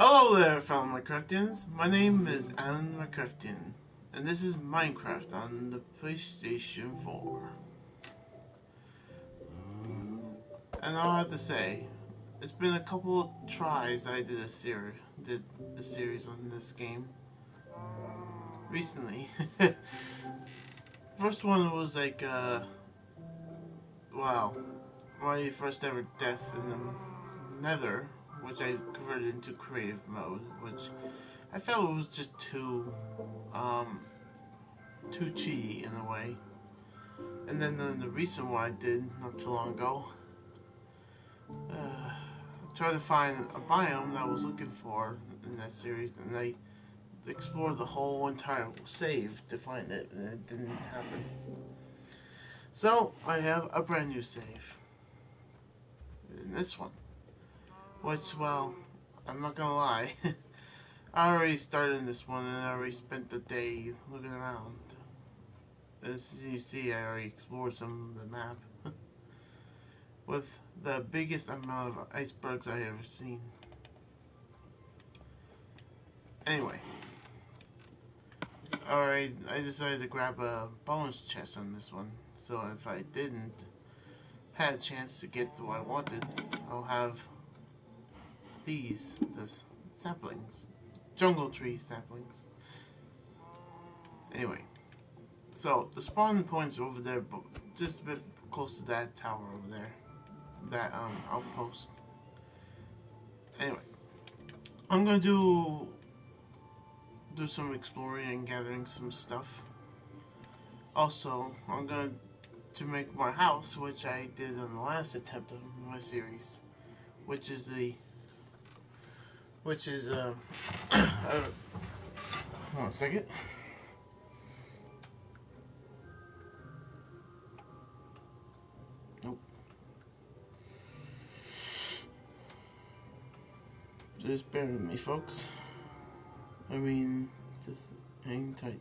Hello there, fellow Minecraftians. My name is Alan Minecraftian, and this is Minecraft on the PlayStation 4. And I'll have to say, it's been a couple of tries I did a series on this game recently. First one was like, wow, my first ever death in the Nether, which I converted into creative mode, which I felt was just too cheaty in a way. And then the recent one I did not too long ago, I tried to find a biome that I was looking for in that series, and I explored the whole entire save to find it, and it didn't happen. So I have a brand new save in this one, which, well, I'm not gonna lie, I already started in this one and I already spent the day looking around. As you see, I already explored some of the map with the biggest amount of icebergs I ever seen. Anyway, alright, I decided to grab a bonus chest on this one, so if I didn't had a chance to get what I wanted, I'll have the saplings, jungle tree saplings. Anyway, so the spawn point's over there, but just a bit close to that tower over there, that outpost. Anyway, I'm gonna do some exploring and gathering some stuff. Also, I'm going to make my house, which I did on the last attempt of my series, which is hold on a second. Nope. Just bear with me, folks. I mean, just hang tight.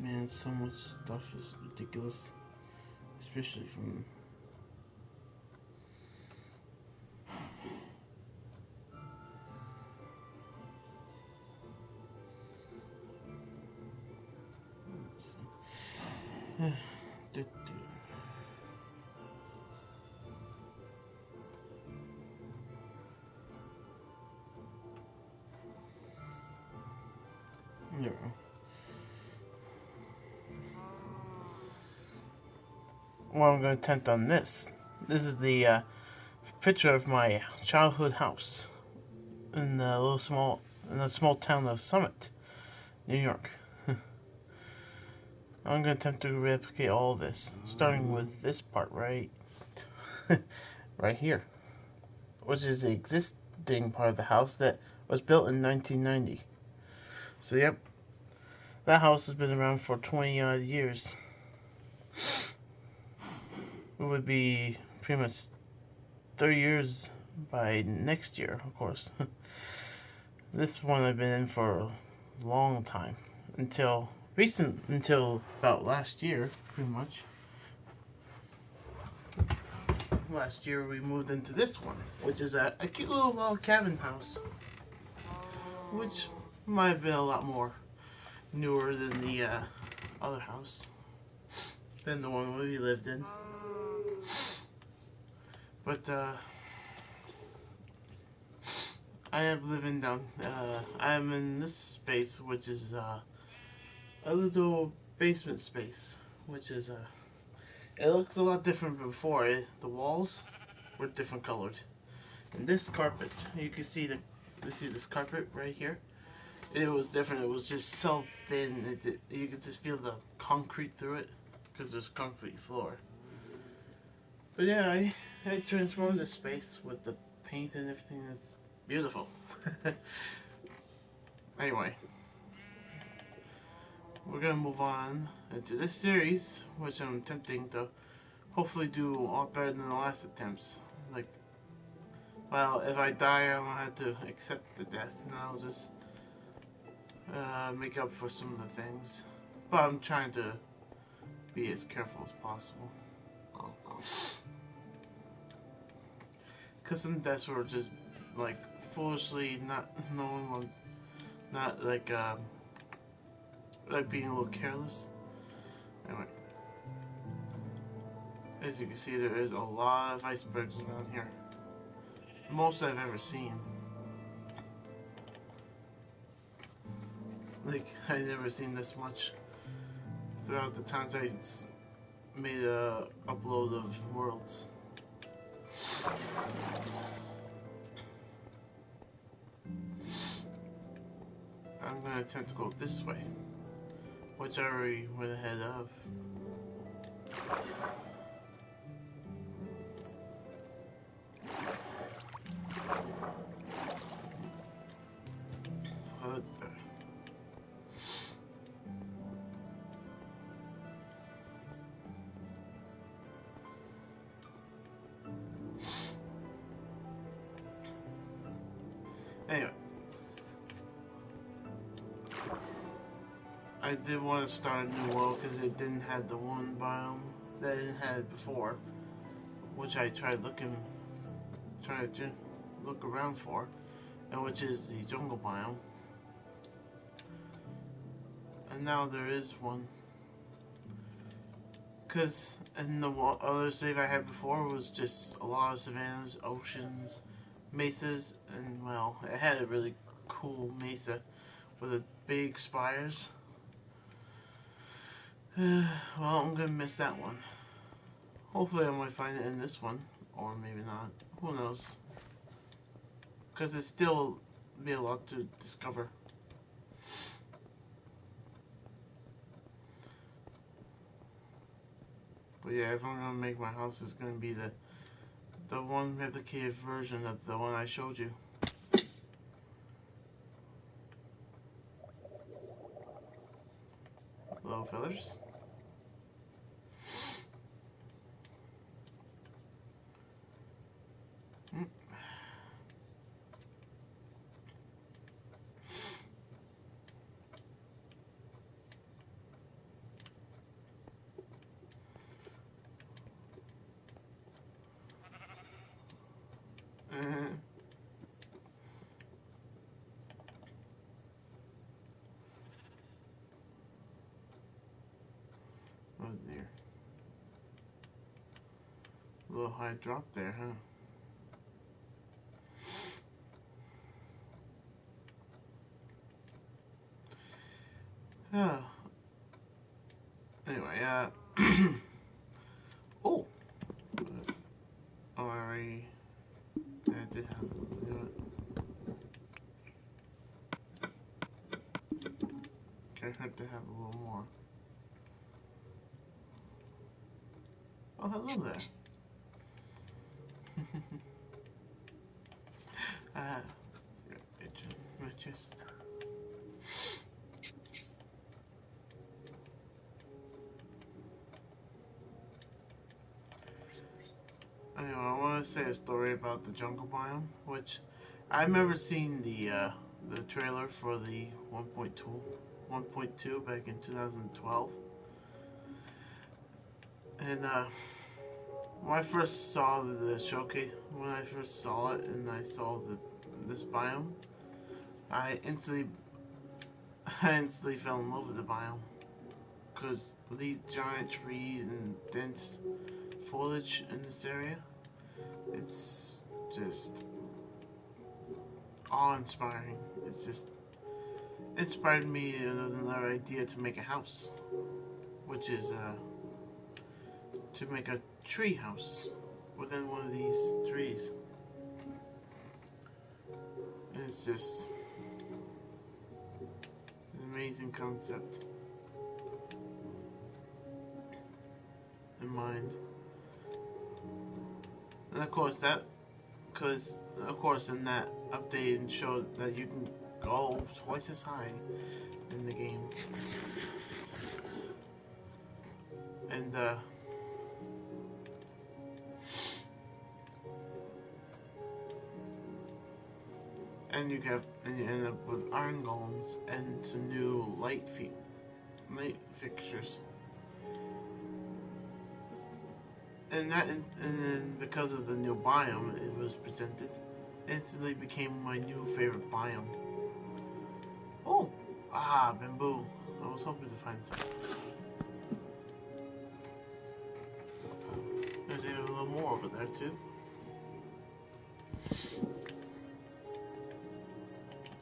Man, so much stuff is ridiculous. Especially from... There we go. Well, I'm going to attempt on this. This is the picture of my childhood house in the small town of Summit, New York. I'm going to attempt to replicate all of this, starting with this part right here, which is the existing part of the house that was built in 1990. So yep, that house has been around for 20 odd years. It would be pretty much 30 years by next year, of course. This one I've been in for a long time, until about last year, pretty much. Last year we moved into this one, which is a cute little log cabin house, which might have been a lot more newer than the other house, than the one we lived in. But I am living down. I am in this space, which is a little basement space, which is it looks a lot different than before. The walls were different colored, and this carpet, you can see this carpet right here. It was different. It was just so thin. You could just feel the concrete through it because there's concrete floor. But yeah, I transformed this space with the paint and everything. It's beautiful. Anyway, we're gonna move on into this series, which I'm attempting to hopefully do a lot better than the last attempts. Like, well, if I die, I'm gonna have to accept the death, and I'll just make up for some of the things. But I'm trying to be as careful as possible. Cause some deaths were just like foolishly not knowing one, not like being a little careless. Anyway, as you can see, there is a lot of icebergs around here. Most I've ever seen. Like, I never seen this much throughout the times I made a upload of worlds. I'm gonna attempt to go this way, which I already went ahead of. But, anyway, I did want to start a new world because it didn't have the one biome that it had before, which I tried to look around for, and which is the jungle biome. And now there is one. Because in the other save I had before was just a lot of savannas, oceans, mesas, and well, it had a really cool mesa with the big spires. Well, I'm gonna miss that one. Hopefully I might find it in this one, or maybe not. Who knows? Because it still be a lot to discover. But yeah, if I'm gonna make my house, it's gonna be the one replicated version of the one I showed you. Hello, fellas. Oh dear. A little high drop there, huh? Oh. Anyway, oh! Oh, I already... I did have... You know what? Can't hurt to have a little more. Oh, hello there. Ah, itch my chest. Anyway, I want to say a story about the jungle biome, which I remember seeing the trailer for the 1.2 back in 2012, and when I first saw the showcase, when I first saw it, and I saw this biome, I instantly I instantly fell in love with the biome because these giant trees and dense foliage in this area. It's just awe-inspiring. It's just inspired me another idea to make a house, which is to make a tree house within one of these trees. And it's just an amazing concept in mind. And of course in that update and showed that you can go twice as high in the game. And you end up with iron golems and some new light fixtures. and then because of the new biome it was presented, instantly became my new favorite biome. Oh, bamboo. I was hoping to find some. There's even a little more over there too.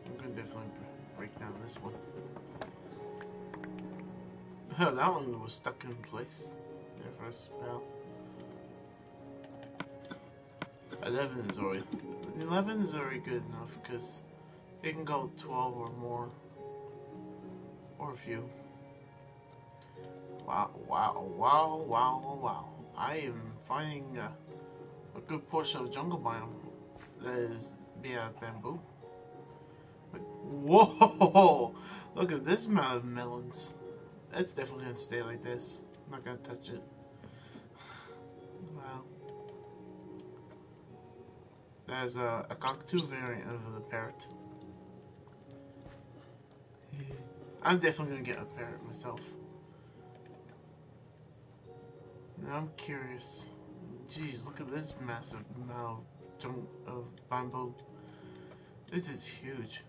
I'm gonna definitely break down this one. That one was stuck in place there for a spell. 11 is already 11 is already good enough because it can go 12 or more, or a few. Wow, wow, wow, wow, wow! I am finding a good portion of jungle biome that is via bamboo. Like, whoa! Look at this amount of melons. That's definitely gonna stay like this. I'm not gonna touch it. Wow. There's a cockatoo variant of the parrot. I'm definitely gonna get a parrot myself. Now I'm curious. Jeez, look at this massive amount of bamboo. This is huge.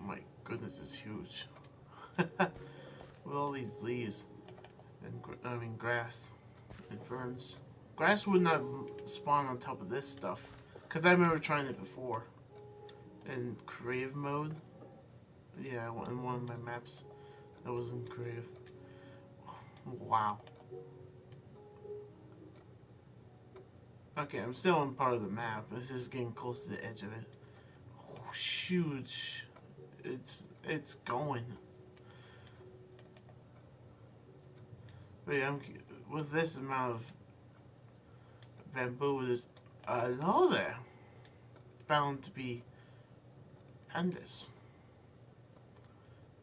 My goodness, it's huge. With all these leaves and grass and ferns. Grass would not spawn on top of this stuff, because I remember trying it before in creative mode. Yeah, in one of my maps that was in creative. Wow. Okay, I'm still on part of the map. It's just getting close to the edge of it. Oh, huge. It's going. But yeah, with this amount of bamboo, there's hello there. Bound to be pandas.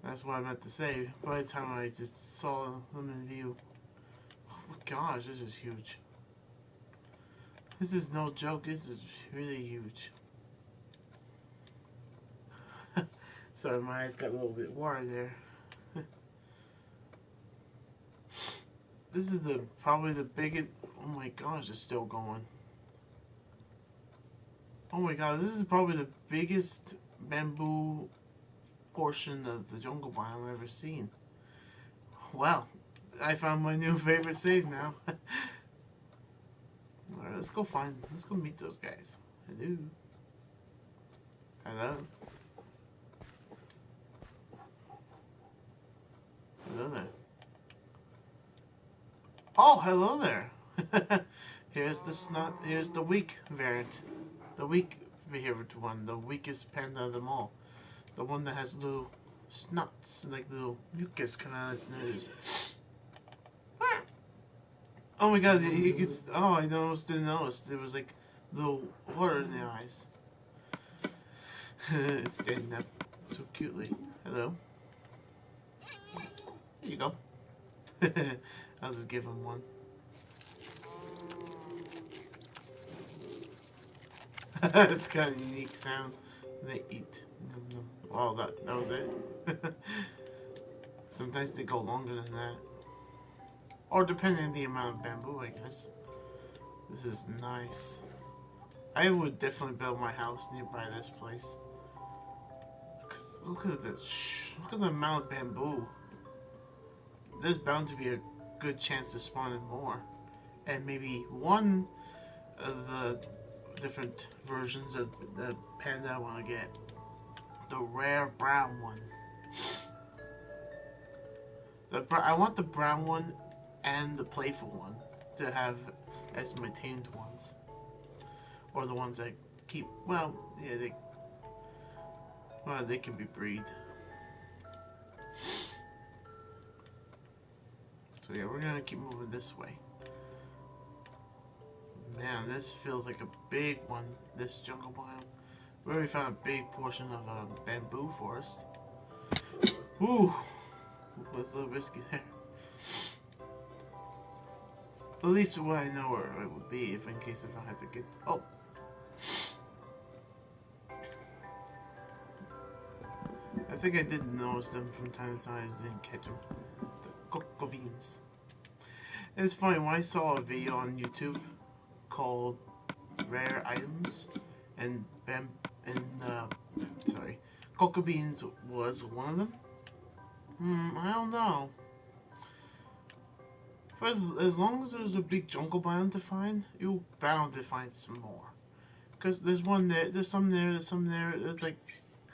That's what I meant to say. By the time I just saw them in view. Oh my gosh, this is huge. This is no joke. This is really huge. Sorry, my eyes got a little bit watery there. This is probably the biggest. Oh my gosh, it's still going. Oh my god, this is probably the biggest bamboo portion of the jungle biome I've ever seen. Well, I found my new favorite save now. Alright, let's go meet those guys. Hello. Hello. Hello there. Oh, hello there. Here's the weak variant. The weak behaviored one, the weakest panda of them all. The one that has little snots, like little mucus coming out of its nose. Oh my god, you could, oh, I didn't notice. There was like little water in the eyes. It's standing up so cutely. Hello. Here you go. I'll just give him one. It's got a unique sound. They eat. Wow, that was it. Sometimes they go longer than that. Or depending on the amount of bamboo, I guess. This is nice. I would definitely build my house nearby this place. Look at this. Look at the amount of bamboo. There's bound to be a good chance to spawn in more. And maybe one of the different versions of the panda I want to get. The rare brown one. I want the brown one and the playful one to have as my tamed ones. Or the ones that keep, well, yeah, they can be breed. So yeah, we're gonna keep moving this way. Man, this feels like a big one, this jungle biome. We already found a big portion of a bamboo forest. Ooh, was a little risky there. At least what I know where it would be, if in case if I had to get. Oh, I think I did notice them from time to time. I just didn't catch them. The cocoa beans. It's funny, when I saw a video on YouTube called Rare Items, and sorry, cocoa beans was one of them. I don't know. For as long as there's a big jungle biome to find, you're bound to find some more. Because there's one there, there's some there, there's some there. It's like,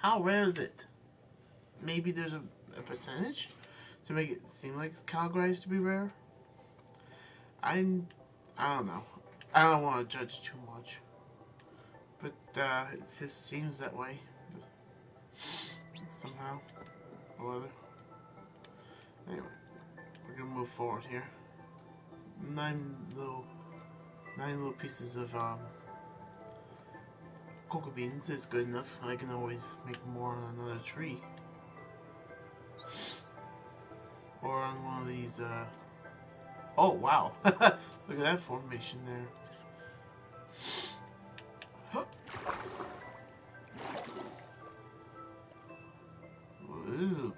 how rare is it? Maybe there's a percentage to make it seem like it's categorized to be rare. I don't know. I don't want to judge too much, but it just seems that way somehow or other. Anyway, we're gonna move forward here. Nine little pieces of cocoa beans is good enough. I can always make more on another tree, or on one of these. Oh wow! Look at that formation there.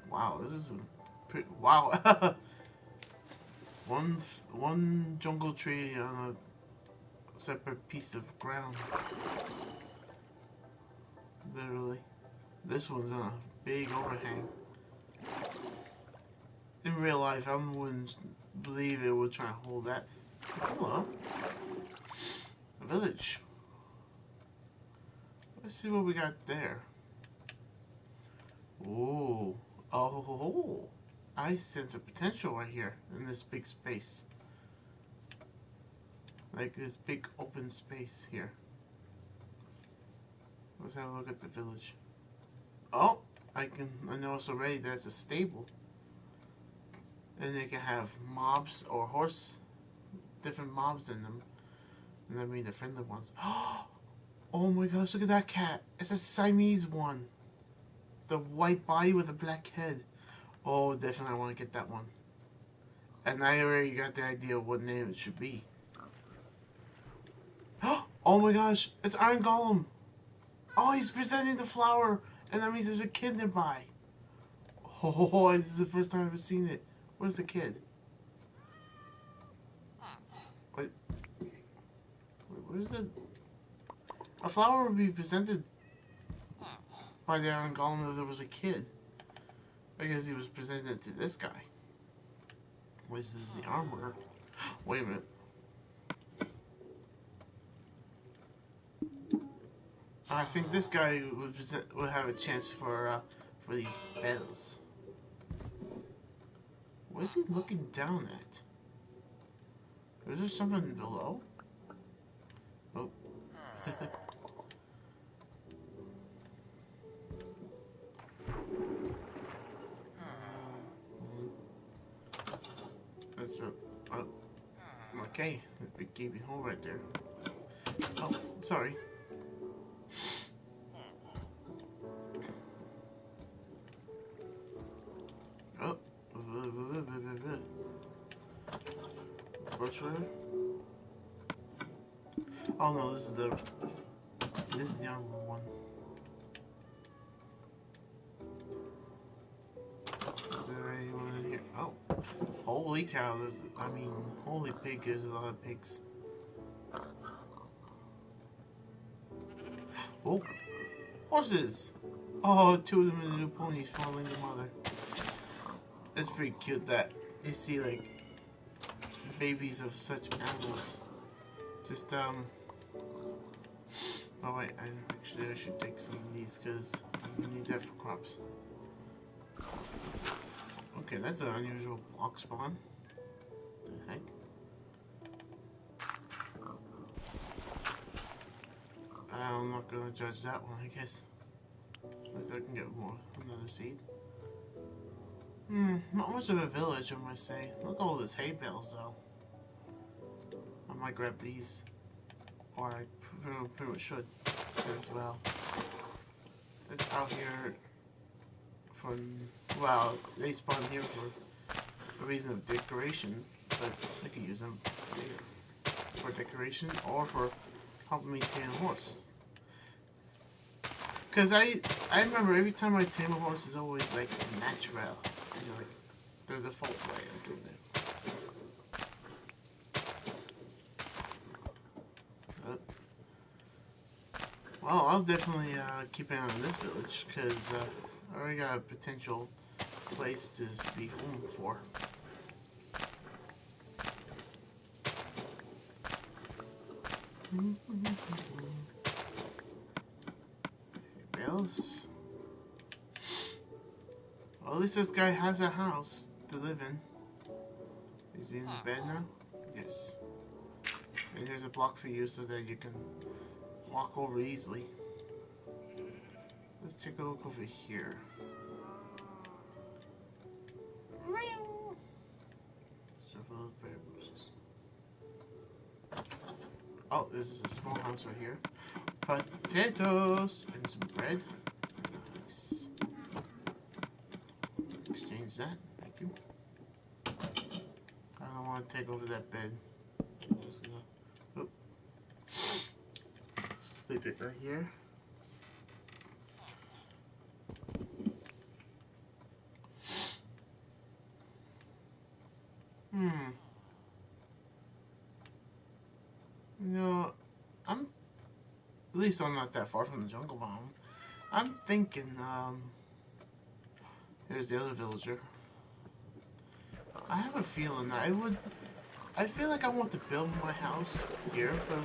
Well, this is a pretty wow. one jungle tree on a separate piece of ground. Literally, this one's on a big overhang. In real life, I wouldn't believe it would try to hold that. Hello, a village. Let's see what we got there. Ooh. Oh, I sense a potential right here in this big space. Like this big open space here. Let's have a look at the village. Oh, I notice already there's a stable. And they can have mobs or different mobs in them. And I mean the friendly ones. Oh my gosh, look at that cat. It's a Siamese one. The white body with the black head. Oh, definitely I want to get that one. And I already got the idea of what name it should be. Oh my gosh, it's Iron Golem. Oh, he's presenting the flower. And that means there's a kid nearby. Oh, this is the first time I've ever seen it. Where's the kid? Wait, where's the... A flower would be presented by the Iron Golem if there was a kid. I guess he was presented to this guy. Which is the armor. Wait a minute. I think this guy would have a chance for these bells. What is he looking down at? Is there something below? Oh. That's a... Oh. Okay. Big gaping hole right there. Oh, sorry. Oh. Butcher. Oh no, this is the other one. Is there anyone in here? Oh. Holy cow, holy pig, there's a lot of pigs. Oh. Horses! Oh, two of them in the new ponies following the mother. It's pretty cute that you see, like, babies of such animals. Just, oh wait, actually I should take some of these, because I'm gonna need that for crops. Okay, that's an unusual block spawn. What the heck? I'm not gonna judge that one, I guess. Unless I can get more. Another seed. Not much of a village, I must say. Look at all this hay bales, though. I might grab these. Or I pretty much should as well. It's out here for... Well, they spawn here for a reason of decoration, but I could use them for decoration or for helping me tame a horse. Because I remember every time I tame a horse is always like natural. You know, like the default way of doing it. Well, I'll definitely keep an eye on this village because I already got a potential place to be home for. Else? Well, at least this guy has a house to live in. Is he in the bed now? Yes. And there's a block for you so that you can walk over easily. Let's take a look over here. Oh, this is a small house right here. Potatoes and some bread. Nice. Exchange that. Thank you. I don't want to take over that bed. I'm just gonna sleep it right here. You know, at least I'm not that far from the jungle biome. I'm thinking, here's the other villager. I have a feeling that I feel like I want to build my house here for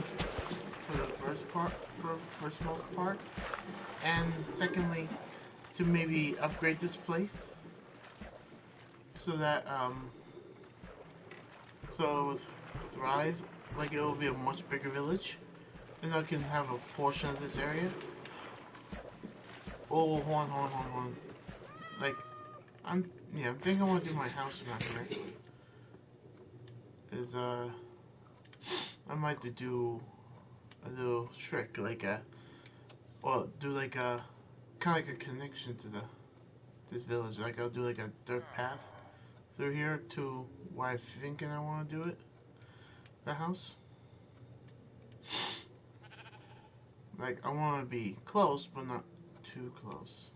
the first part, for most part, and secondly, to maybe upgrade this place so that so thrive, like it will be a much bigger village, and I can have a portion of this area. Oh, hold on. Like, I'm thinking I want to do my house around here. Is I might do a little trick, like do like a kind of like a connection to this village. Like I'll do like a dirt path through here to where I'm thinking I want to do it. The house. Like I want to be close, but not too close.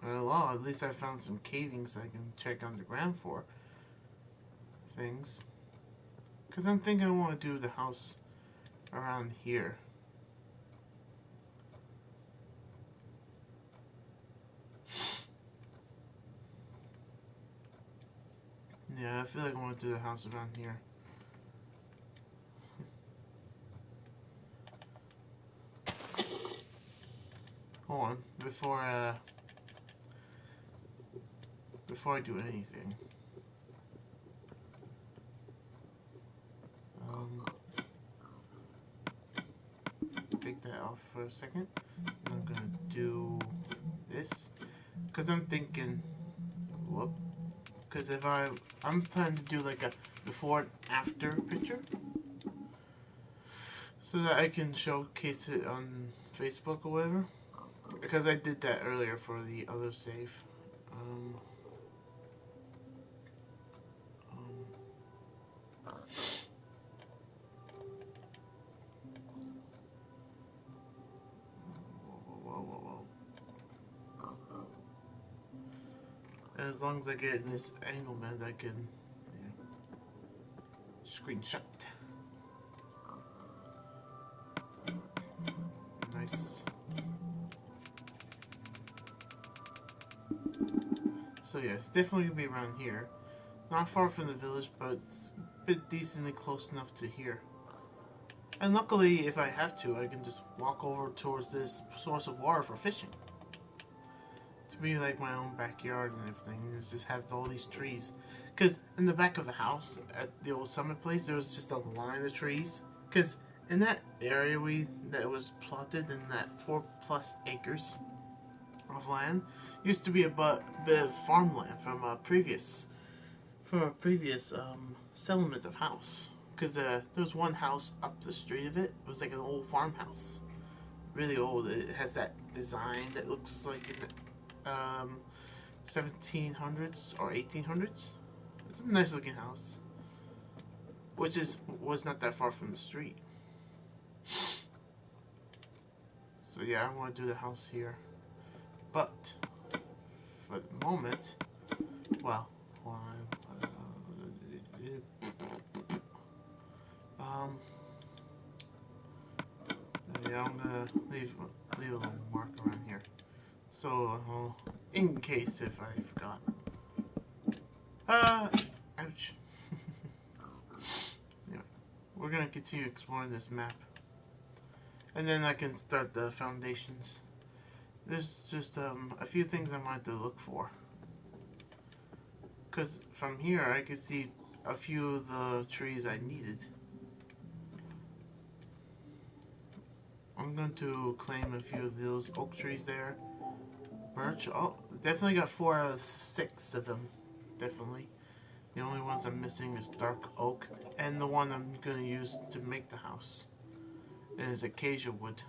Well, at least I found some cavings I can check underground for things. Because I'm thinking I want to do the house around here. Yeah, I feel like I want to do the house around here. Hold on, before I do anything. Take that off for a second. I'm gonna do this because I'm thinking, whoop. Because if I'm planning to do like a before and after picture, so that I can showcase it on Facebook or whatever. Because I did that earlier for the other save. Um, whoa. And as long as I get in this angle, man, I can screenshot. Nice. So yeah, it's definitely gonna be around here. Not far from the village, but it's a bit decently close enough to here. And luckily, if I have to, I can just walk over towards this source of water for fishing. To be like my own backyard and everything. It's just have all these trees. Because in the back of the house, at the old summit place, there was just a line of trees. Because in that area that was plotted in that 4+ acres of land, used to be a bit of farmland from a previous settlement of house. Because there was one house up the street of it. It was like an old farmhouse, really old. It has that design that looks like in the 1700s or 1800s. It's a nice looking house, which was not that far from the street. So yeah, I want to do the house here, but for the moment, well, um, Yeah, I'm gonna leave a little mark around here. So, in case if I forgot. Ouch. Anyway, we're gonna continue exploring this map. And then I can start the foundations. There's just a few things I wanted to look for. Because from here I could see a few of the trees I needed. I'm going to claim a few of those oak trees there. Birch, oh, definitely got 4 out of 6 of them. Definitely. The only ones I'm missing is dark oak, and the one I'm going to use to make the house. It is acacia wood,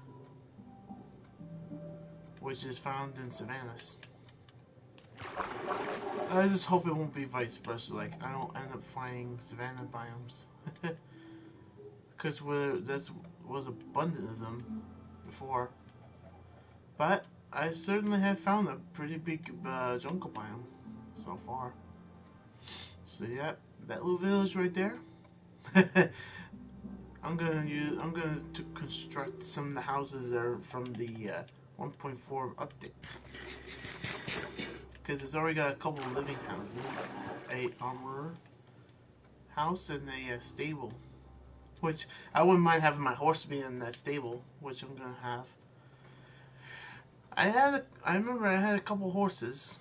which is found in savannas. I just hope it won't be vice versa, like I don't end up finding savanna biomes. Because there was abundant of them before. But I certainly have found a pretty big jungle biome so far. So yeah, that little village right there. I'm gonna to construct some of the houses there from the 1.4 update. Because it's already got a couple of living houses, a armorer house, and a stable. Which I wouldn't mind having my horse be in that stable, which I'm gonna have. I remember I had a couple horses.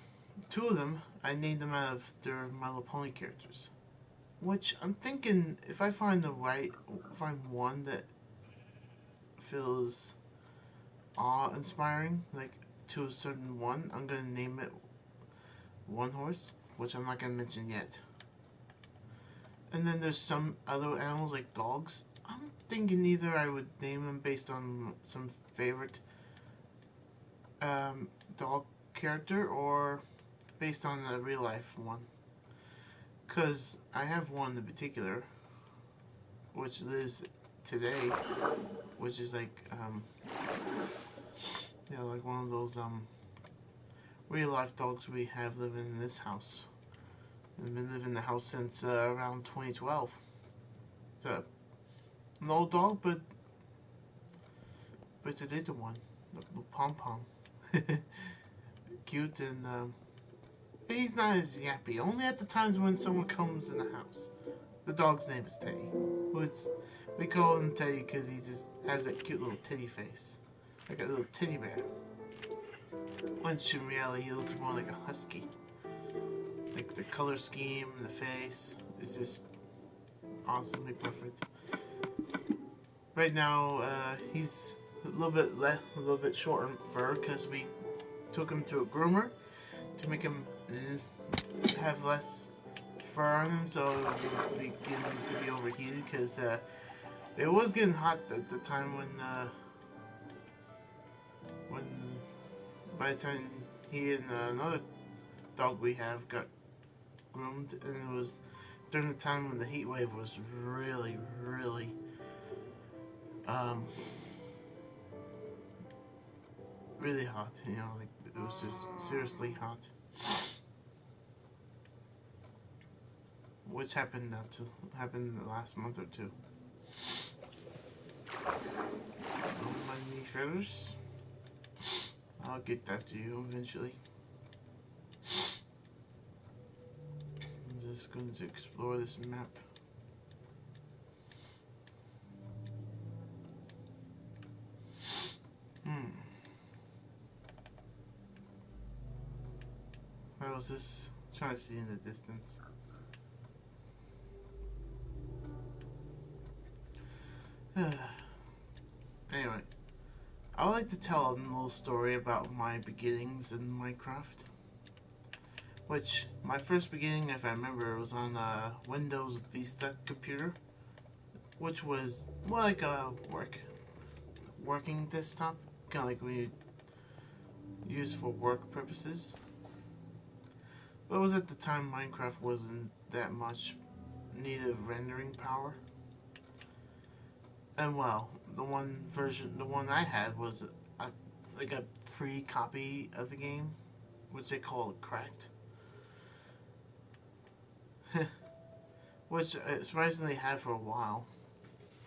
2 of them I named them out of their My Little Pony characters. Which I'm thinking if I find one that feels awe-inspiring, like to a certain one, I'm gonna name it one horse, which I'm not gonna mention yet. And then there's some other animals like dogs. I'm thinking either I would name them based on some favorite dog character or based on a real life one. Because I have one in particular, which lives today, which is like, like one of those real life dogs we have living in this house. I've been living in the house since around 2012. It's an old dog, but it's a little one, the pom pom. Cute, and he's not as yappy. Only at the times when someone comes in the house. The dog's name is Teddy. We call him Teddy because he just has that cute little teddy face, like a little teddy bear. When in reality he looks more like a husky. Like the color scheme and the face is just awesomely perfect. Right now, he's a little bit short in fur because we took him to a groomer to make him have less fur on him, so it would begin to be overheated because it was getting hot at the time when by the time he and another dog we have got groomed, and it was during the time when the heat wave was really, really really hot, like it was just seriously hot. Which happened happened the last month or 2. Don't mind me feathers. I'll get that to you eventually. I'm just going to explore this map. How was this? Trying to see in the distance. Anyway, I like to tell a little story about my beginnings in Minecraft. Which, my first beginning, if I remember, was on a Windows Vista computer. Which was more like a working desktop. Kind of like we use for work purposes. But it was at the time Minecraft wasn't that much needed rendering power. And well, the one I had was like a free copy of the game, which they call cracked. Which I surprisingly had for a while.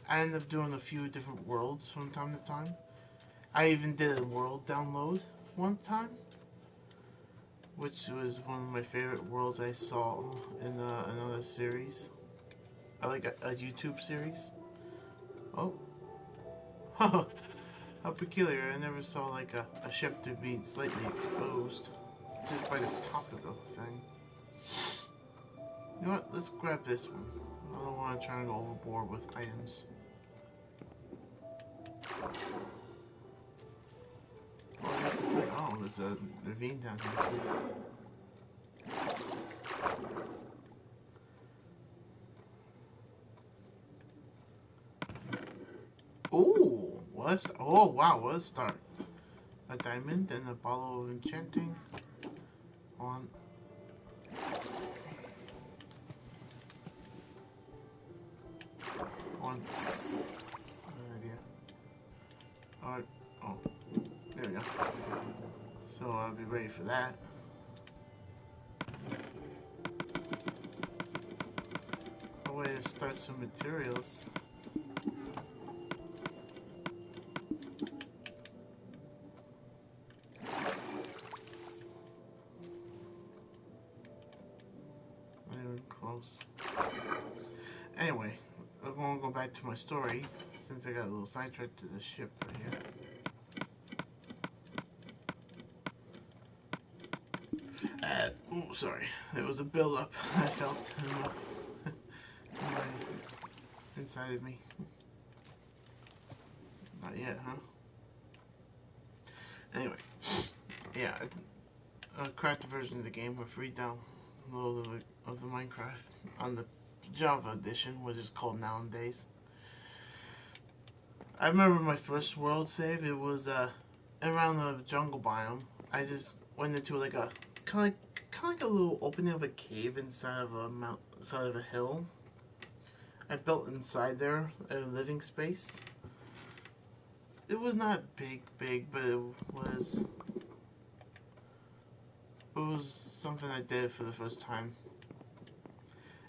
I ended up doing a few different worlds from time to time. I even did a world download one time, which was one of my favorite worlds I saw in another series. I like a YouTube series. Oh, how peculiar! I never saw like a ship to be slightly exposed just by the top of the thing. You know what? Let's grab this one. I don't want to try and go overboard with items. Oh, there's a ravine down here too. Oh, oh wow, what a start. A diamond and a bottle of enchanting. On. Good idea. Alright, oh, there we go. So I'll be ready for that. A way to start some materials. Not even close. Anyway, I'm going to go back to my story since I got a little sidetracked to the ship right here. Oh, sorry. There was a build-up I felt inside of me. Not yet, huh? Anyway, yeah, it's a cracked version of the game, a free download of the Minecraft on the Java edition, which is called nowadays. I remember my first world save. It was around the jungle biome. I just went into like a kind of like a little opening of a cave inside of a hill. I built inside there a living space. It was not big, but it was something I did for the first time.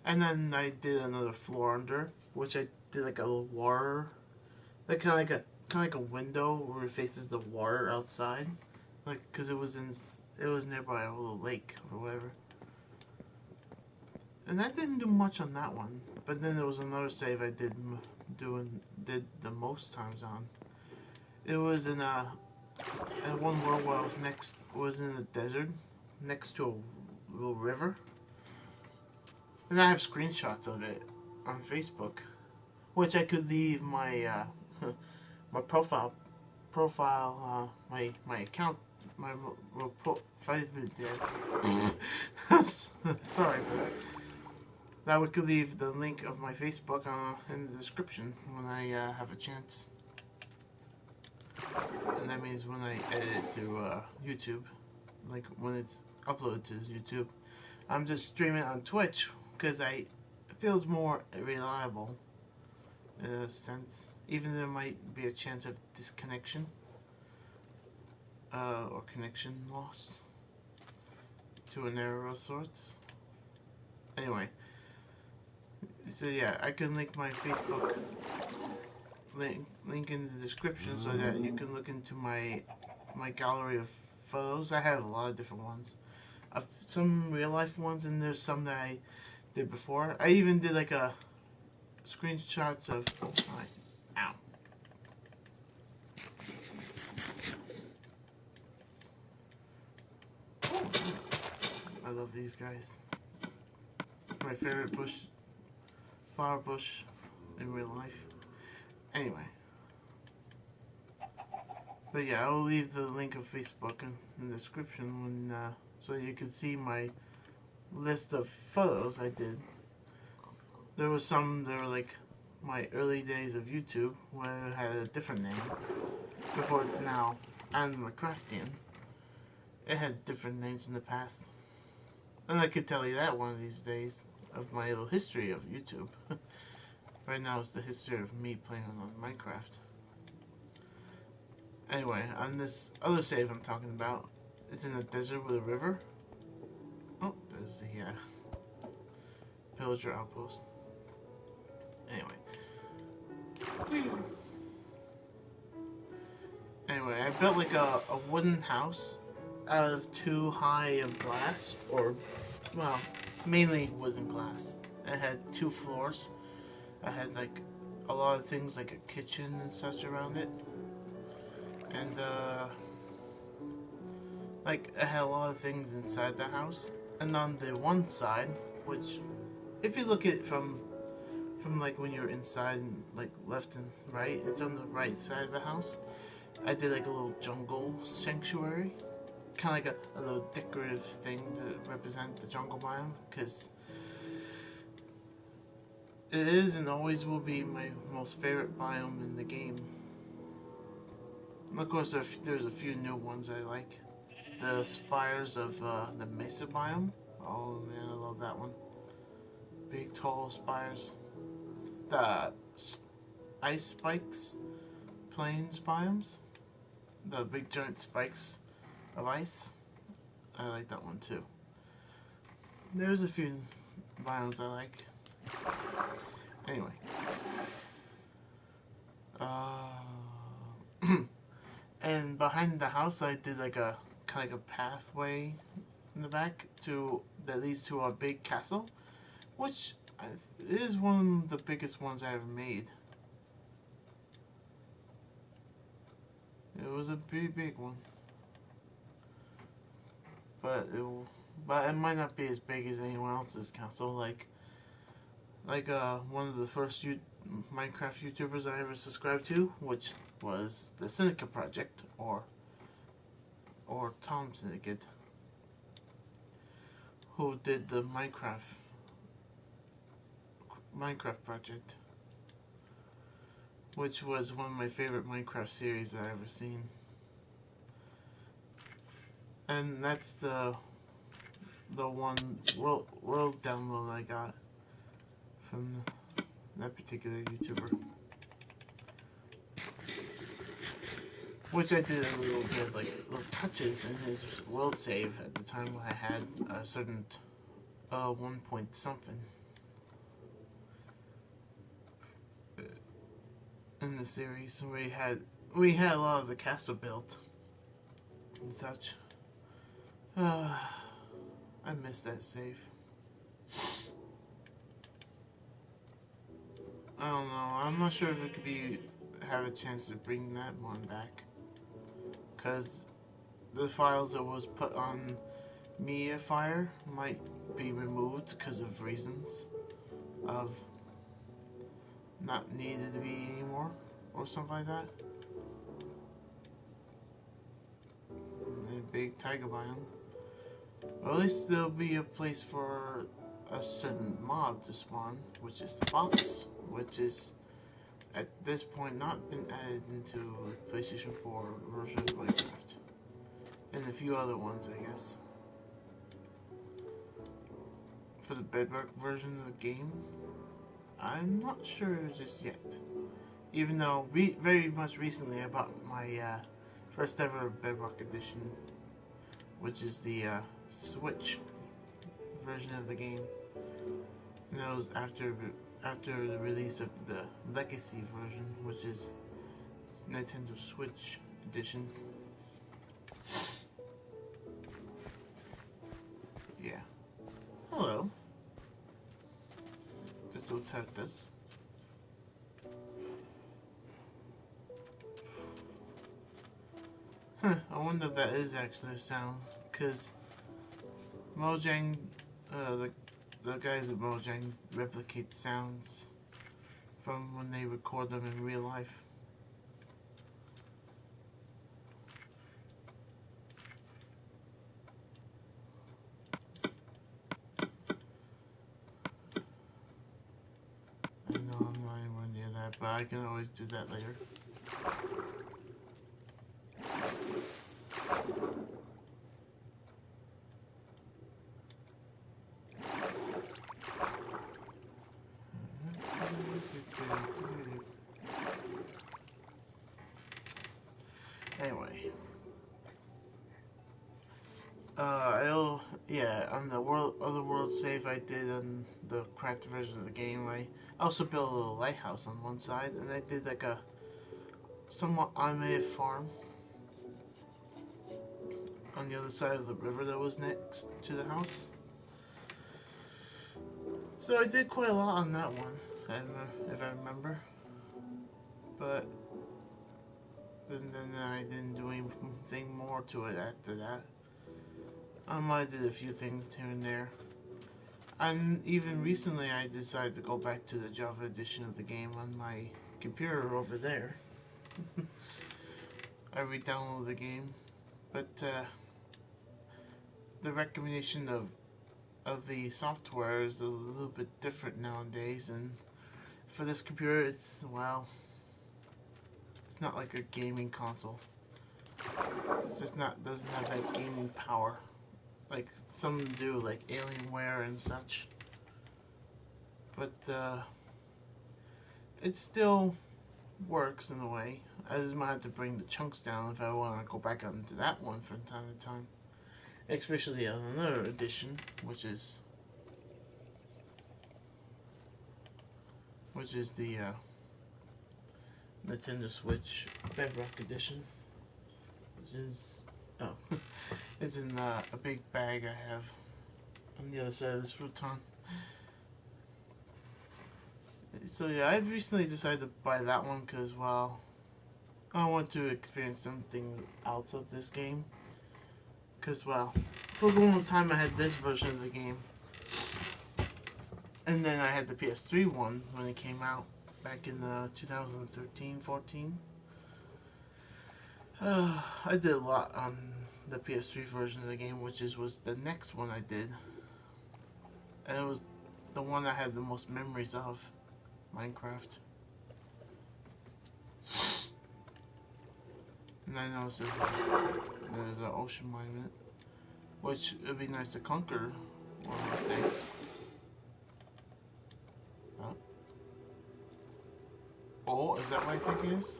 And then I did another floor under, which I did like a little water, like kind of like a window where it faces the water outside, like because it was nearby a little lake or whatever. And I didn't do much on that one, but then there was another save I did the most times on. It was in one world where I was in the desert next to a little river. And I have screenshots of it on Facebook, which I could leave my my profile, my account, my sorry for that. That we could leave the link of my Facebook in the description when I have a chance. And that means when I edit it through YouTube, like when it's uploaded to YouTube. I'm just streaming on Twitch because it feels more reliable in a sense. Even there might be a chance of disconnection or connection loss to an error of sorts. Anyway, so yeah, I can link my Facebook link in the description so that you can look into my gallery of photos. I have a lot of different ones. Some real life ones, and there's some that I did before. I even did like a screenshots of. Ow. I love these guys. It's my favorite flower bush in real life. Anyway. But yeah, I'll leave the link of Facebook in the description so you can see my list of photos I did. There were some that were like my early days of YouTube where it had a different name before it's now Minecraftian. It had different names in the past. And I could tell you that one of these days of my little history of YouTube. Right now it's the history of me playing on Minecraft. Anyway, on this other save I'm talking about, it's in a desert with a river. Oh, there's the pillager outpost. Anyway, Anyway, I built like a wooden house out of 2 high of glass, or, well, mainly wooden glass. It had 2 floors. I had like a lot of things like a kitchen and such around it. And, like, I had a lot of things inside the house. And on the one side, which, if you look at it from like when you're inside and like left and right, it's on the right side of the house. I did like a little jungle sanctuary, kind of like a little decorative thing to represent the jungle biome, because it is and always will be my most favorite biome in the game. And of course, there's a few new ones I like. The spires of the mesa biome. Oh man, I love that one. Big tall spires. The ice spikes plains biomes. The big giant spikes of ice. I like that one too. There's a few biomes I like. Anyway. And behind the house I did like a kind of like a pathway in the back that leads to a big castle, which is one of the biggest ones I ever made. It was a pretty big one, but it might not be as big as anyone else's castle. Like one of the first Minecraft YouTubers I ever subscribed to, which was the Syndicate Project, or Tom Syndicate, who did the Minecraft project, which was one of my favorite Minecraft series I've ever seen. And that's the one world download I got from that particular YouTuber, which I did a little bit of like little touches in his world save at the time when I had a certain 1 point something in the series. So we had a lot of the castle built and such. I missed that save. I don't know. I'm not sure if it could have a chance to bring that one back, because the files that was put on Mediafire might be removed because of reasons of not needed to be anymore, or something like that. A big tiger biome. Or at least there'll be a place for a certain mob to spawn, which is the fox, which is at this point not been added into PlayStation 4 version of Minecraft. And a few other ones, I guess. For the Bedrock version of the game, I'm not sure just yet. Even though very much recently I bought my first ever Bedrock edition, which is the Switch version of the game. And that was after the release of the Legacy version, which is Nintendo Switch edition. Yeah. Hello. Little turtles. Huh, I wonder if that is actually a sound, because Mojang, the guys at Mojang replicate sounds from when they record them in real life. I know I'm not anywhere near that, but I can always do that later. Anyway, on the other world save I did on the cracked version of the game, I also built a little lighthouse on one side, and I did like a somewhat automated farm on the other side of the river that was next to the house. So I did quite a lot on that one, if I remember. But then I didn't do anything more to it after that. I did a few things here and there. And even recently I decided to go back to the Java edition of the game on my computer over there. I re-downloaded the game, but the recommendation of the software is a little bit different nowadays, and for this computer it's, well, it's not like a gaming console. It's just not, doesn't have that gaming power like some do, like Alienware and such. But it still works in a way. I just might have to bring the chunks down if I want to go back up into that one from time to time. Especially on another edition, which is the Nintendo Switch Bedrock Edition, which is, oh, it's in a big bag I have on the other side of this futon. So yeah, I've recently decided to buy that one because, well, I want to experience some things out of this game. Because, well, for a long time I had this version of the game, and then I had the PS3 one when it came out back in 2013-14. I did a lot on the PS3 version of the game, which was the next one I did, and it was the one I had the most memories of, Minecraft. And I noticed there's an ocean monument, which would be nice to conquer one of these days. Huh? Oh, is that what I think it is?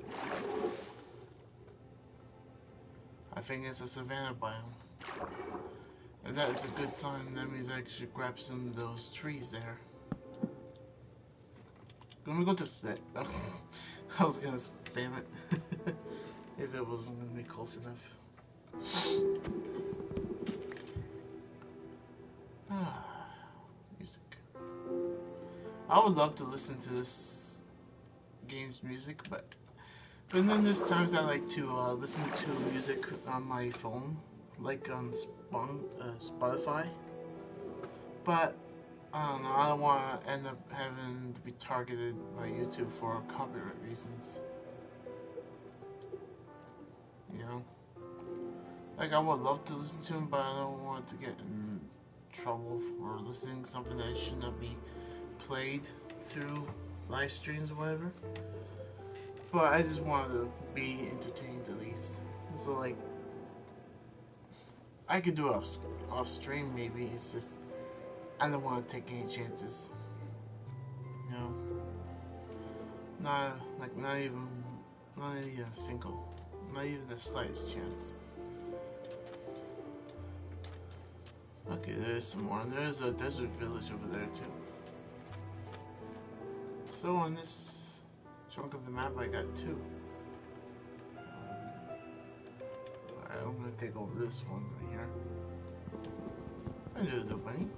I think it's a savanna biome. And that is a good sign. That means I should grab some of those trees there. Let me go to set. I was gonna spam it if it wasn't gonna be close enough. Music. I would love to listen to this game's music, but then there's times I like to listen to music on my phone, like on Spotify. But I don't know, I don't want to end up having to be targeted by YouTube for copyright reasons. You know? Like, I would love to listen to him, but I don't want to get in trouble for listening to something that should not be played through live streams or whatever. But I just wanted to be entertained at least. So, like, I could do it off stream maybe. It's just I don't want to take any chances. You know, not even a single, not even the slightest chance. Okay, there's some more. There's a desert village over there too. So on this chunk of the map, I got two. Alright, I'm gonna take over this one right here. I do the bunny.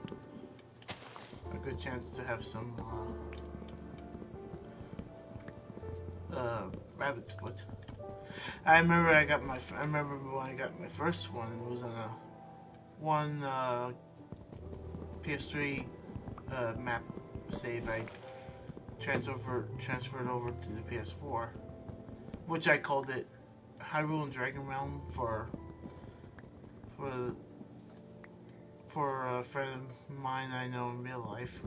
A good chance to have some rabbit's foot. I remember when I got my first one. It was on one PS3 map save. I transferred over to the PS4, which I called it Hyrule and Dragon Realm for a friend of mine I know in real life.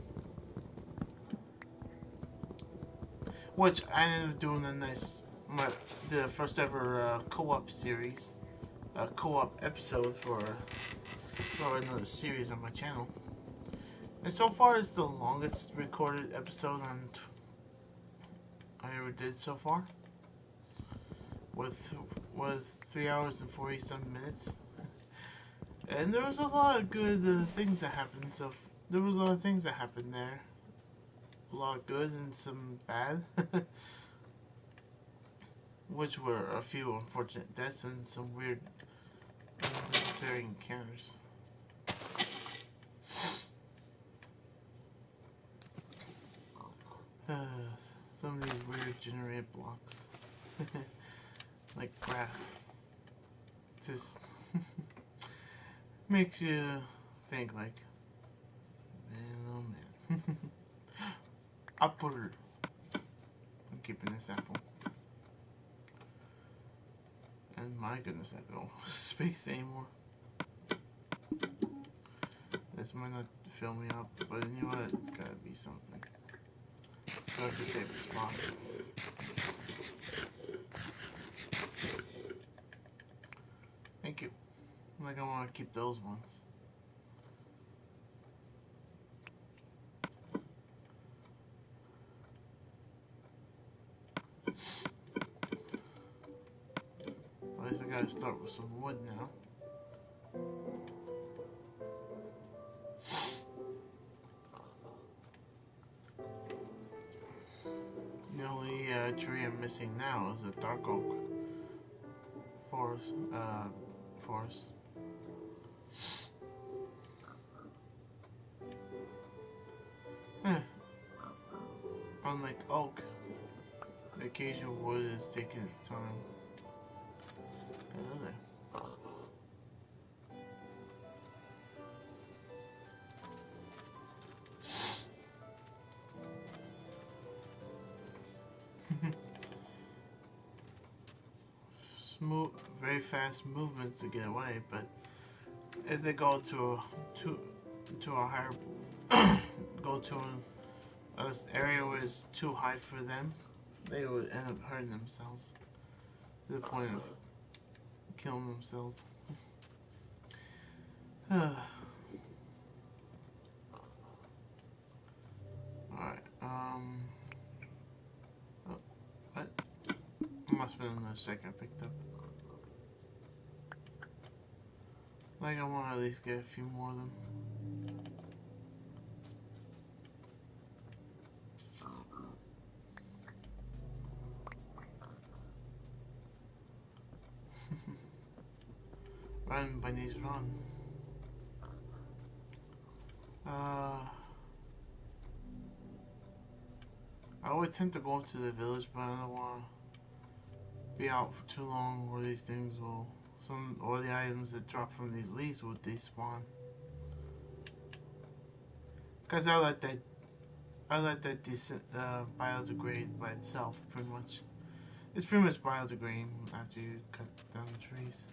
Which I ended up doing the first ever co-op series, co-op episode for another series on my channel. And so far, it's the longest recorded episode I ever did so far, with 3 hours and 40-some minutes. And there was a lot of good things that happened. So there was a lot of things that happened there. A lot of good and some bad, which were a few unfortunate deaths and some weird unnecessary encounters. Some of these weird generated blocks. Like grass. Just makes you think like, man, oh man. Apple. I'm keeping this apple. And my goodness, I don't have space anymore. This might not fill me up, but you know what? It's gotta be something. So I have to save a spot. Thank you. Like I want to keep those ones. At least I gotta start with some wood now. The only tree I'm missing now is a dark oak forest. Unlike oak, the occasional wood is taking its time. Hello there. Smooth, very fast movements to get away, but if they go to a higher go to an area where it's too high for them, they would end up hurting themselves to the point of killing themselves. Alright, oh, what? Must have been the second I picked up. Like I want to at least get a few more of them. Run, bunnies, run. I would tend to go to the village, but I don't want to be out for too long, or these things will, or the items that drop from these leaves will despawn. Cause I let that biodegrade by itself, pretty much. It's pretty much biodegrading after you cut down the trees.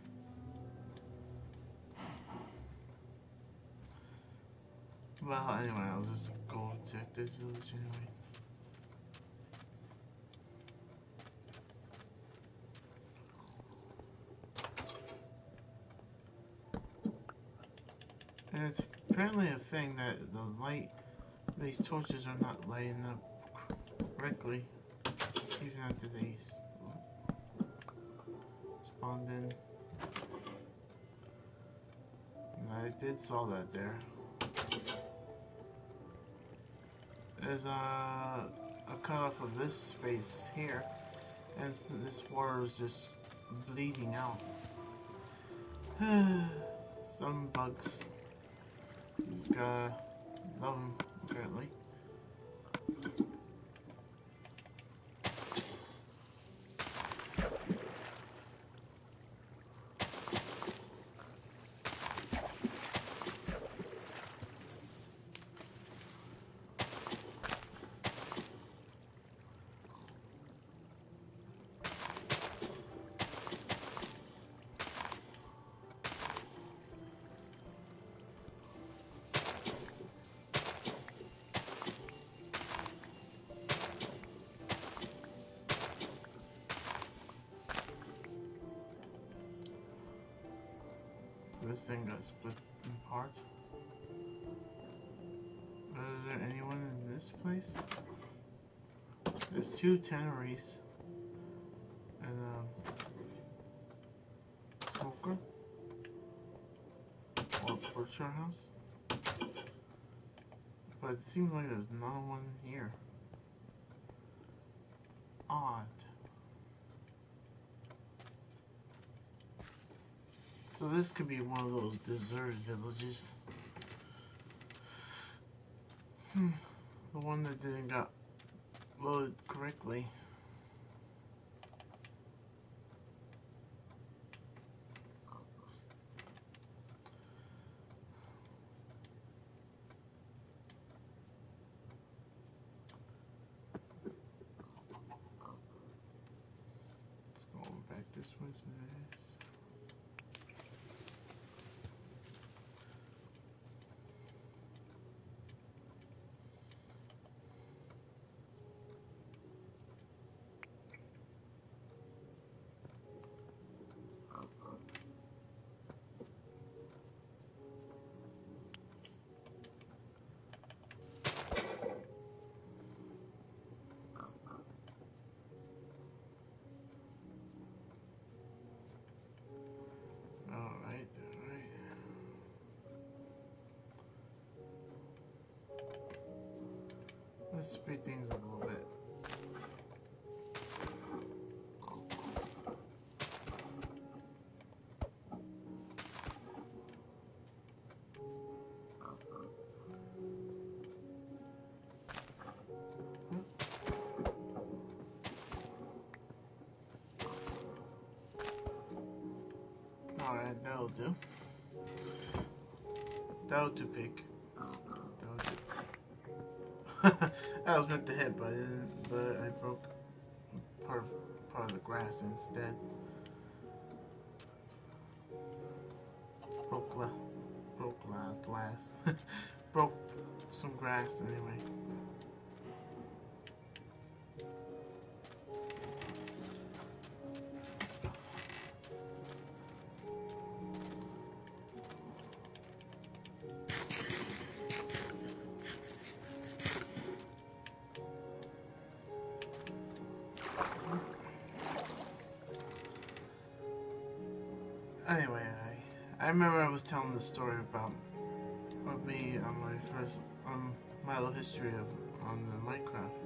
Well, anyway, I'll just go check this village anyway. And it's apparently a thing that these torches are not lighting up correctly, even after these spawned in. And I did saw that there. There's a cutoff of this space here, and this water is just bleeding out. Some bugs. Just gotta love them, apparently. This thing got split in parts. Is there anyone in this place? There's 2 tanneries and a smoker or butcher house. But it seems like there's no one here. Odd. So this could be one of those deserted villages. The one that didn't got loaded correctly. Let's go back this way to this. Alright. Let's speed things up a little bit. Alright, that'll do. That'll do, pig. That'll do. I was meant to hit, but I didn't. But I broke part of the grass instead. Glass. Broke some grass anyway. Anyway, I remember I was telling the story about me on my first my little history on the Minecraft.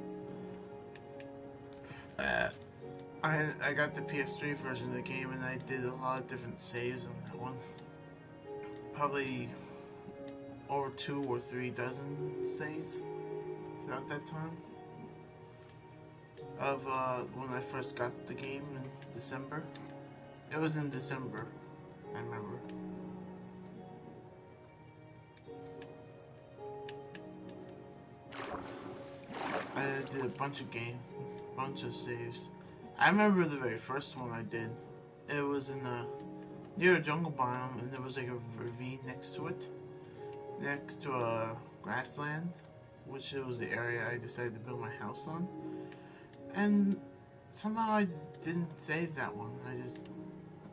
I got the PS3 version of the game and I did a lot of different saves on that one. Probably over 2 or 3 dozen saves throughout that time. Of when I first got the game in December. It was in December, I remember. I did a bunch of saves. I remember the very first one I did. It was in near a jungle biome, and there was like a ravine next to it, next to a grassland, which it was the area I decided to build my house on. And somehow I didn't save that one. I just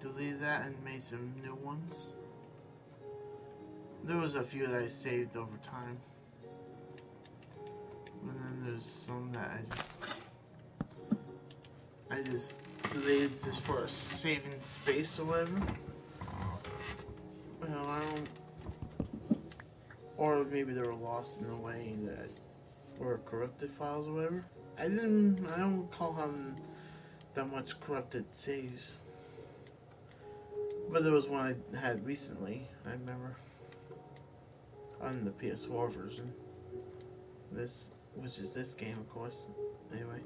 deleted that and made some new ones. There was a few that I saved over time. And then there's some that I just deleted just for saving space or whatever. You know, I don't, or maybe they were lost in a way that were corrupted files or whatever. I don't recall having that much corrupted saves. But there was one I had recently, I remember, on the PS4 version. Which is this game, of course. Anyway.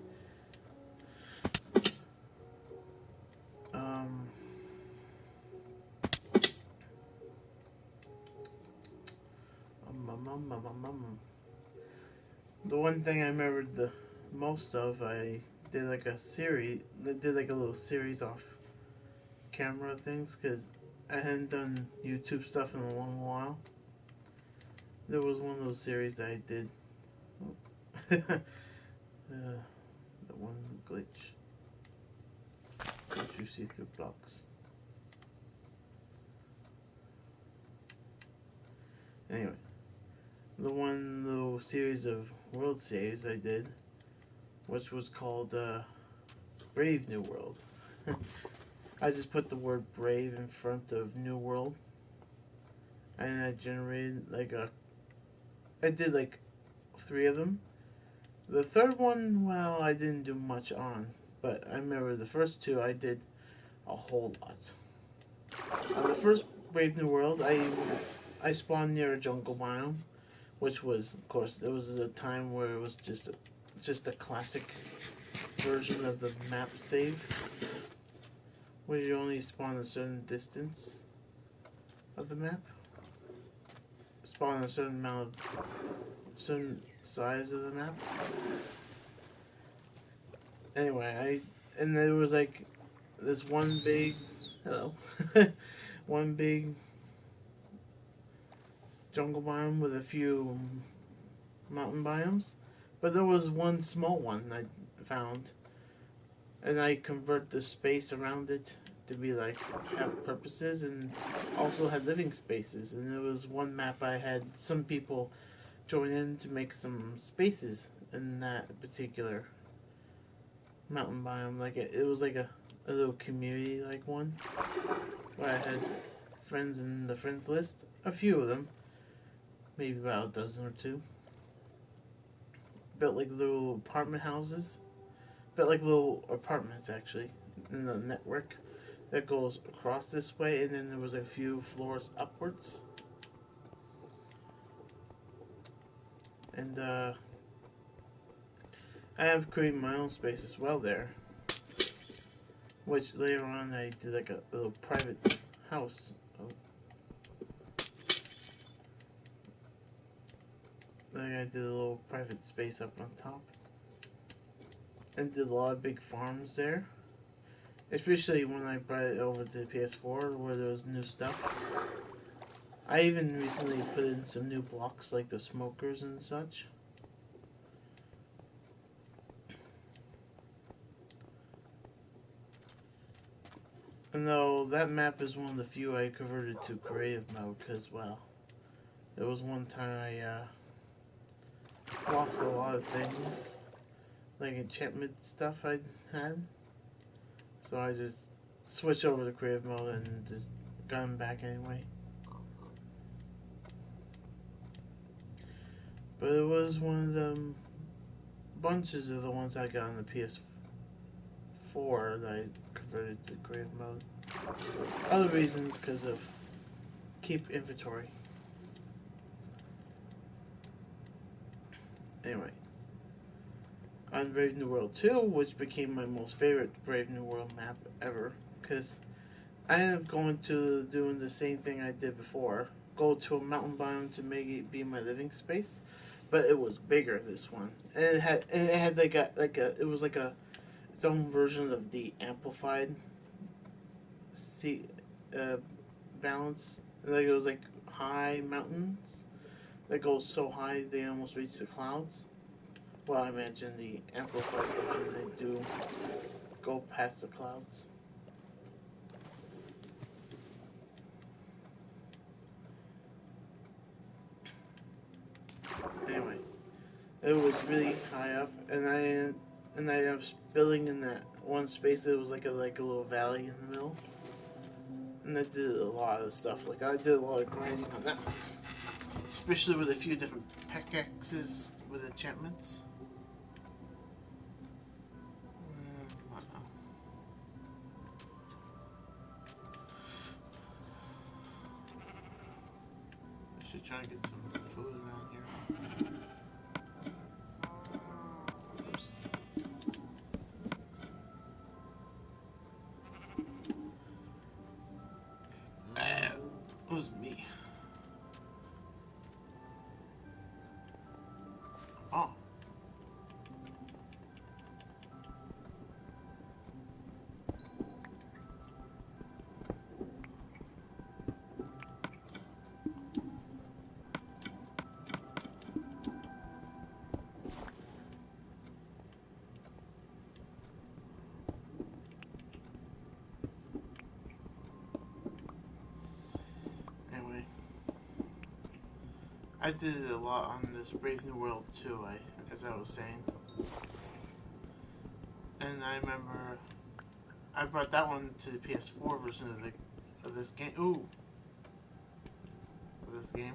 The one thing I remembered the most of, I did like a little series off camera things, because I hadn't done YouTube stuff in a long while. There was one of those series that I did. The one glitch. Which you see through blocks. Anyway. The little series of world saves I did, which was called Brave New World. I just put the word brave in front of New World. And I generated I did like 3 of them. The third one, well, I didn't do much on. But I remember the first 2 I did a whole lot. On the first Brave New World, I spawned near a jungle biome, which was, of course, it was a time where it was just a classic version of the map save, where you only spawn a certain distance of the map, spawn a certain amount of certain size of the map. Anyway, and there was like this one big hello, one big jungle biome with a few mountain biomes, but there was one small one I found, and I convert the space around it to be like have purposes and also had living spaces. And there was one map I had some people join in to make some spaces in that particular mountain biome. Like it was like a little community like one where I had friends in the friends list, a few of them, maybe about a dozen or two. Built like little apartment houses, built like little apartments actually in the network that goes across this way, and then there was a few floors upwards. And I have created my own space as well there, which later on I did like a little private house. Oh, like I did a little private space up on top, and did a lot of big farms there. Especially when I brought it over to the PS4 where there was new stuff. I even recently put in some new blocks like the smokers and such. And though that map is one of the few I converted to creative mode because, well, there was one time I lost a lot of things, like enchantment stuff I had. So I just switched over to creative mode and just got them back anyway. But it was one of the bunches of the ones I got on the PS4 that I converted to creative mode. Other reasons because of keep inventory. Anyway, on Brave New World 2, which became my most favorite Brave New World map ever, because I ended up going to doing the same thing I did before, go to a mountain biome to make it be my living space, but it was bigger this one, and it had like a it was like a its own version of the amplified sea, uh, balance. Like it was like high mountains that go so high they almost reach the clouds. Well, I imagine the amplified version they do go past the clouds. Anyway, it was really high up, and I was building in that one space that was like a little valley in the middle, and I did a lot of stuff. Like I did a lot of grinding on that, especially with a few different pickaxes with enchantments. I should try and get some food around here. Oops. It was me. Oh. Anyway, I did it a lot on this Brave New World too. As I was saying, and I remember I brought that one to the PS4 version of this game. Ooh, of this game.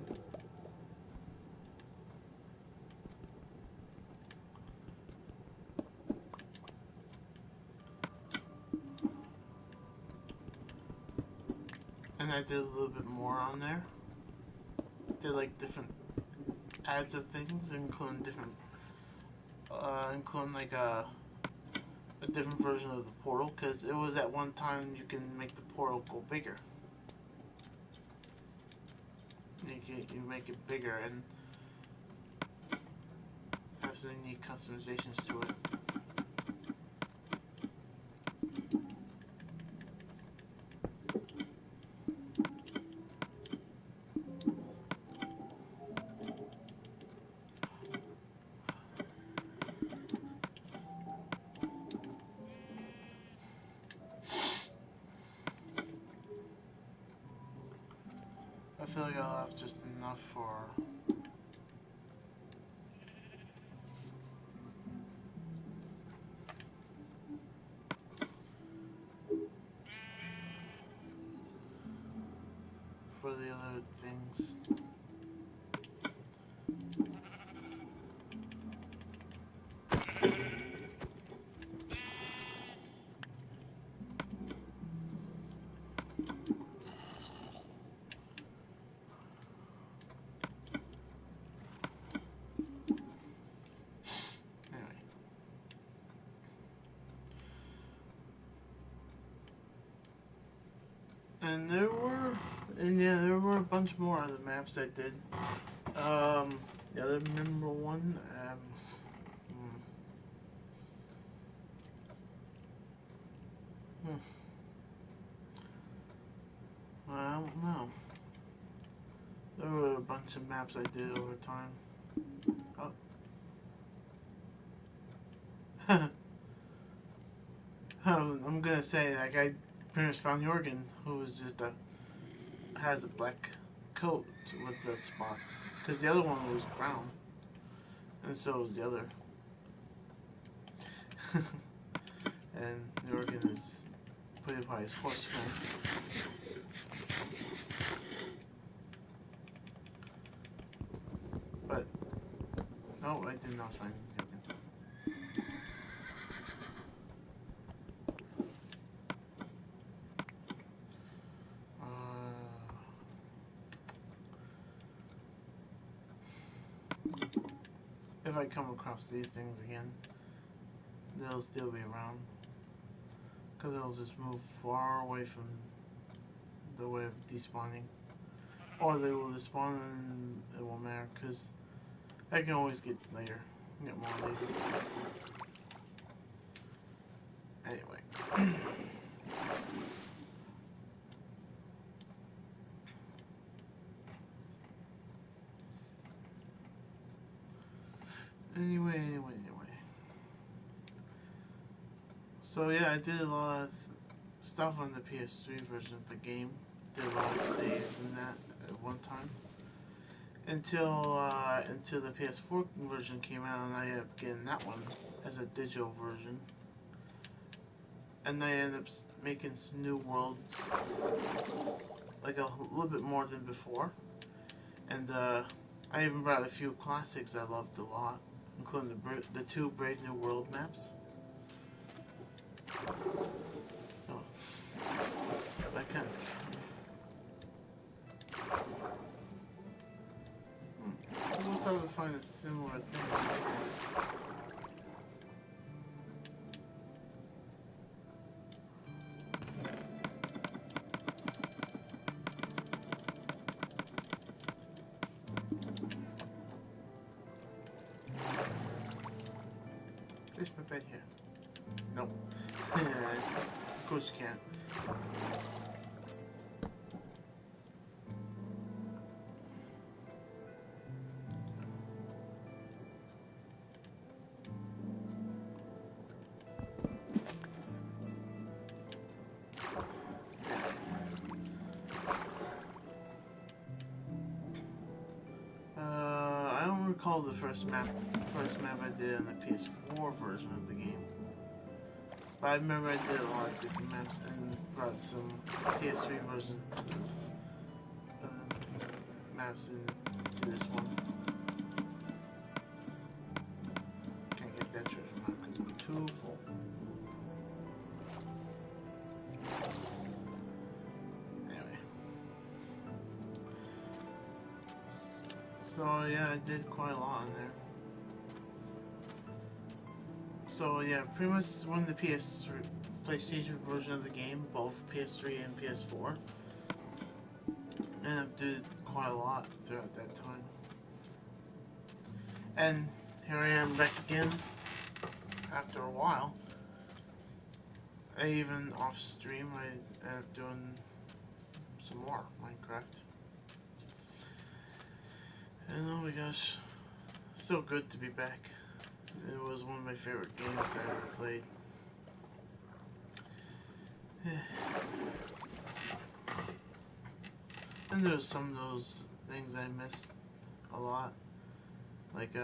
I did a little bit more on there. Did like different ads of things, including different, including like a different version of the portal, because it was at one time you can make the portal go bigger. You make it bigger and have some unique customizations to it. I feel like I'll have just enough for the other things. Anyway. There were a bunch more of the maps I did. The other memorable one, I don't know. There were a bunch of maps I did over time. Oh. I'm gonna say, like, I pretty much found Jorgen, who was just has a black coat with the spots, because the other one was brown, and so was the other. And Jorgen is played by his horse friend. But no, I did not find Jorgen. If I come across these things again, they'll still be around, because they'll just move far away from the way of despawning, or they will despawn and it won't matter, because I can always get later, get more later. Anyway. Anyway. So yeah, I did a lot of stuff on the PS3 version of the game. Did a lot of saves in that at one time. Until the PS4 version came out, and I ended up getting that one as a digital version. And I ended up making some new worlds, like a little bit more than before. And I even brought a few classics I loved a lot, including the two Brave New World maps. Oh, that kind of scared me. I thought I would find a similar thing. Place my bed here. Nope. Of course you can't. I don't recall the first map I did on the PS4 version of the game. But I remember I did a lot of different maps and brought some PS3 versions of maps into this one. Can't get that treasure map because it's too full. Anyway. So yeah, I did quite a lot in there. So yeah, pretty much when the PS3, PlayStation version of the game, both PS3 and PS4, and I did quite a lot throughout that time. And here I am back again after a while. I even off stream, I ended up doing some more Minecraft. And oh my gosh, so good to be back. It was one of my favorite games I ever played. And there's some of those things I missed a lot. Like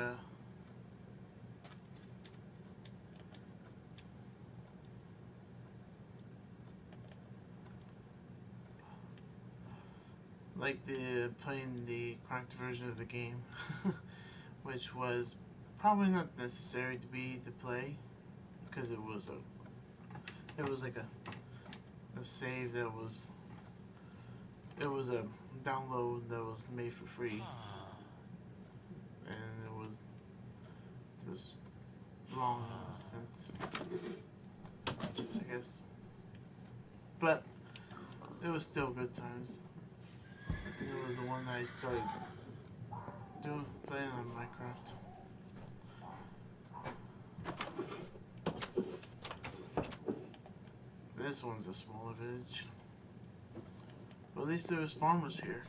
playing the cracked version of the game, which was probably not necessary to play, because it was like a save that was, it was a download that was made for free, and it was just wrong in a sense, I guess, but it was still good times. It was the one that I started playing on Minecraft. This one's a smaller village, but at least there was farmers here.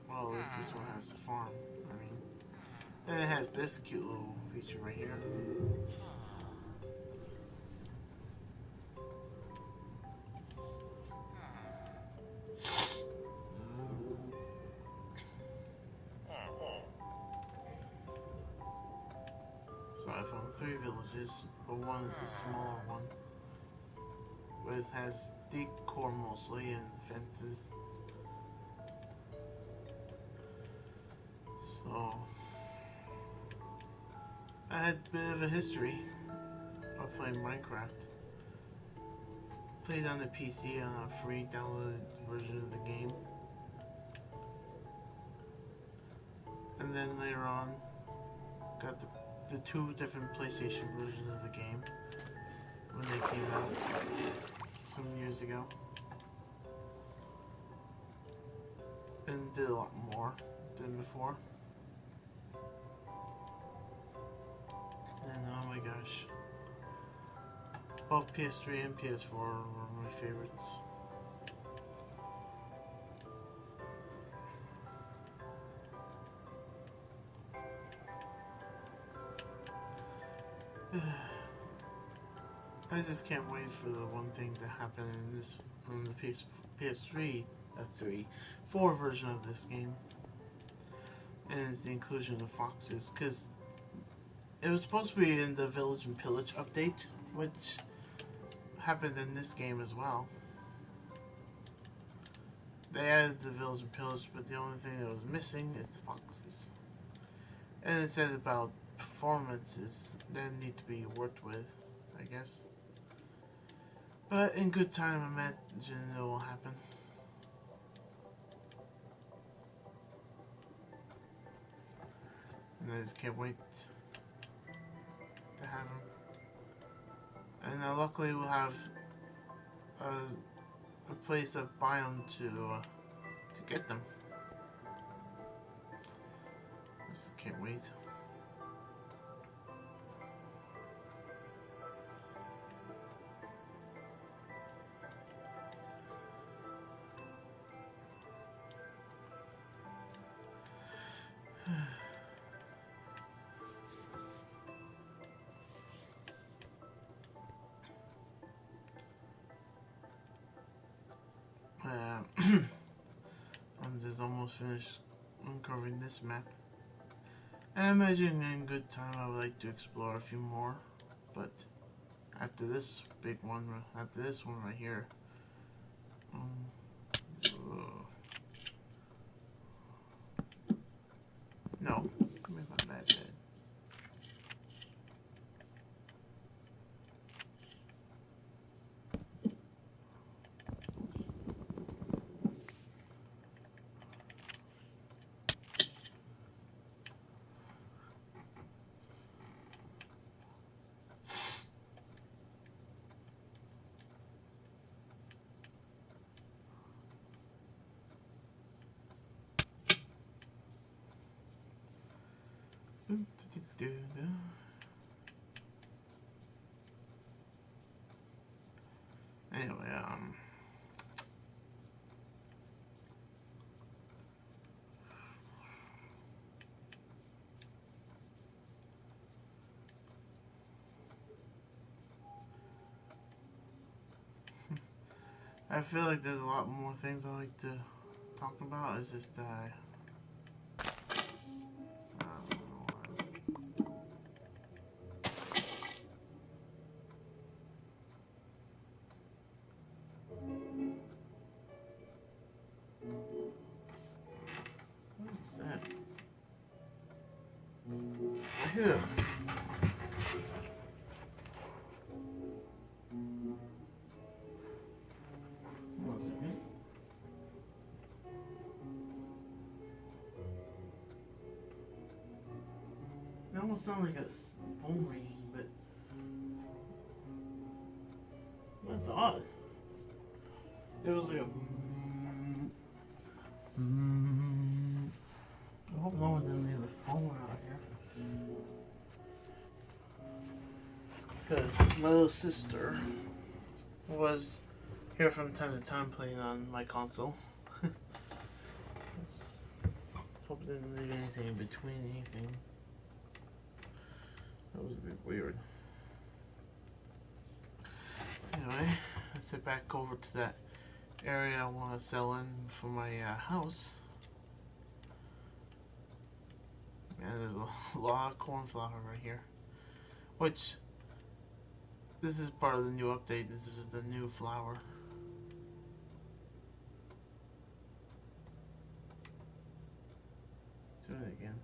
Well, at least this one has a farm. I mean, and it has this cute little feature right here. So I found 3 villages, but one is the smaller one. But it has decor mostly and fences. So I had a bit of a history of playing Minecraft. Played on the PC on a free downloaded version of the game. And then later on, got the 2 different PlayStation versions of the game when they came out some years ago. And did a lot more than before. And oh my gosh, both PS3 and PS4 were my favorites. I just can't wait for the one thing to happen in this on the PS3 4 version of this game, and it's the inclusion of foxes, because it was supposed to be in the Village and Pillage update, which happened in this game as well. They added the Village and Pillage, but the only thing that was missing is the foxes. And it said about performances that need to be worked with, I guess. But in good time, I imagine it will happen. And I just can't wait to have them. And luckily we'll have a place, a biome to get them. Just can't wait. I'm just almost finished uncovering this map. And I imagine in good time I would like to explore a few more, but after this big one, after this one right here, no, give me my bad bed. Anyway, I feel like there's a lot more things I like to talk about. It's just what is that? Here. One second. It almost sounds like a phone ringing, but that's odd. It was like a. I hope no one didn't leave a phone out here. Because my little sister was here from time to time playing on my console. Hope it didn't leave anything in between anything. That was a bit weird. Anyway, let's head back over to that area I want to sell in for my house. And there's a lot of cornflower right here. Which, this is part of the new update. This is the new flower. Do it again.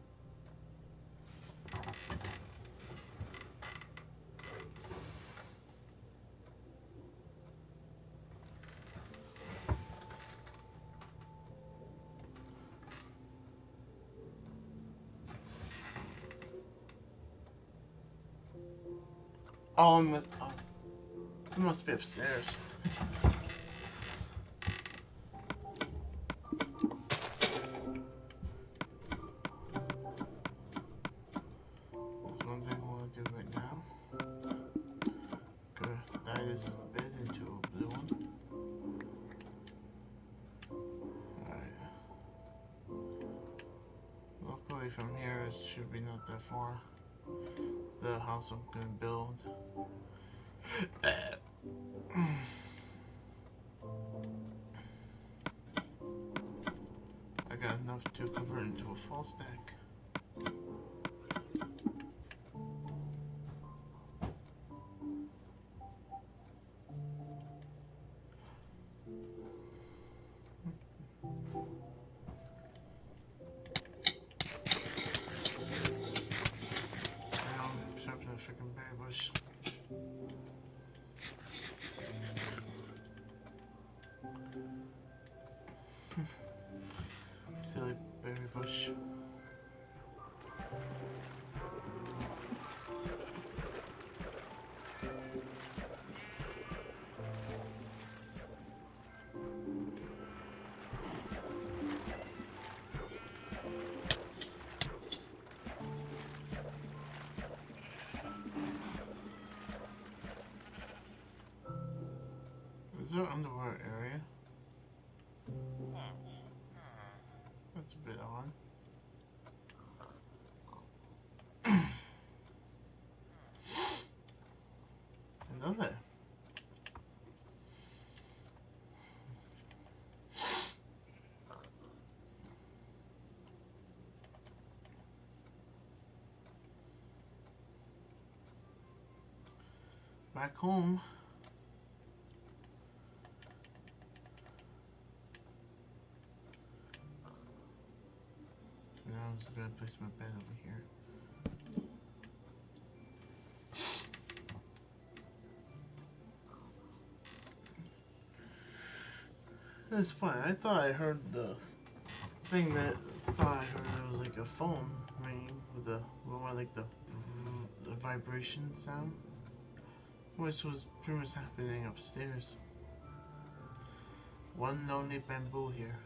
Oh, it must be upstairs. That's one thing I want to do right now. Gonna dye this bed into a blue one. Alright. Luckily from here it should be not that far. The house I'm gonna build. I got enough to convert into a fall stack. Sharpen a freaking berry bush. Silly berry bush. Is there an underwater area? That's a bit odd. Another. Back home. Now I'm just gonna place my bed over here. That's fine. I thought I heard the thing that thought I heard it was like a phone ringing with the more like the vibration sound, which was pretty much happening upstairs. One lonely bamboo here.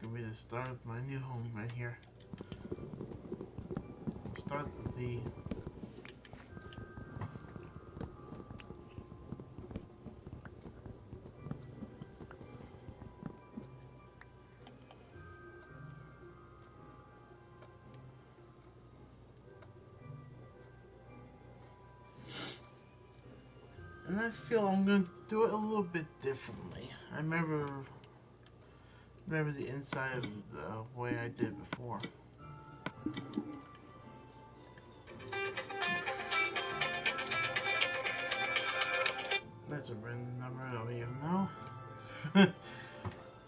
gonna be the start of my new home right here. I'll start with the and I feel I'm gonna do it a little bit differently. I remember the inside of the way I did before. That's a random number, I don't even know.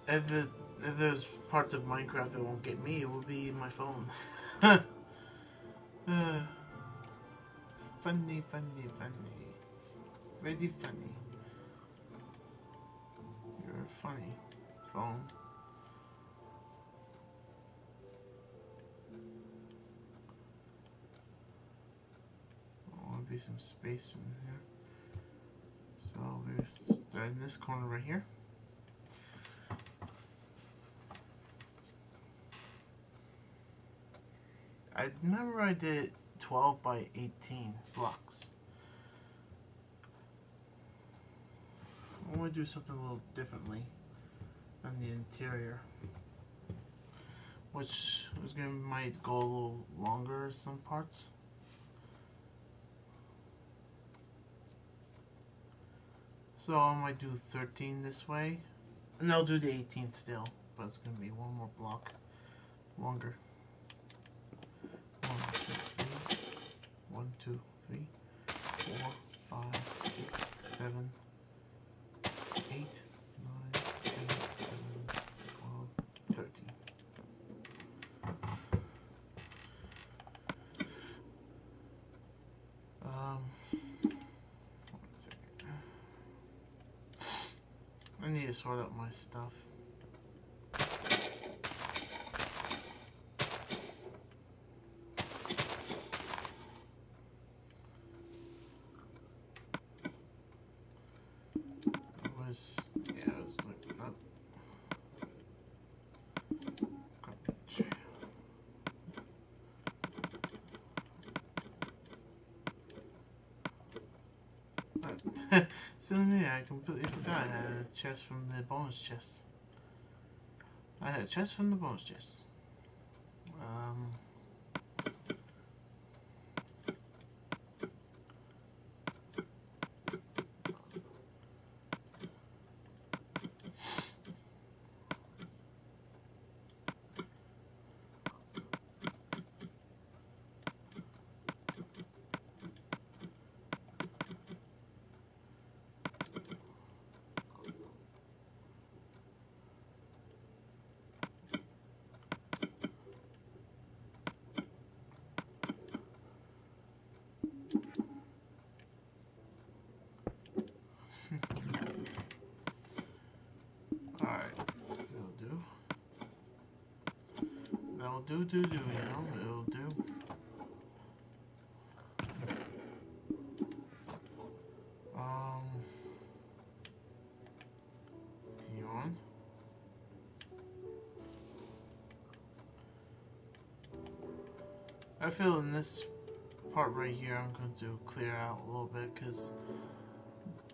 If there's parts of Minecraft that won't get me, it will be my phone. Funny, funny, funny. Very funny. You're funny, phone. I want to be some space in here. So we're starting this corner right here. I remember I did 12 by 18 blocks. I want to do something a little differently on the interior, which was gonna might go a little longer some parts. So I might do 13 this way, and I'll do the 18 still, but it's gonna be one more block longer. 1, 2, 3, 4, 5, 6, 7, 8, 9, 10, 11, 12, 13. One second. I need to sort out my stuff. It was looking up. Garbage. Silly me, I completely forgot I had a chest from the bonus chest. I had a chest from the bonus chest. Alright, it'll do. That'll do, you know, it'll do. Dion. I feel in this part right here I'm going to clear out a little bit because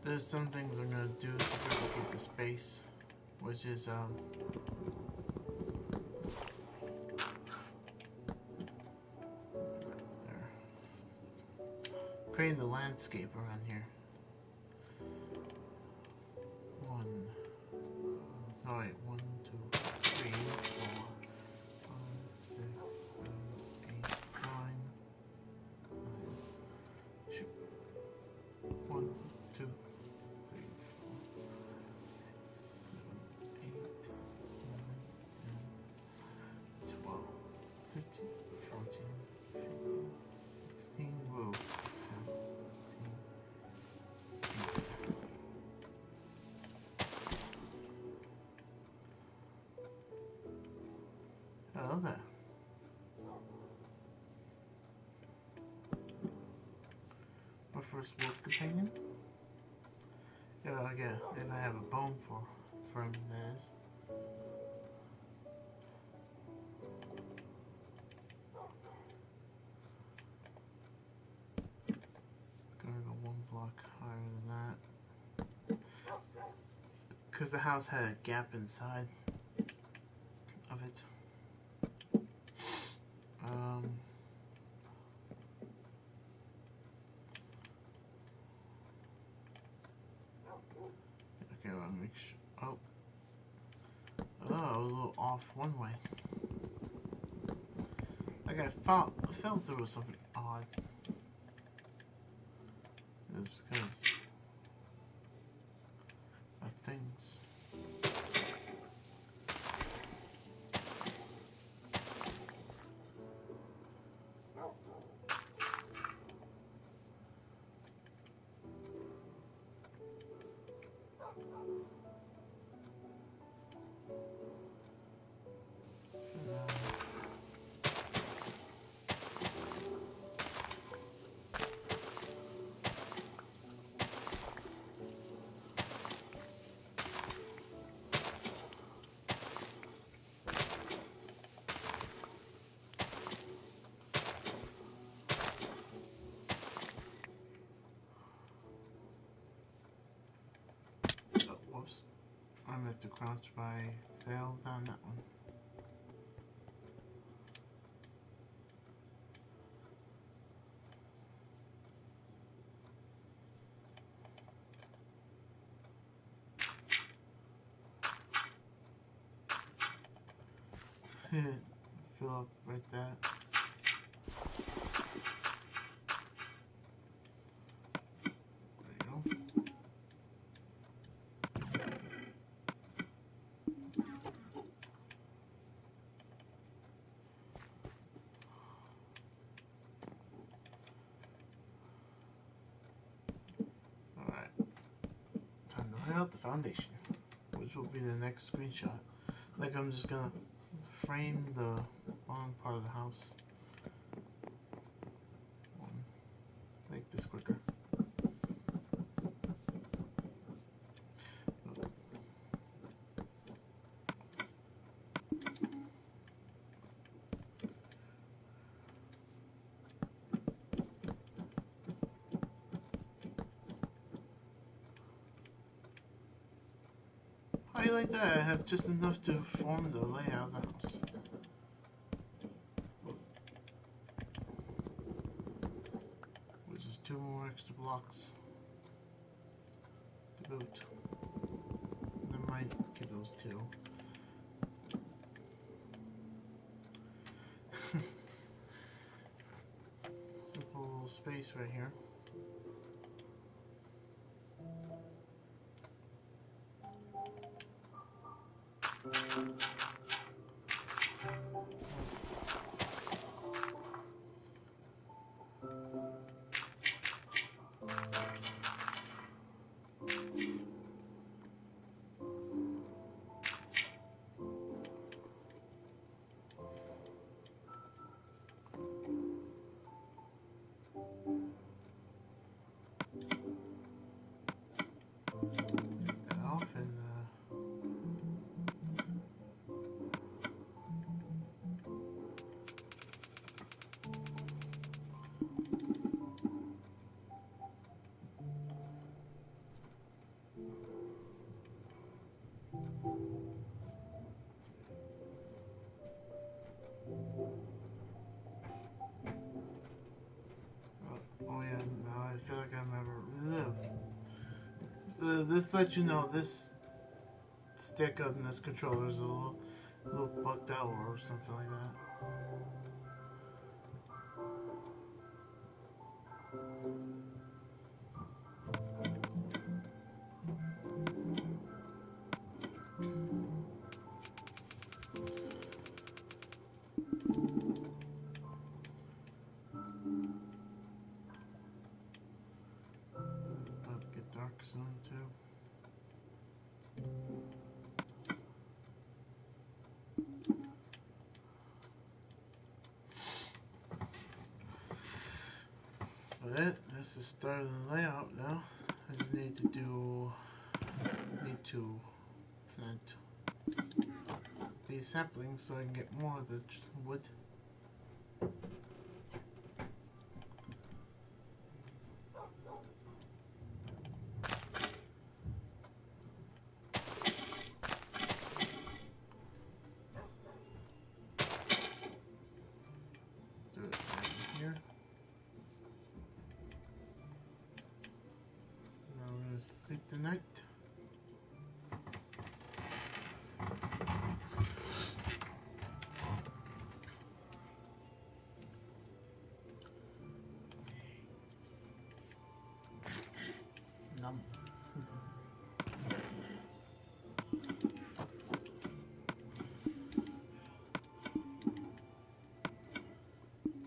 there's some things I'm going to do to duplicate the space, which is there. Creating the landscape around here. Oh wait, 1, 2, 3, 4, 5, 6, 7, 8, 9. Shoot. 1, 2, 3, 4, 7, 8, 9, 10, 12, 13, 14, 15, 16. Whoa. 17, 18. Hello there. My first wolf companion. Yeah, if I have a bone for him, that is. one block higher than that. Because the house had a gap inside of it. Okay, I'll make sure. Oh, I was a little off one way. Like I felt there was something odd. It was because of things. Oh, whoops. I meant to crouch, but I failed on that one. Fill up right there. There you go. Alright. Time to lay out the foundation, which will be the next screenshot. Like I'm just gonna frame the bottom part of the house. Make this quicker. How do you like that? I have just enough to form the layout of the house. Which is 2 more extra blocks to boot. I might give those 2. Simple little space right here. Take that off and oh yeah, now I feel like I remember. This lets you know this stick on this controller is a little bugged out or something like that. About to get dark soon too. But that's the start of the layout now. I just need to plant these saplings so I can get more of the wood.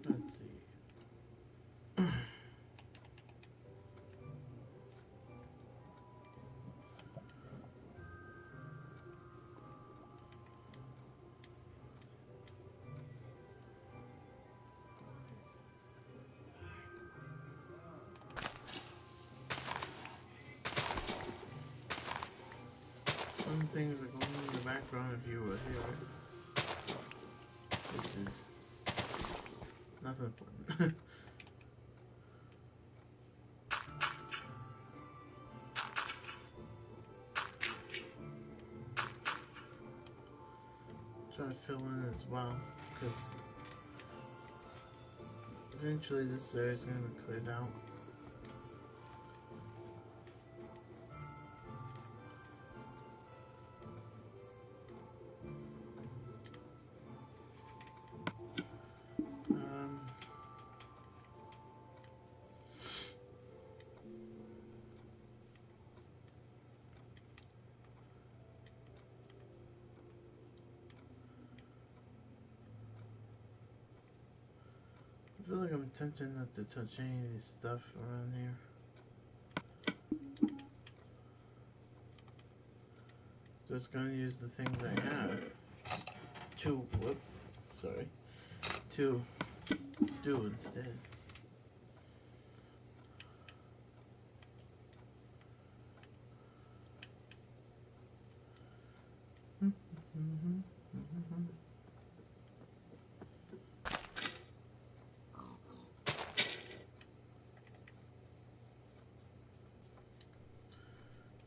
Let's see. Some things are going in the background if you were here, which is nothing important. Try to fill in as well, because eventually this area is going to be cleared out. I feel like I'm tempted not to touch any of this stuff around here. Just gonna use the things I have to do instead.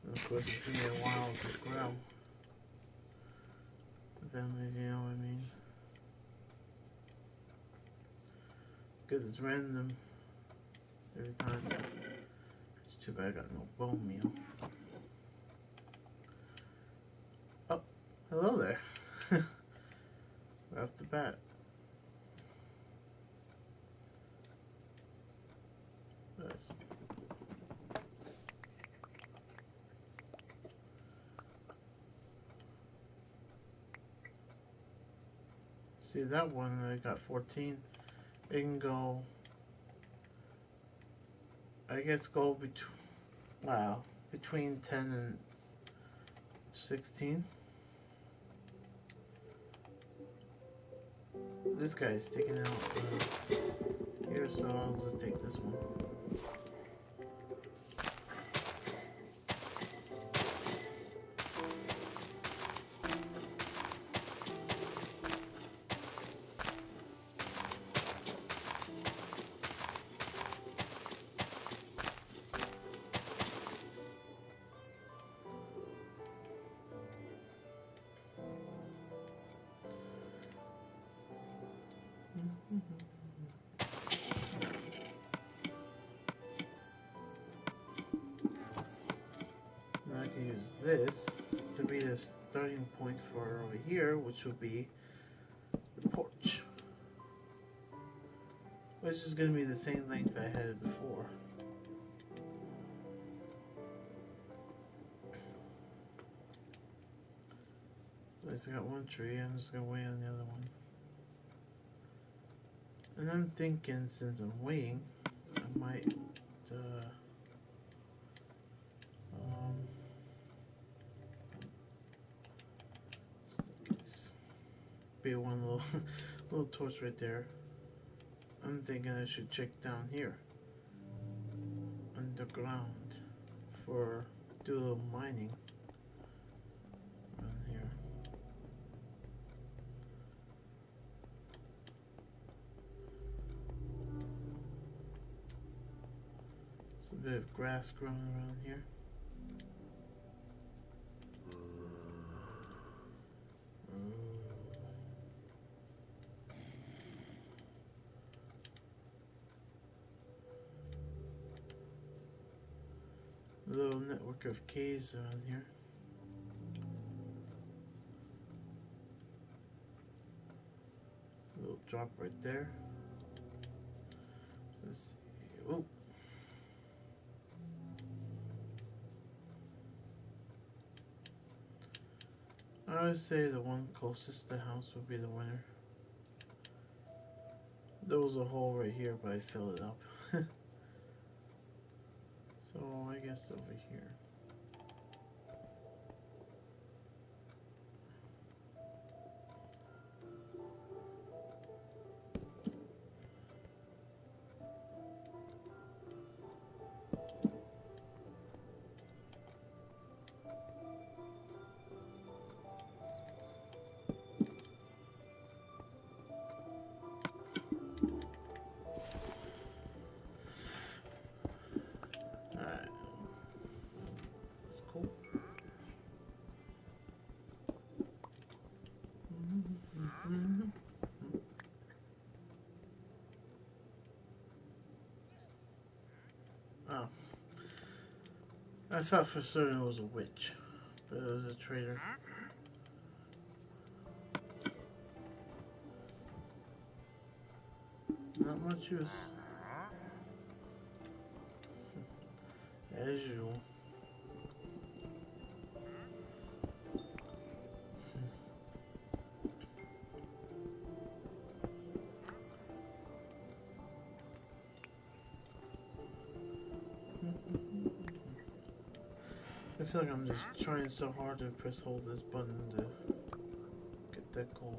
And of course, it's gonna be a while to grow. Then, you know what I mean? Because it's random every time. It's too bad I got no bone meal. Oh, hello there. Right off the bat. Nice. See, that one I got 14. It can go, I guess, go between 10 and 16. This guy's sticking out here, so I'll just take this one. Now I can use this to be the starting point for over here, which will be the porch. Which is going to be the same length I had before. I just got one tree, I'm just going to wait on the other one. And I'm thinking, since I'm waiting, I might be one little little torch right there. I'm thinking I should check down here underground for do a little mining around here. There's a bit of grass growing around here. A little network of caves around here. A little drop right there. Let's see. Oh. I would say the one closest to the house would be the winner. There was a hole right here, but I filled it up. So I guess over here. Alright. That's cool. Oh. I thought for certain it was a witch, but it was a traitor. Not much use. As usual. I feel like I'm just trying so hard to press hold this button to get that goal.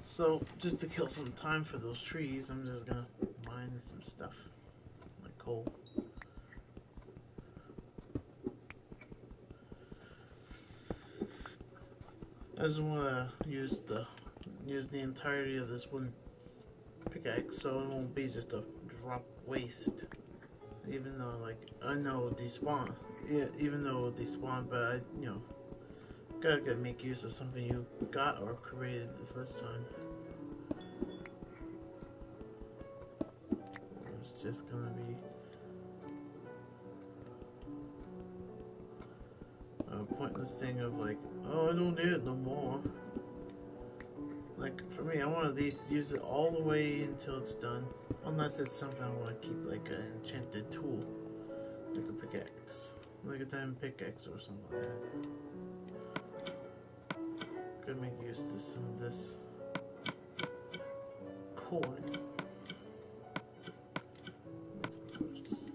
So, just to kill some time for those trees, I'm just gonna mine some stuff, like coal. I just wanna use the entirety of this wooden pickaxe, so it won't be just a drop waste. Even though, like, I know despawn, yeah, even though it despawn, but I, gotta make use of something you got or created the first time. It's just gonna be a pointless thing of like, oh, I don't need it no more. Like, for me, I want to at least use it all the way until it's done. Unless it's something I want to keep, like an enchanted tool. Like a pickaxe. Like a diamond pickaxe or something like that. Could make use of some of this cord. Torches.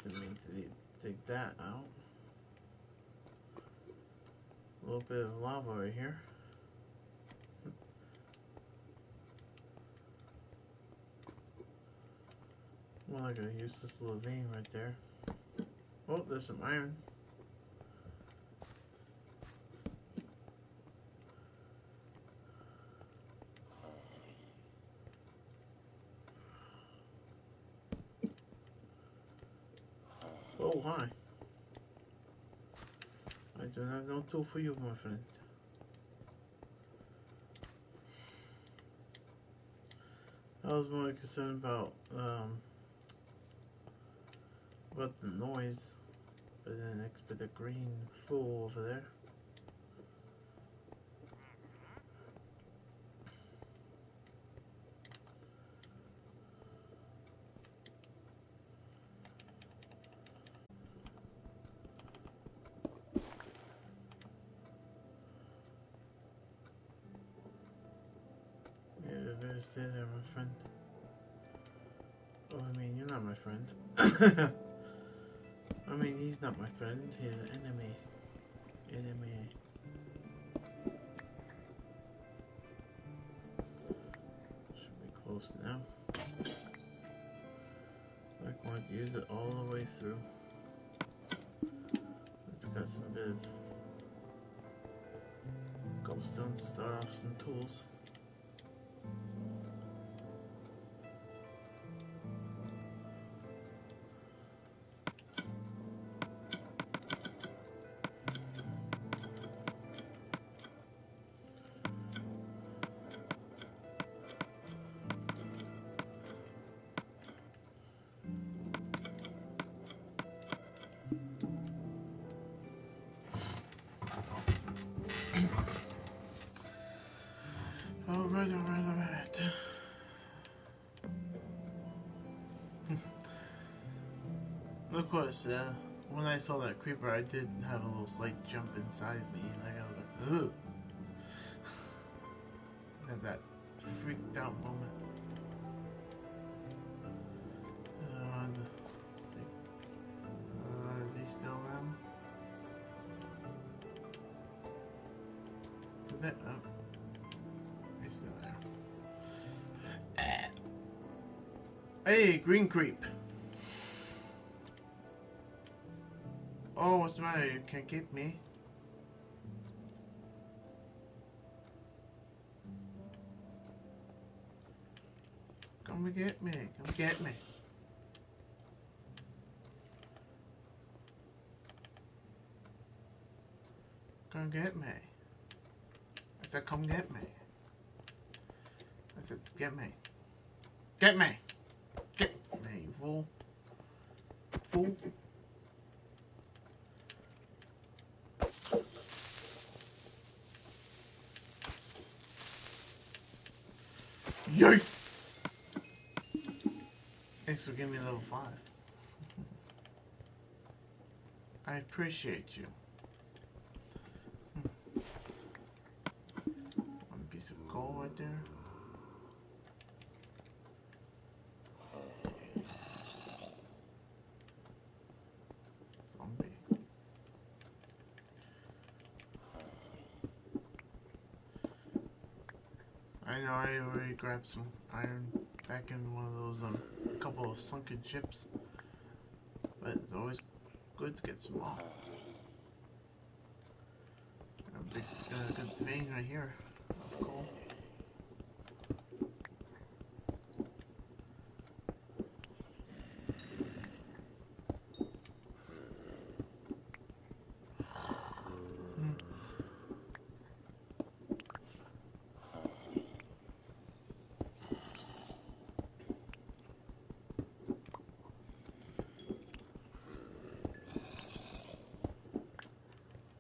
Didn't mean to dig that out. A little bit of lava right here. More like a useless little vein right there. Oh, there's some iron. Oh, hi. I don't have no tool for you, my friend. I was more concerned about the noise, but then next bit of green floor over there. Yeah, better stay there, my friend. Oh, I mean, you're not my friend. I mean, he's not my friend. He's an enemy. Enemy. Should be close now. I want to use it all the way through. It's got some bit of gold. cobblestone to start off some tools. Alright. Of course, when I saw that creeper, I did have a little slight jump inside me. Like, I was like, ugh. Had that freaked out moment. Is he still around? So that, he's still there. Hey, green creep. Oh, what's the matter? You can't keep me. Come get me. Come get me. Come get me. I said, come get me. I said, get me. Get me. Get me, fool. Fool. Yay! Thanks for giving me level 5. I appreciate you. One piece of coal right there. Zombie. I know I already grabbed some iron back in one of those couple of sunken ships, but it's always good to get some more. Got a big good vein right here of coal.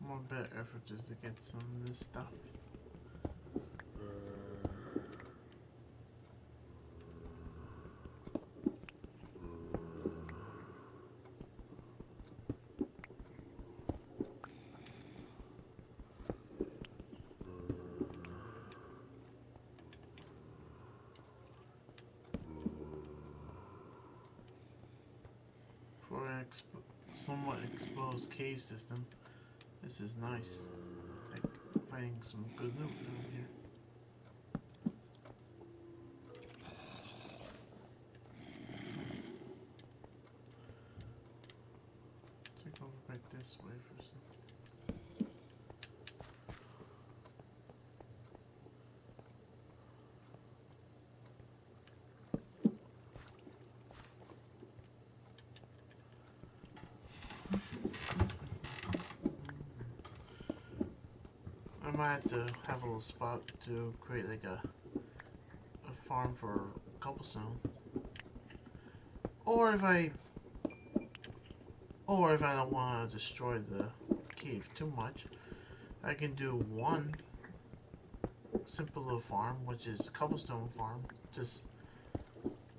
More better effort just to get some of this stuff. For an somewhat exposed cave system, this is nice. Like finding some good loot down here. Take over back this way for some. I might have to have a little spot to create like a farm for cobblestone. Or if I don't want to destroy the cave too much, I can do one simple little farm, which is a cobblestone farm. Just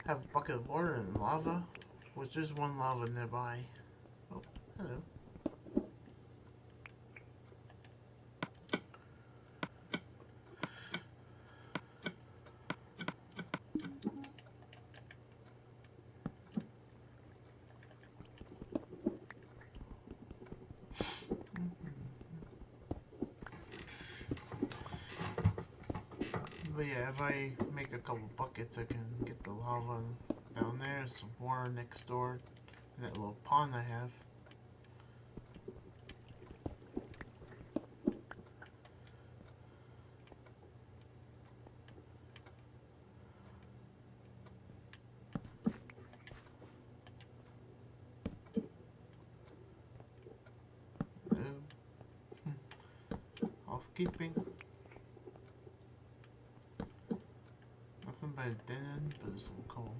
have a bucket of water and lava, which there's one lava nearby. Oh, hello. But yeah, if I make a couple buckets, I can get the lava down there, some water next door, and that little pond I have. Housekeeping. Nothing but a dead end, but some coal.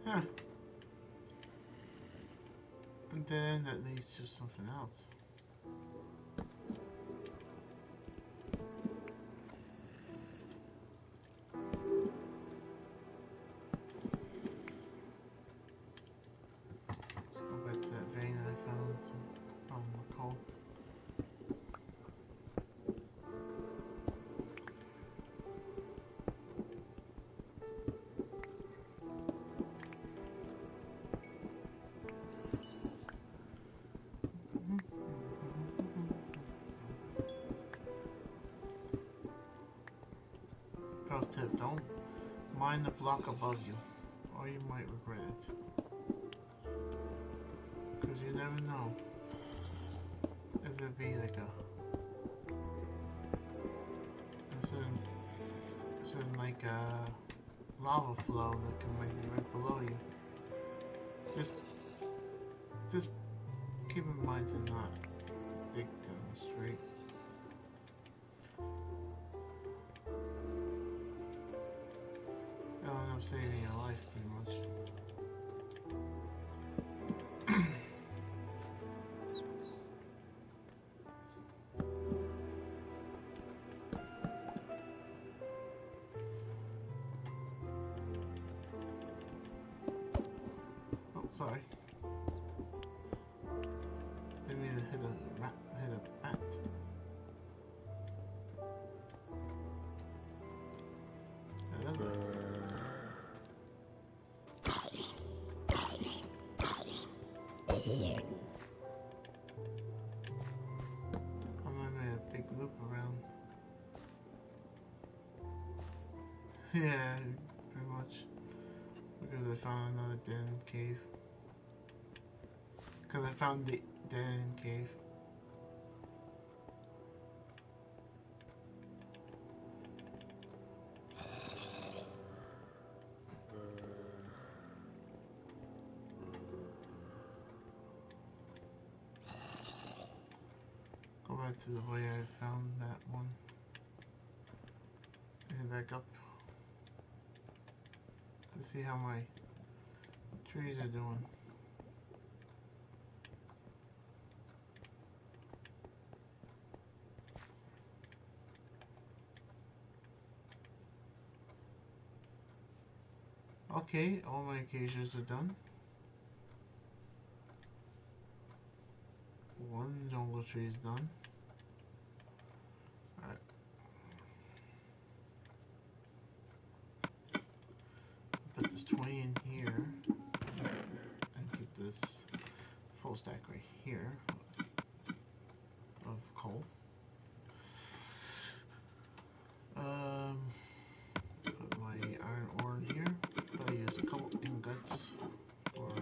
Huh. And then that leads to something else. Let's go back to that vein that I found on the coal. Pro tip, don't mine the block above you, or you might regret it. Because you never know if there'd be like a certain like lava flow that can might be right below you. Just keep in mind to not dig down straight. That'll end up saving your life pretty much. Oh, sorry. Didn't mean to hit a bat. I'm gonna make a big loop around. Yeah, pretty much. Because I found another dead end cave. Because I found the dead end cave. Go back to the way I found that one. And back up. Let's see how my trees are doing. Okay, all my acacias are done. One jungle tree is done. Alright. Put this 20 in here. And keep this full stack right here of coal. Put my iron ore in here. But I use a couple ingots for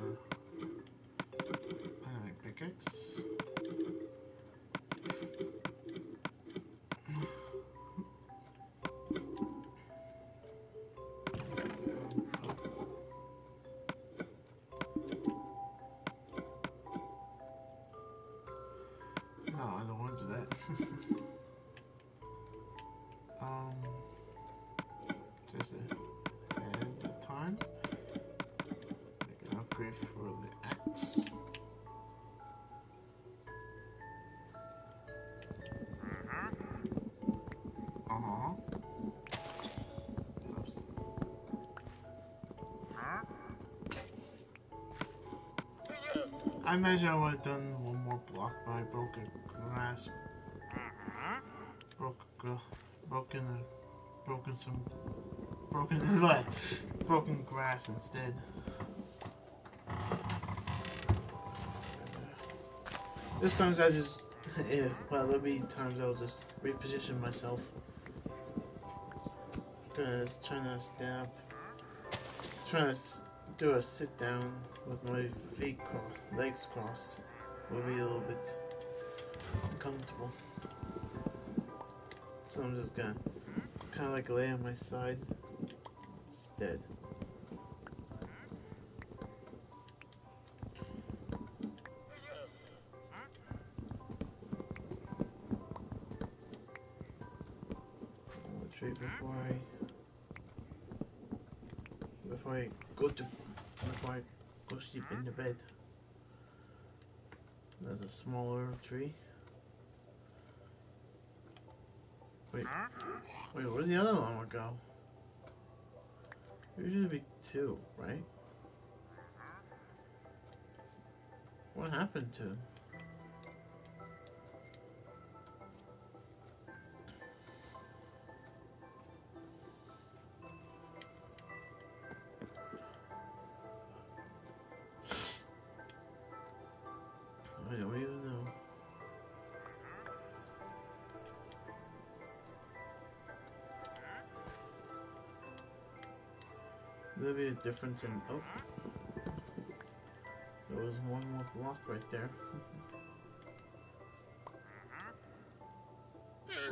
iron pickaxe. No, I don't want to do that. Just ahead of time. Make an upgrade for the axe. I imagine I would have done one more block, but I broke a grass. Broken grass instead. There's times I just, yeah, well, there'll be times I'll just reposition myself. Gonna just trying to stand up. Trying to do a sit down with my legs crossed. Would be a little bit uncomfortable. So I'm just gonna kind of like lay on my side instead. Tree before I go sleep in the bed. There's a smaller tree. Wait, where'd the other llama go? Usually be two, right? What happened to him? I don't even know. There'll be a difference in... Oh. There was one more block right there.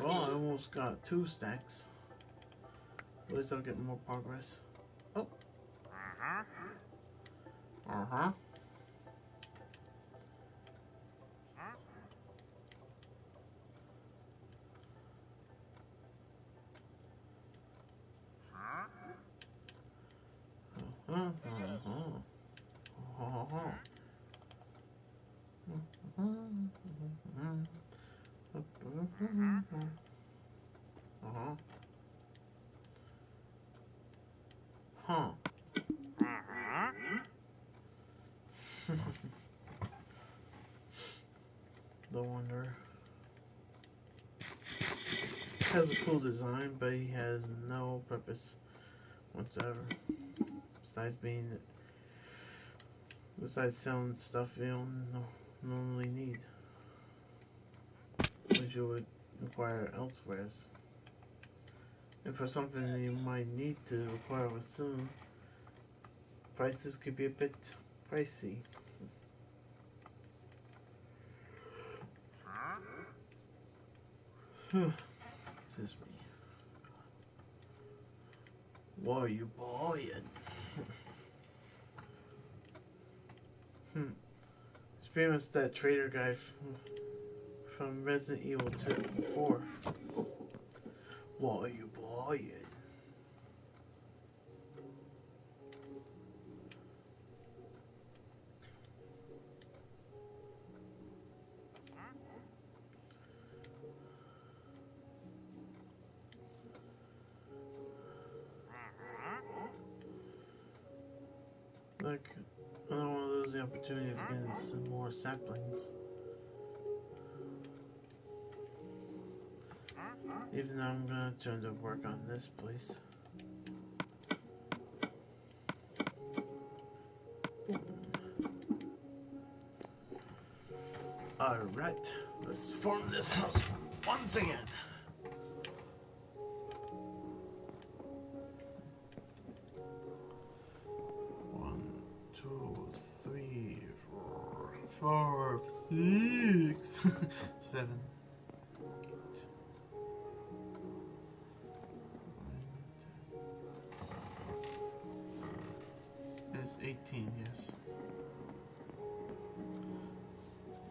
Well, I almost got 2 stacks. At least I'll get more progress. Oh. Uh-huh. Huh. The wonder. Has a cool design, but he has no purpose whatsoever. Besides selling stuff you don't normally need, which you would require elsewhere. And for something that you might need to require soon, prices could be a bit pricey. Excuse me. What are you buying? It's pretty much that trader guy from Resident Evil 2 before. What are you buying? Like, I don't want to lose the opportunity of getting some more saplings. Even though I'm gonna turn to work on this place. Alright, let's form this house once again. One, two, three, four, 6, 7, 8. It's 18, yes.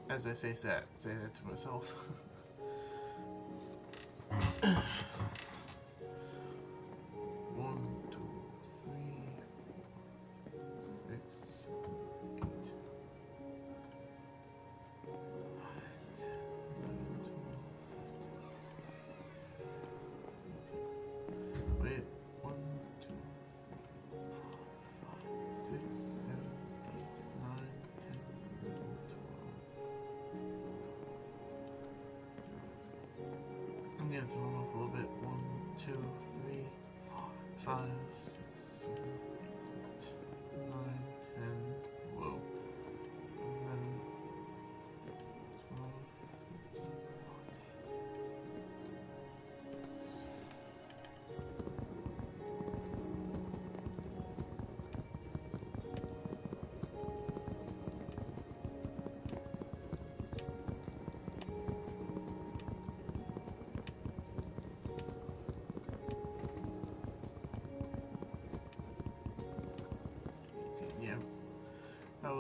As I say that to myself. One, two, three, 6, 7, 8, 9, 10, 11, 12, 13. Wait, 1, 2, 3, 4, 5, 6, 7, 8, 9, 10, 11, 12. I'm gonna throw them off a little bit. 1, 2, 3, 4, 5, 6, 7, 8, 9, 10. Whoa. 11, 12, 13.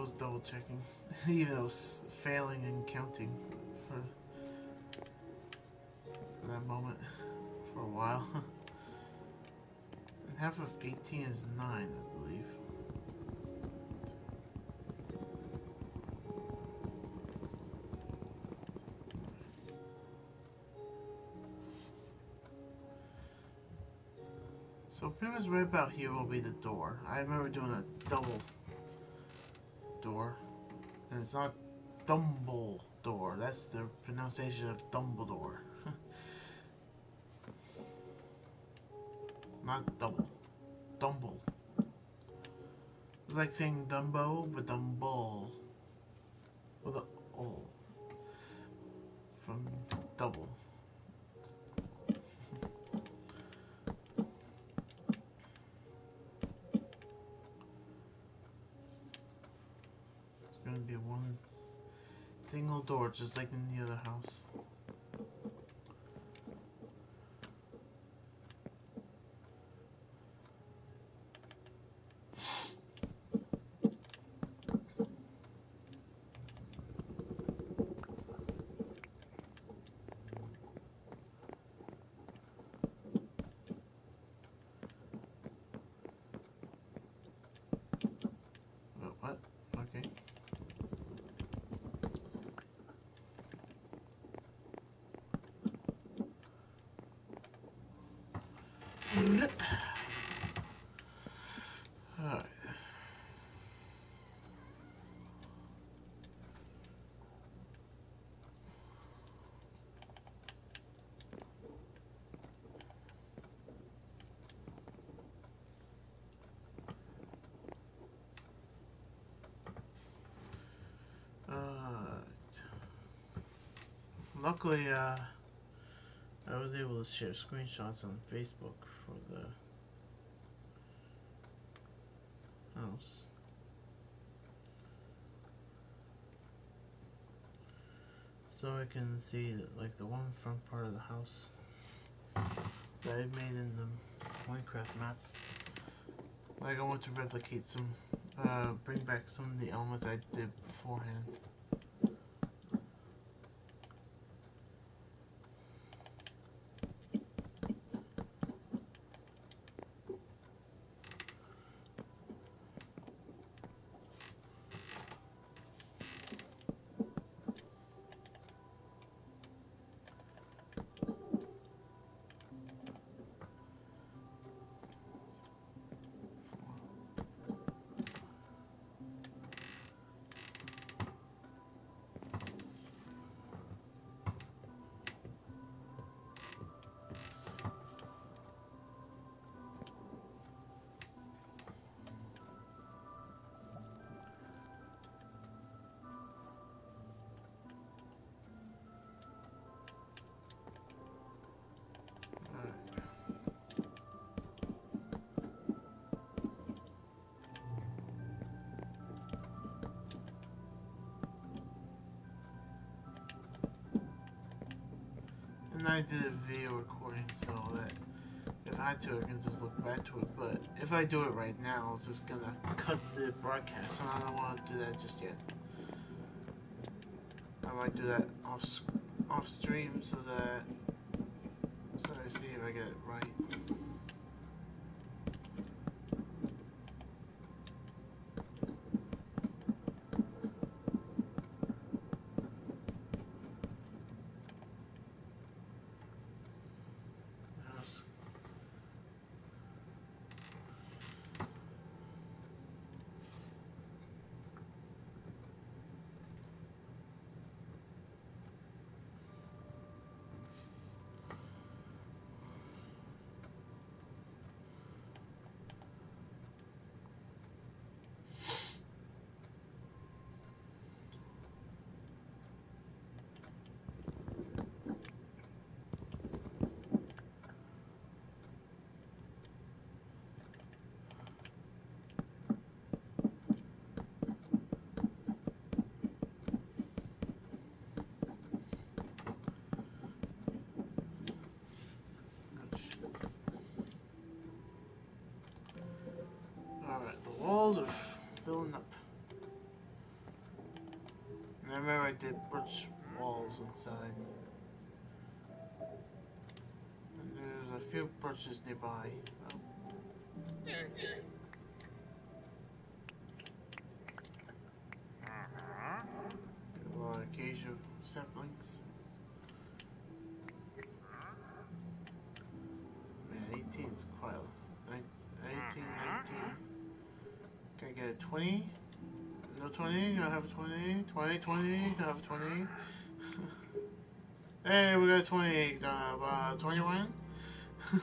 was double checking. Even though it was failing and counting for that moment for a while. And half of 18 is 9, I believe. So pretty much right about here will be the door. I remember doing a double door. And it's not Dumbledore. That's the pronunciation of Dumbledore. Not double. Dumble. It's like saying Dumbo, but Dumble. With a O. From double. It's going to be one single door, just like in the other house. What? Okay. Alright. Luckily, I was able to share screenshots on Facebook for the house. So I can see that, like, the one front part of the house that I made in the Minecraft map. Like, I want to replicate some, bring back some of the elements I did beforehand. And I did a video recording so that if I had to, I can just look back to it. But if I do it right now, it's just gonna cut the broadcast, and I don't want to do that just yet. I might do that off stream so I see if I get it right. Alright, the walls are filling up. And I remember I did birch walls inside. And there's a few birches nearby. Oh. A lot of acacia saplings. Man, 18 is quite a... 18, 19. Can I get a 20? No 20? Do I have a 20? 20, 20? Do I have a 20? Hey, we got a 20. 21? Can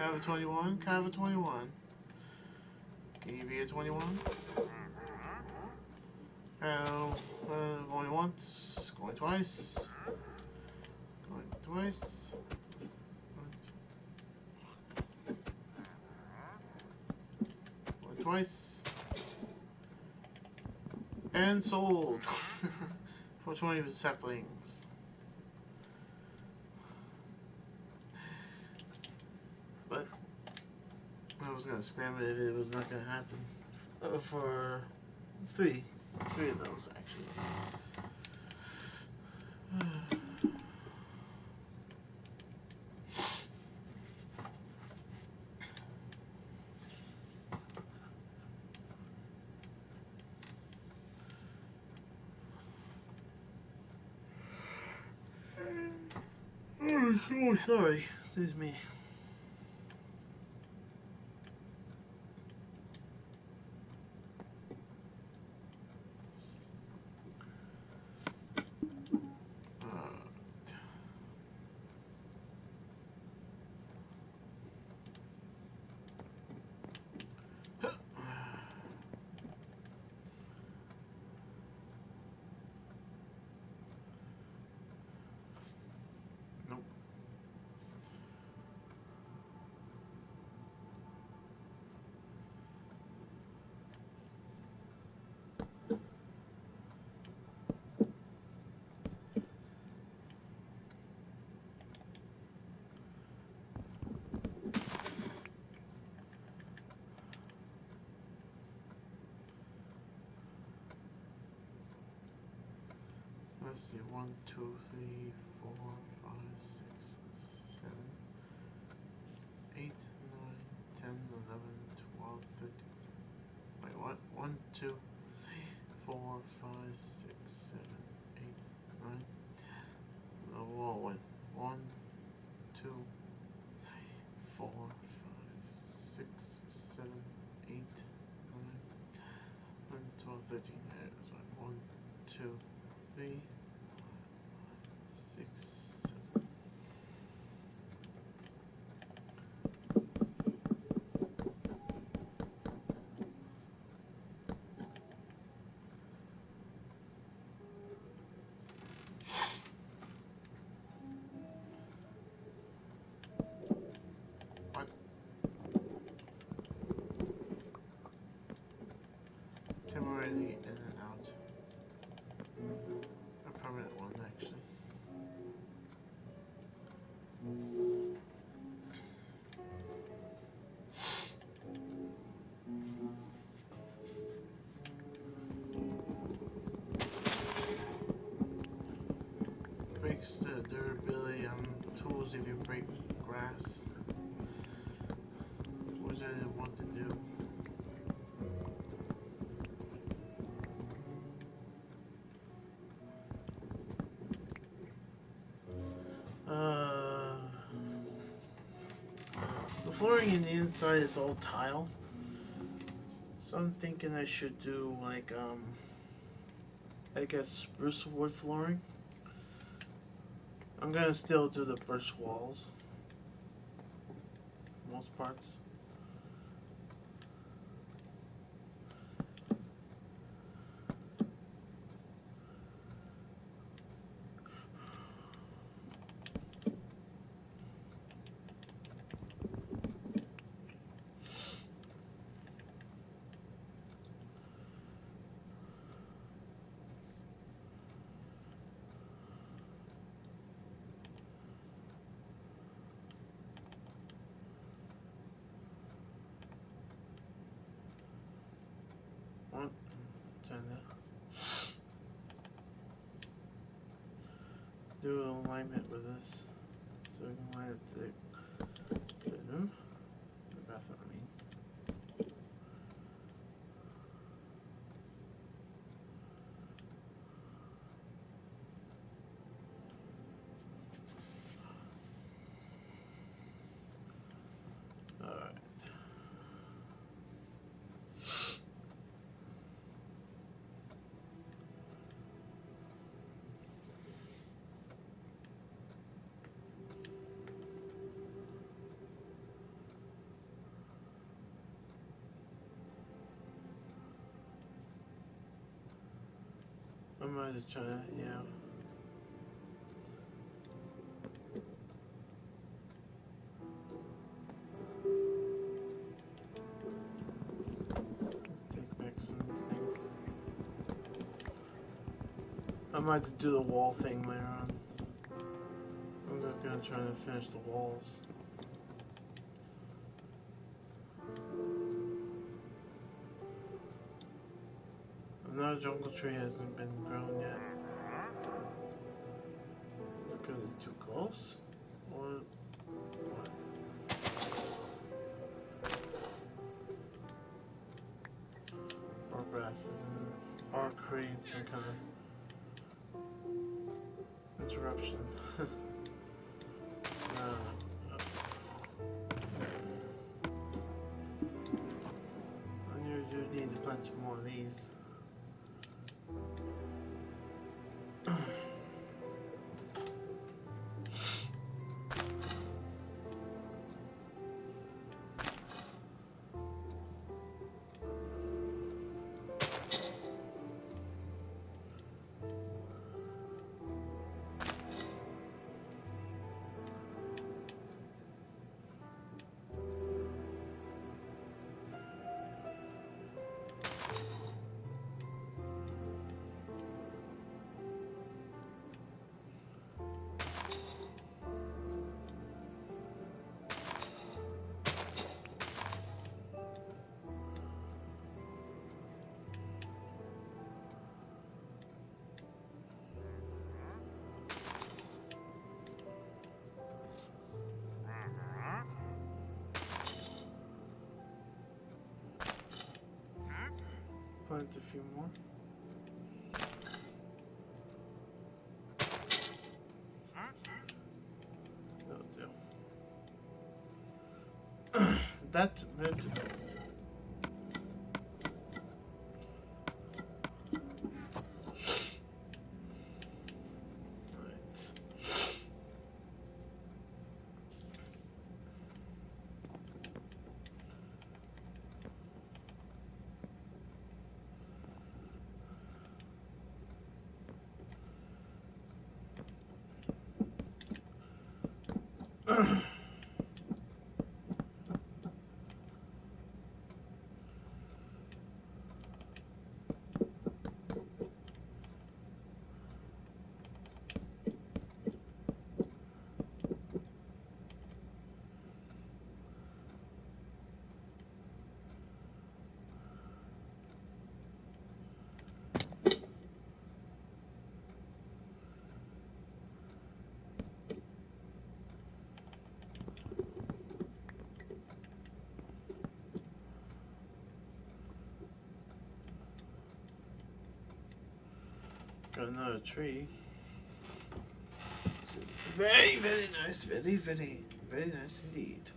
I have a 21? Can I have a 21? Can you be a 21? Going once, going twice, going twice, going twice, and sold for 20 saplings. But I was gonna spam it if it was not gonna happen. For three of those actually. Oh, sorry. Excuse me. Nope. Let's see. 1, 2, 3, 4, 5, 6, 7, 8, 9, 10, 11, 12, 13. Wait, what? 1, 2, 4, 5, 6, 7, 8, 9. The wall went 1, 2, 4, 5, 6, 7, 8, 9, 11, 12, 13. There's 1, 2, 3, 6, 7. What? Temporarily in and out. A permanent one, actually. Breaks the durability on tools if you break grass. What did it want to do? The flooring in the inside is all tile. So I'm thinking I should do like I guess spruce wood flooring. I'm gonna still do the birch walls. Most parts. alignment with this. So we can line up the bedroom, the bathroom, I mean. Alright. I might just try to, yeah. Let's take back some of these things. I might have to do the wall thing later on. I'm just gonna try to finish the walls. Another jungle tree hasn't been grown yet. Is it because it's too close? Or what? Our grasses and our creates some kind of interruption. I do need to plant some more of these. Plant a few more. That'll do. That meant. Got another tree. This is very, very nice. Very, very, very nice indeed.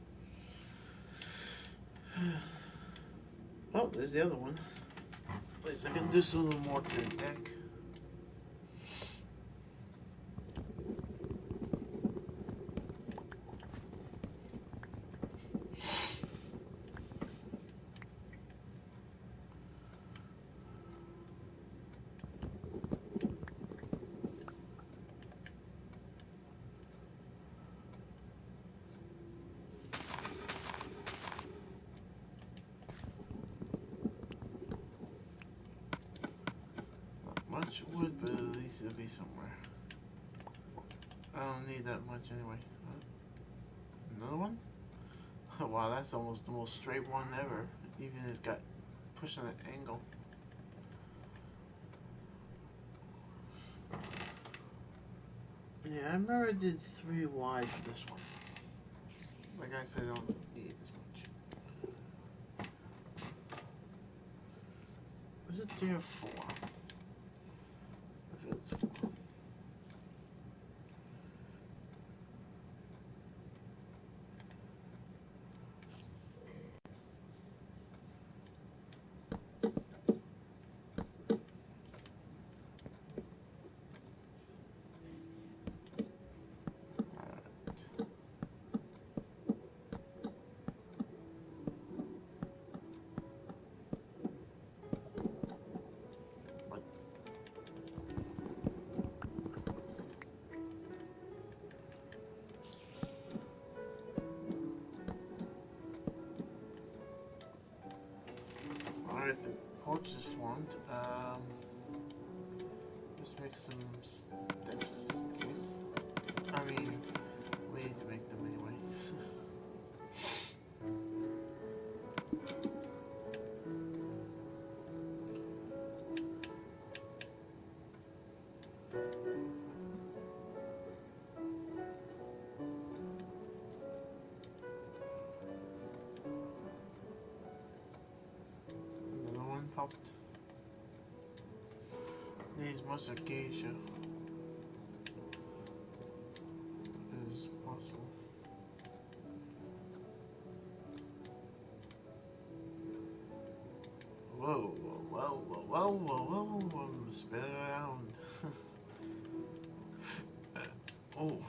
Oh, there's the other one. At least I can do some little more to the deck. Much wood, but at least it'll be somewhere. I don't need that much anyway. Another one? Oh, wow, that's almost the most straight one ever. Even it's got pushed on an angle. Yeah, I remember I did 3 wide for this one. Like I said, I don't need as much. Was it there 4? I feel it's 4. What? Alright, the porch is formed. Just make some steps just in case. I mean, we need to make them anyway. Another one popped. Needs more acacia as possible. Whoa, whoa, whoa, whoa, whoa, whoa, whoa, spin it around. Oh.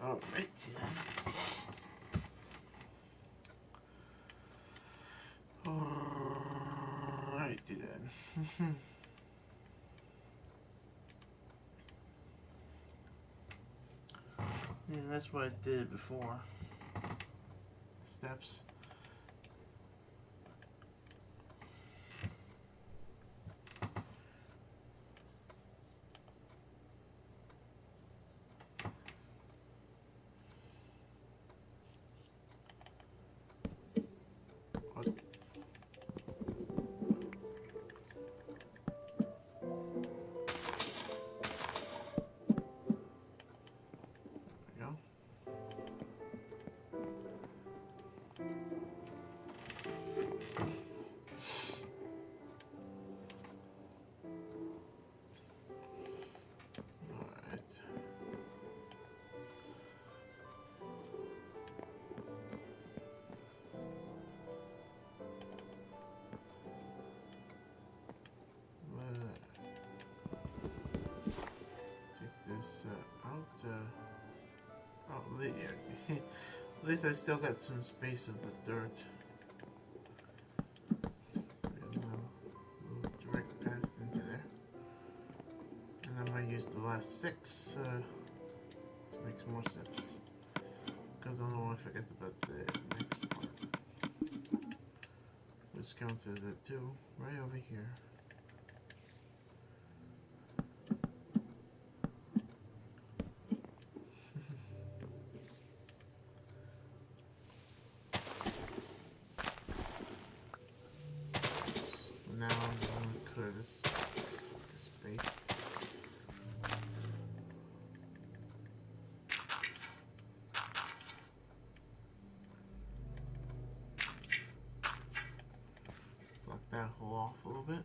Alright then. Alright then. Yeah, that's what I did before. Steps. Okay. There we go. Alright. Take this out. Oh, at least I still got some space of the dirt. And a little direct path into there. And I'm going to use the last 6 to make some more steps. Because I don't want to forget about the next part. Which counts as a 2 right over here. So now I'm going to clear this space. Block that hole off a little bit.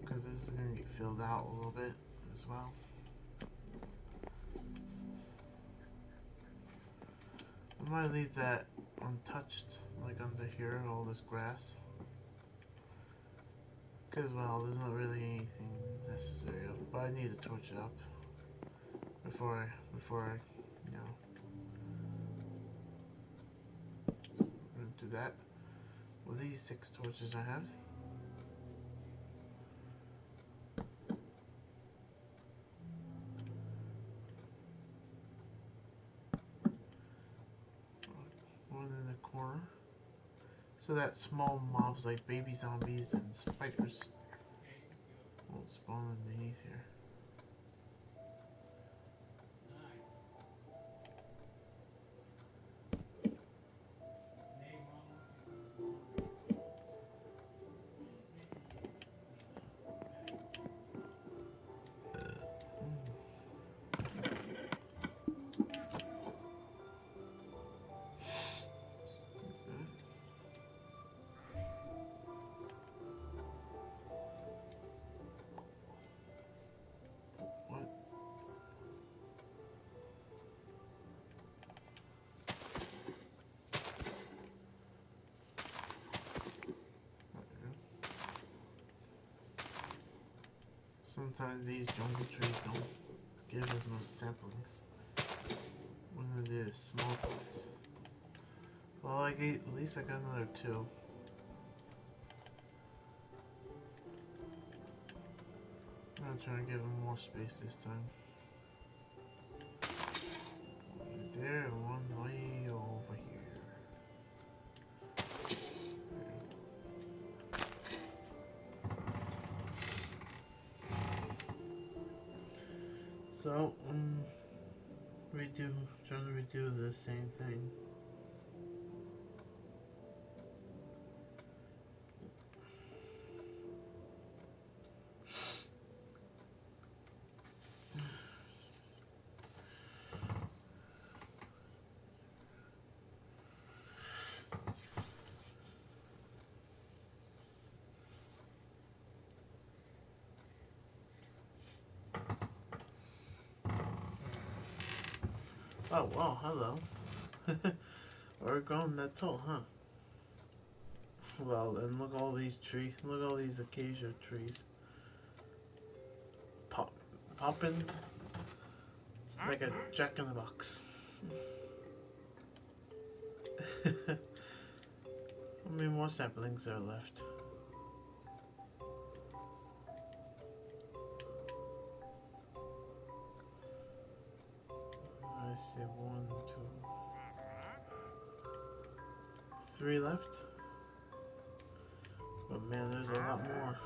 Because this is going to get filled out a little bit as well. I might leave that untouched, like under here, all this grass. Because, well, there's not really anything necessary of it, but I need to torch it up before I, you know, do that. With these 6 torches I have. One in the corner. So that small mobs like baby zombies and spiders won't spawn underneath here. Sometimes these jungle trees don't give us no saplings when it is small size. Well, at least I got another 2. I'm gonna try to give him more space this time. One there, one way over here. So, trying to redo the same thing. Oh, wow, hello. We're growing that tall, huh? Well, and look at all these trees. Look at all these acacia trees. Popping like a jack in the box. How many more saplings are left? I see 1, 2, 3 left. But man, there's a lot more.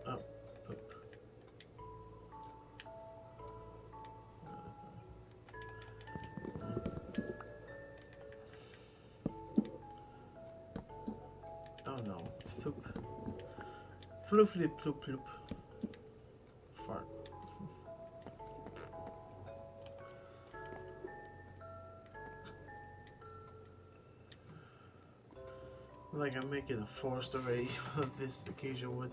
Oh, poop. Oh no. Floop. Floop, floop, floop, floop. Fart. Like I'm making a forest already of this acacia wood.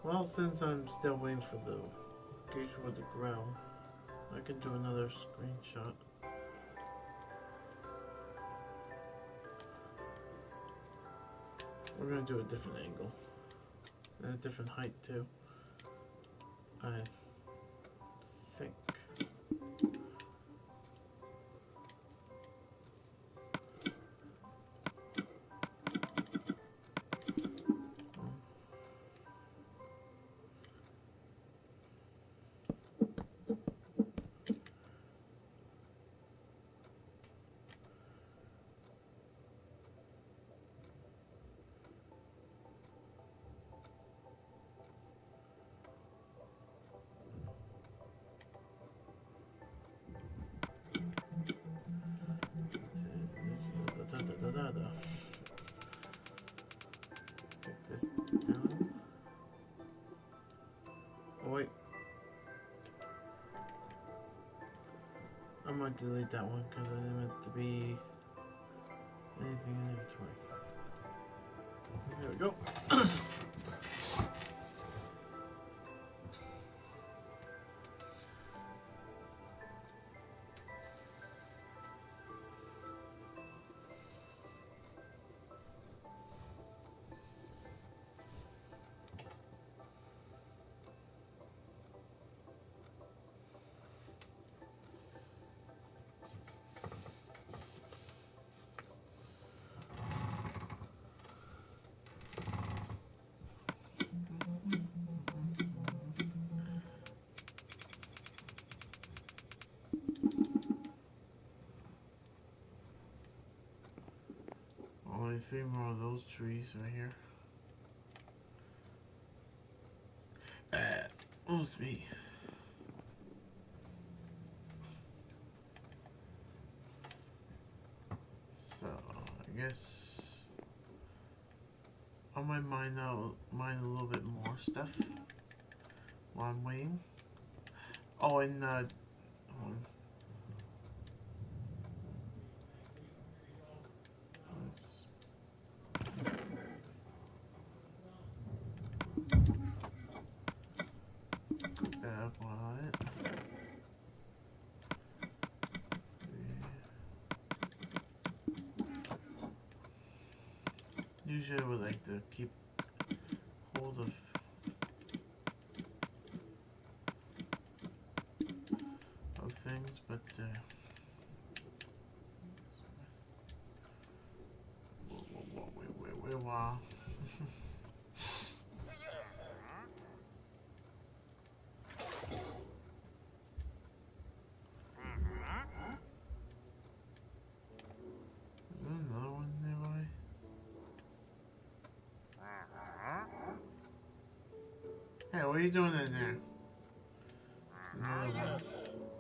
Well, since I'm still waiting for the acacia wood to grow, I can do another screenshot. We're gonna do a different angle and a different height too. I think. Take this down. Oh wait. I might delete that one because I didn't want it to be anything in inventory. There we go. Only 3 more of those trees right here. Who's me? So I guess I might mine a little bit more stuff while I'm waiting. Oh, and What? Usually I would like to keep hold of things, but wait, wow. Is there another one nearby? Hey, what are you doing in there? There's another one.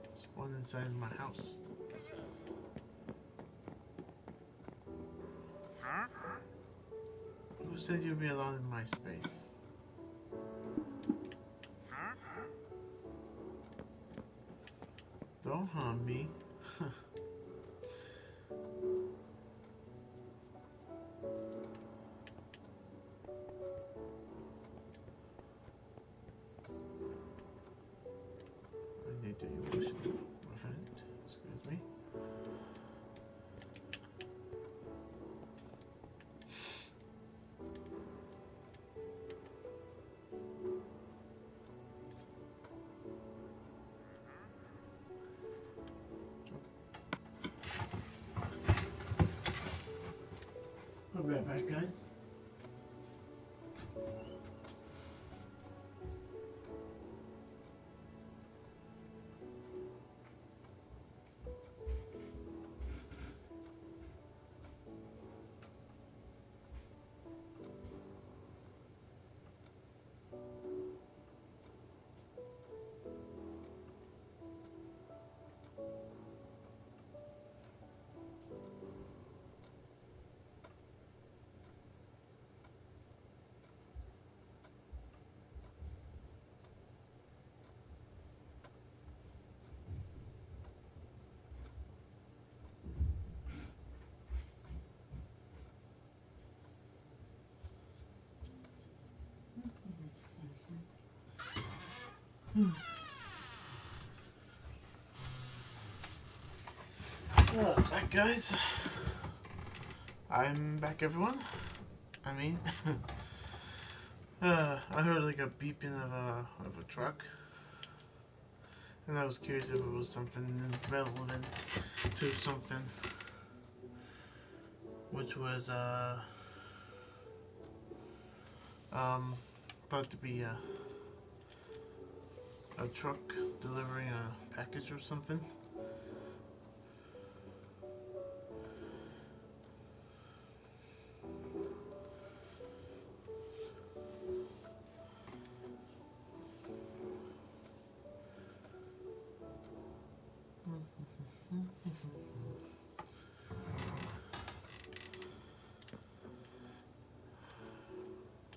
There's one inside my house. Who said you'd be allowed in my space? Don't harm me. I need to use my friend. Excuse me. I'll be right back, guys. Back, guys. I'm back, everyone. I mean, I heard like a beeping of a truck, and I was curious if it was something relevant to something, which was thought to be a truck delivering a package or something.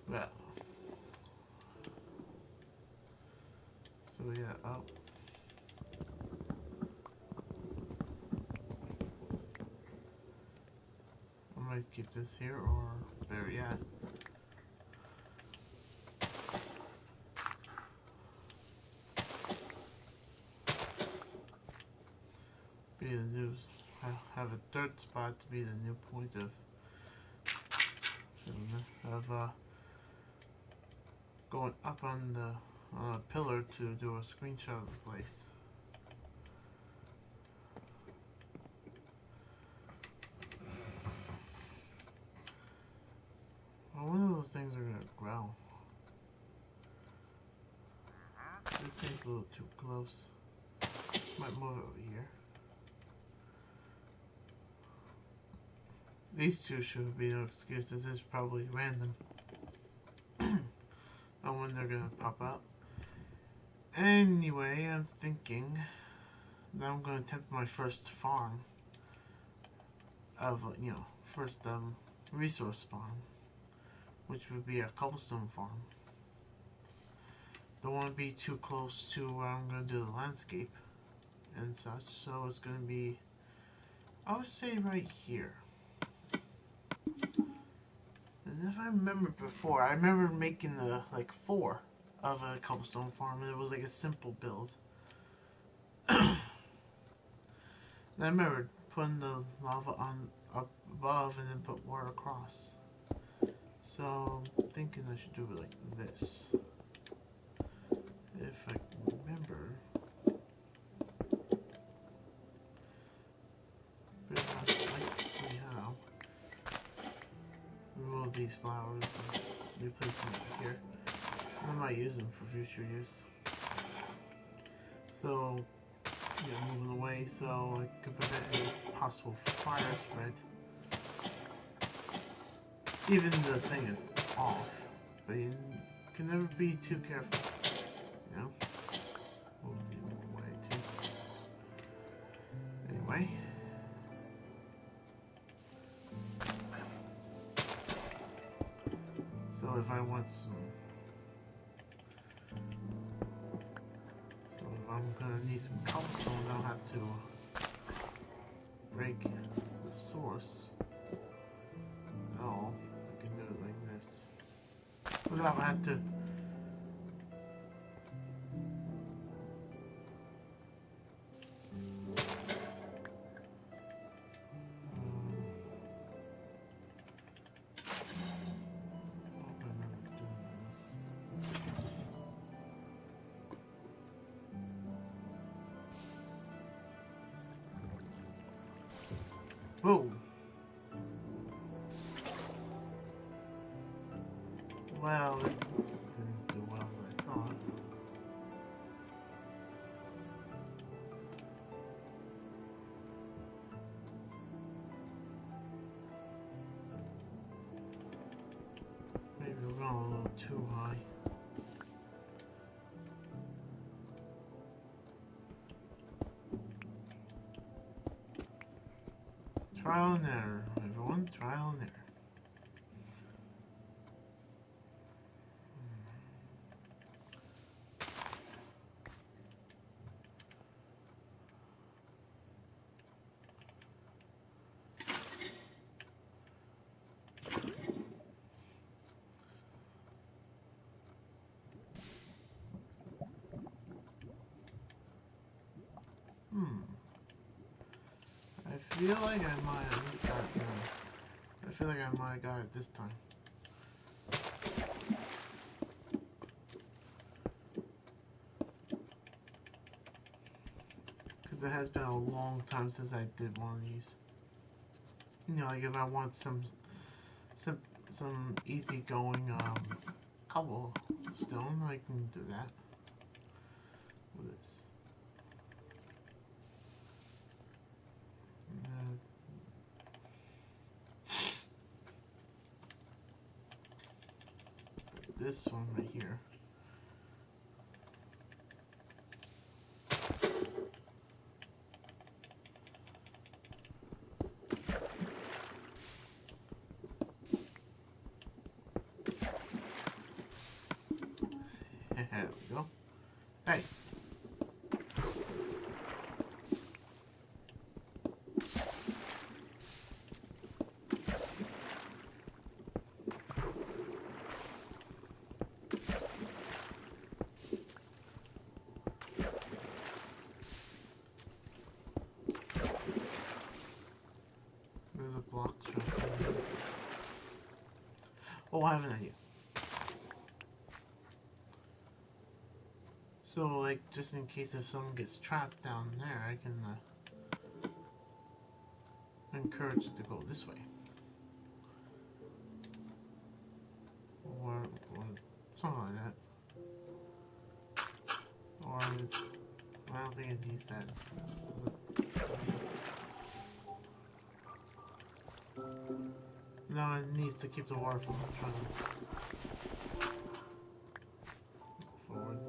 Well, so yeah, I might keep this here or there, yeah. Be the news. Have a third spot to be the new point of going up on the pillar to do a screenshot of the place. Well, one of those things are gonna grow. This seems a little too close. Might move it over here. These two should be no excuse. This is probably random on when they're gonna pop out. Anyway, I'm thinking that I'm gonna attempt my first farm of, first resource farm, which would be a cobblestone farm. Don't want to be too close to where I'm gonna do the landscape and such, so it's gonna be, I would say, right here. And if I remember before, I remember making the like 4 of a cobblestone farm, and it was like a simple build. And I remember putting the lava on up above and then put water across. So I'm thinking I should do it like this. If I can remember. Pretty much like how. Remove these flowers and replace them over here. I might use them for future use. So, yeah, moving away so I could prevent any possible fire spread. Even the thing is off, but you can never be too careful, you know? Move away too. Anyway. So if I want some... So if I'm gonna need some cobblestone, I'll have to break the source. No, I can do it like this. Without having to... Whoa! Well, it didn't do well as I thought. Maybe we're going a little too high. Trial and error, everyone. Trial and error. I feel like I might have just got it. I feel like I might have got it this time. Because it has been a long time since I did one of these. You know, like if I want some easygoing cobblestone, I can do that with this. This one right here. There we go. Hey. There's a block shop. Oh, I have an idea. So, like, just in case if someone gets trapped down there, I can encourage it to go this way. Or something like that. Or, I don't think it needs that. No, it needs to keep the water from trying to forward.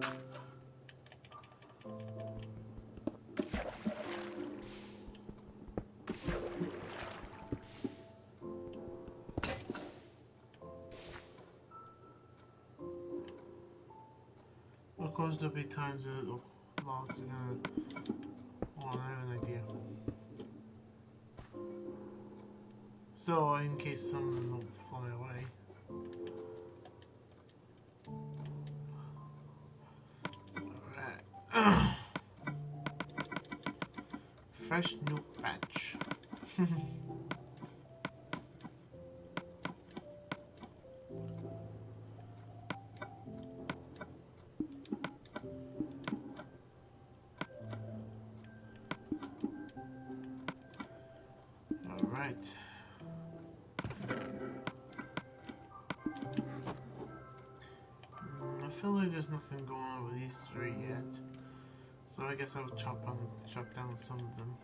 Of course, there'll be times that the logs are gonna. Well, I have an idea. So, in case some of them don't fly away. fresh new batch. Alright. I feel like there's nothing going on with these three yet. So I guess I'll chop down some of them.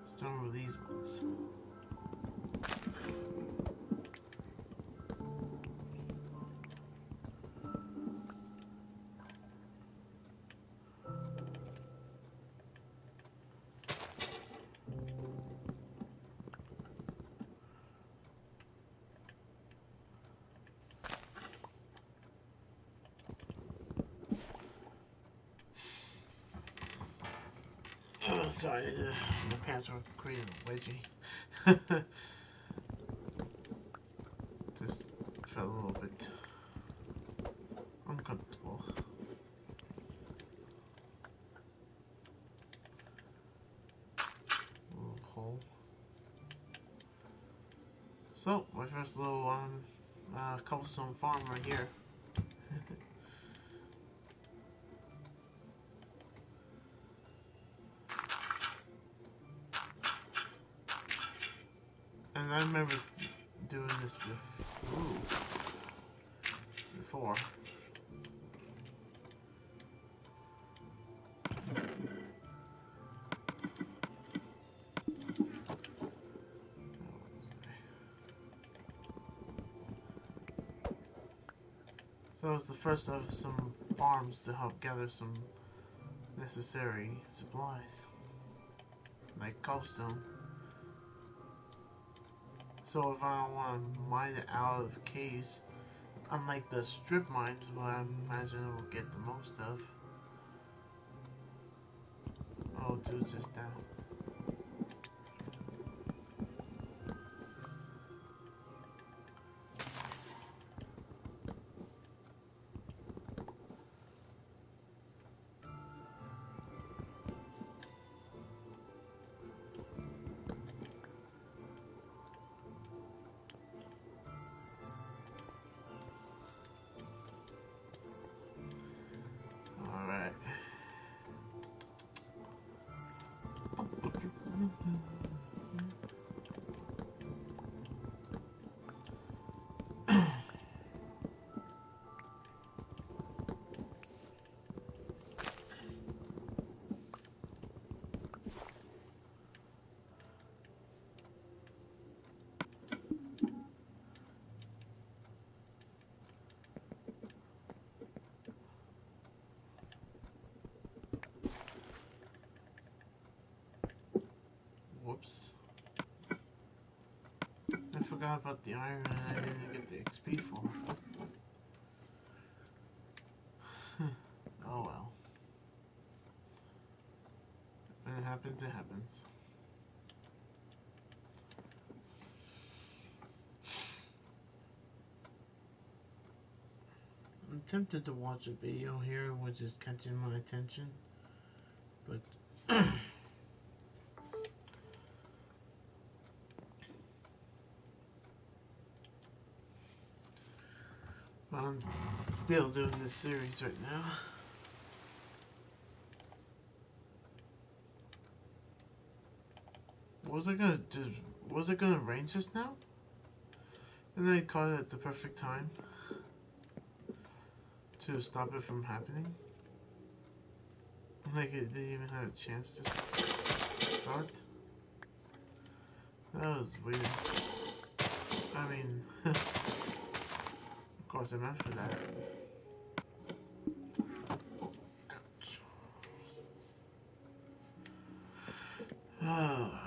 Starting with these ones. Oh, sorry, my pants were creating a wedgie. Just felt a little bit uncomfortable. A little hole. So, my first little cobblestone farm right here. And I remember doing this before. So it's the first of some farms to help gather some necessary supplies, like cobblestone. So if I want to mine it out of caves, unlike the strip mines, what I imagine it will get the most of, I'll do just that. Alright. Whoops. I forgot about the iron and I didn't get the XP for. Oh well. When it happens, it happens. I'm tempted to watch a video here which is catching my attention, but I'm still doing this series right now. Was it gonna rain just now? And then I caught it at the perfect time to stop it from happening. Like it didn't even have a chance to start. That was weird. I mean, of course I meant for that. Ouch.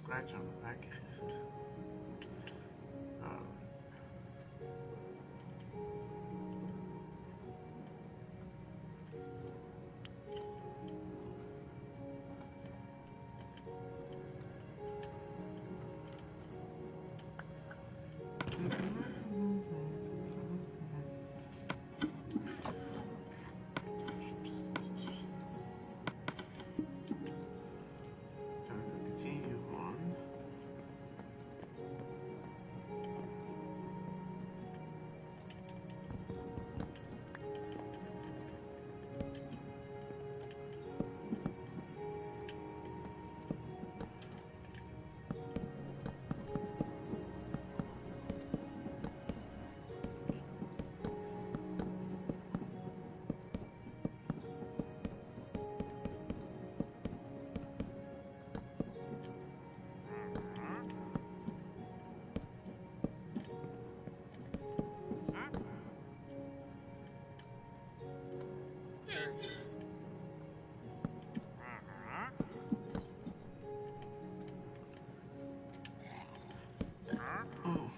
scratch on the back. Time to continue on. Oh.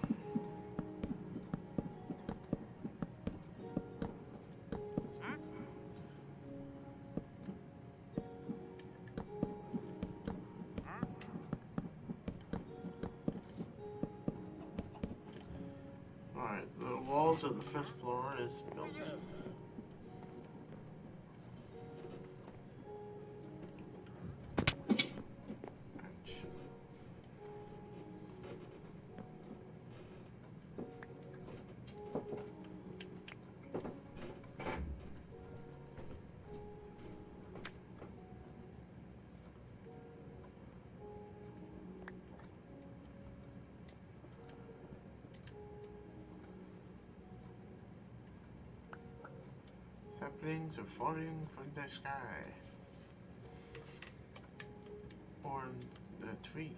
Alright, the walls of the first floor is built. Ouch. Saplings are falling from the sky. Or the trees.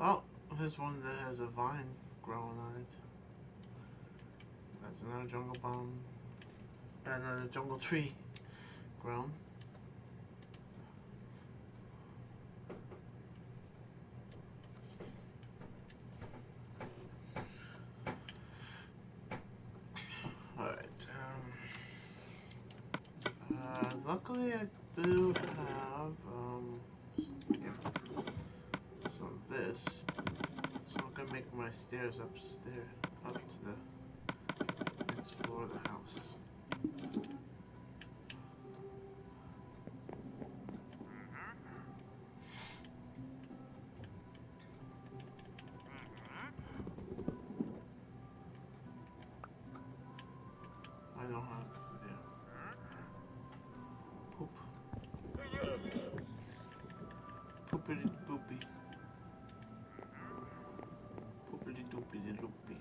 Oh, here's one that has a vine growing on it. That's another jungle bomb. Another jungle tree grown. Alright, luckily I do have, so this. So I'm gonna make my stairs upstairs, up to the next floor of the house. I know how to, yeah. Poop. Poopity poopy. Poopity doopity loopy.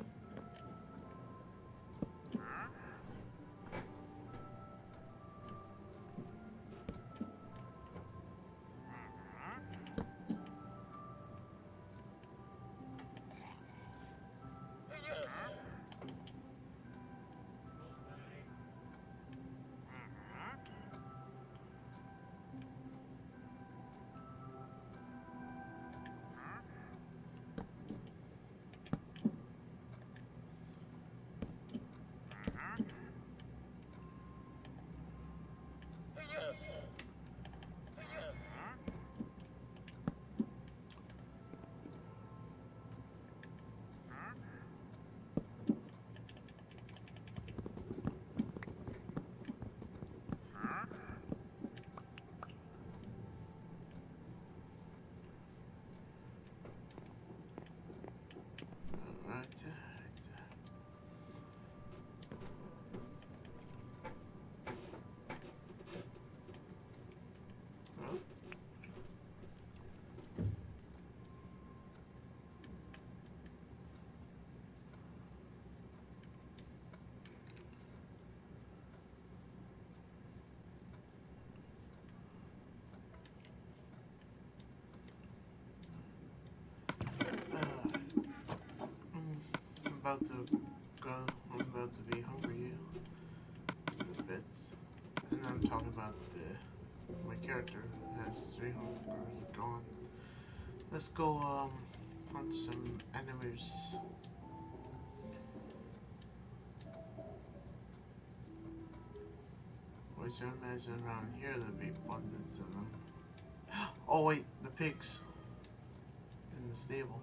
about to go. I'm about to be hungry in a bit, and I'm talking about my character has 3 hungers gone. Let's go hunt some enemies. Which I imagine around here there'd be abundance of them. Oh wait, the pigs in the stable,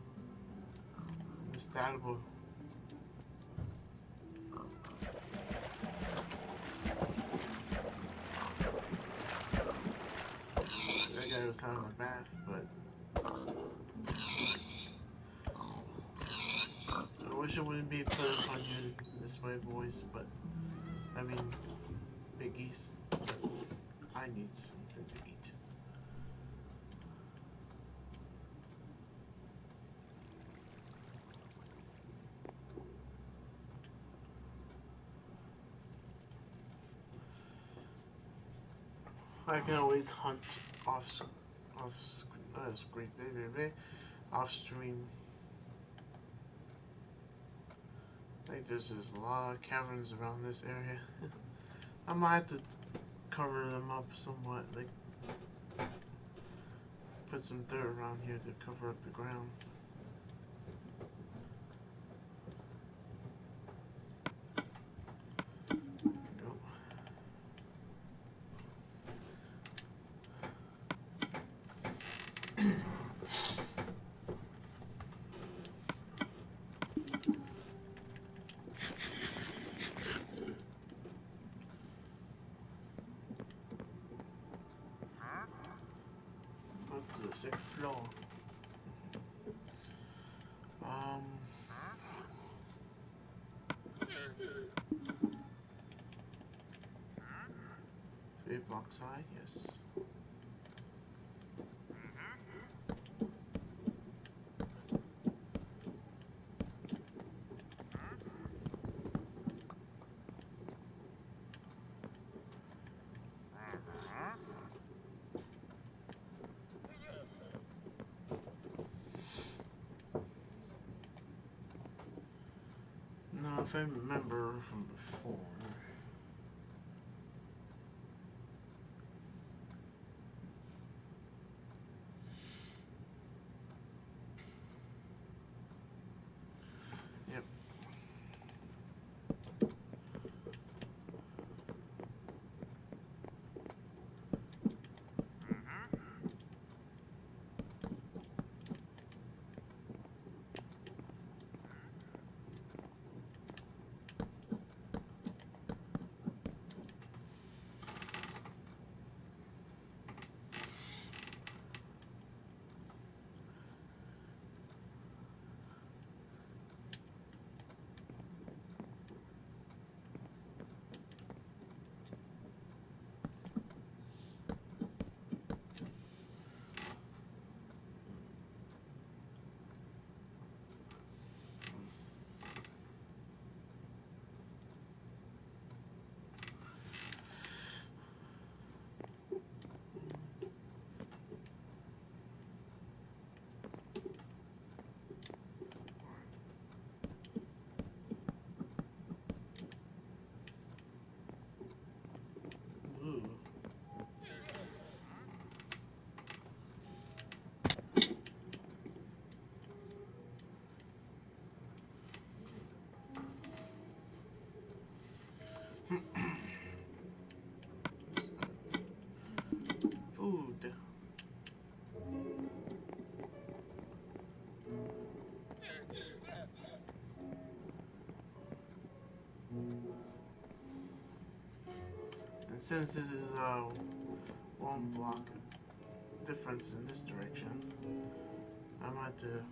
in the stable. That guy was having a bath, but I wish it wouldn't be put upon you this way, boys. But I mean, piggies. But I need something to eat. I can always hunt off screen, off stream. I think there's just a lot of caverns around this area. I might have to cover them up somewhat, like put some dirt around here to cover up the ground. Up to the 6th floor. Um, 3 blocks high, yes. No, if I remember from before. Yep. Ooh. Food. And since this is a 1 block difference in this direction, I might have to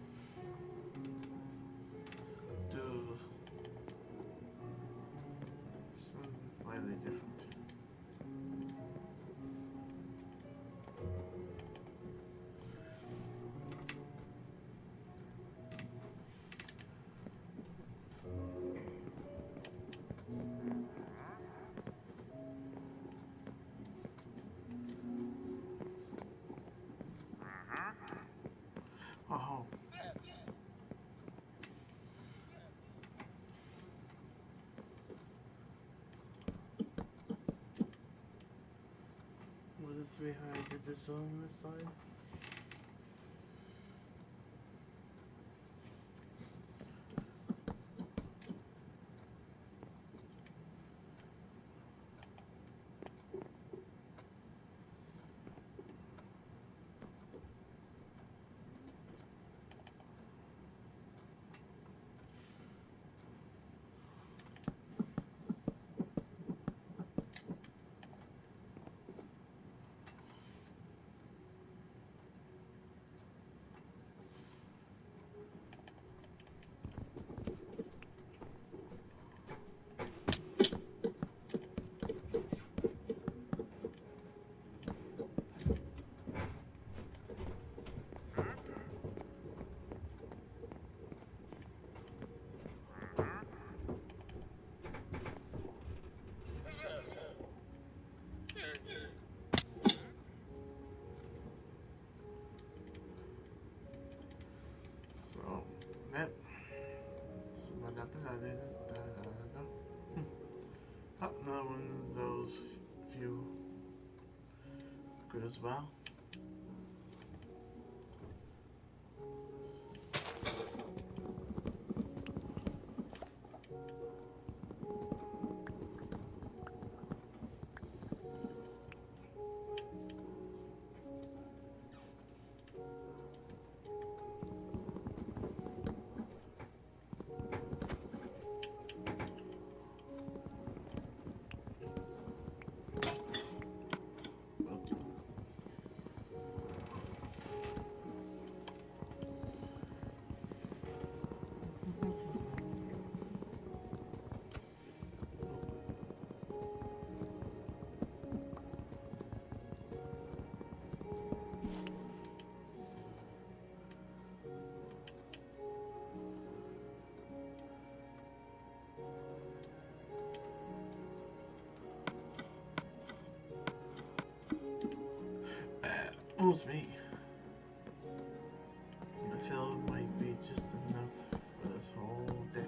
do something slightly different. Oh, this on this side. So, that. So what happened? I didn't. Oh, another one of those few good as well. Almost me. I feel it might be just enough for this whole deck.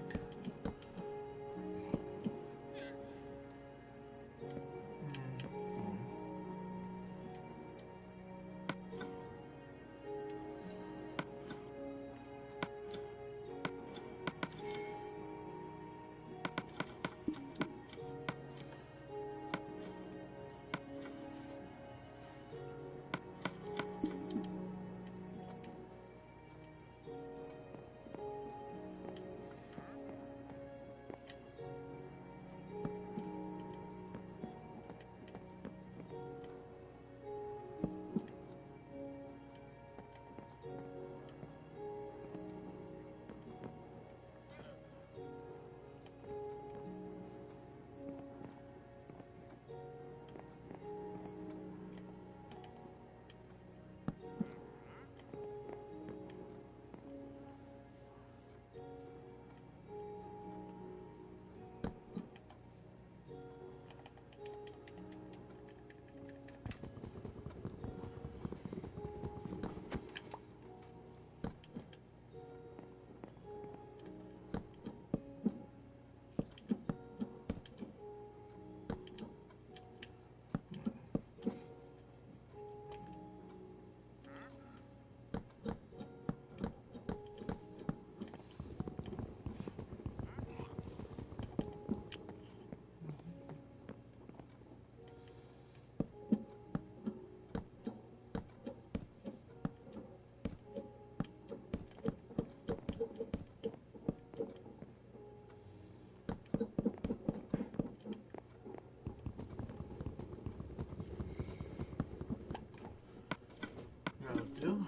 That'll do.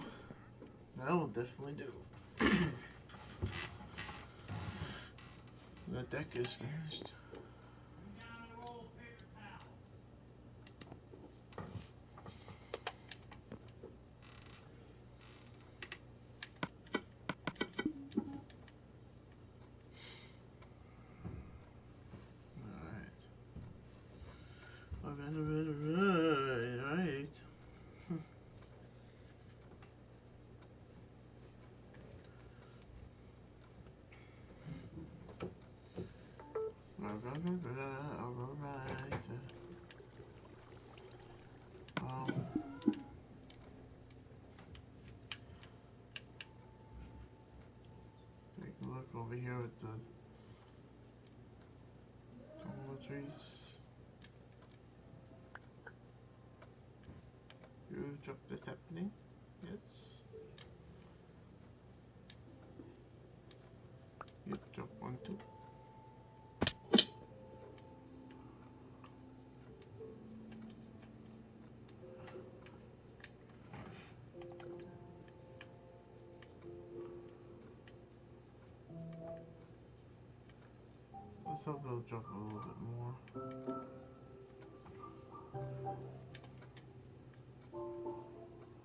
That will definitely do. The deck is finished. Alright. Alright. over here with the jungle trees. You drop this happening? Yes. You drop one too. Let's hope they'll drop a little bit more.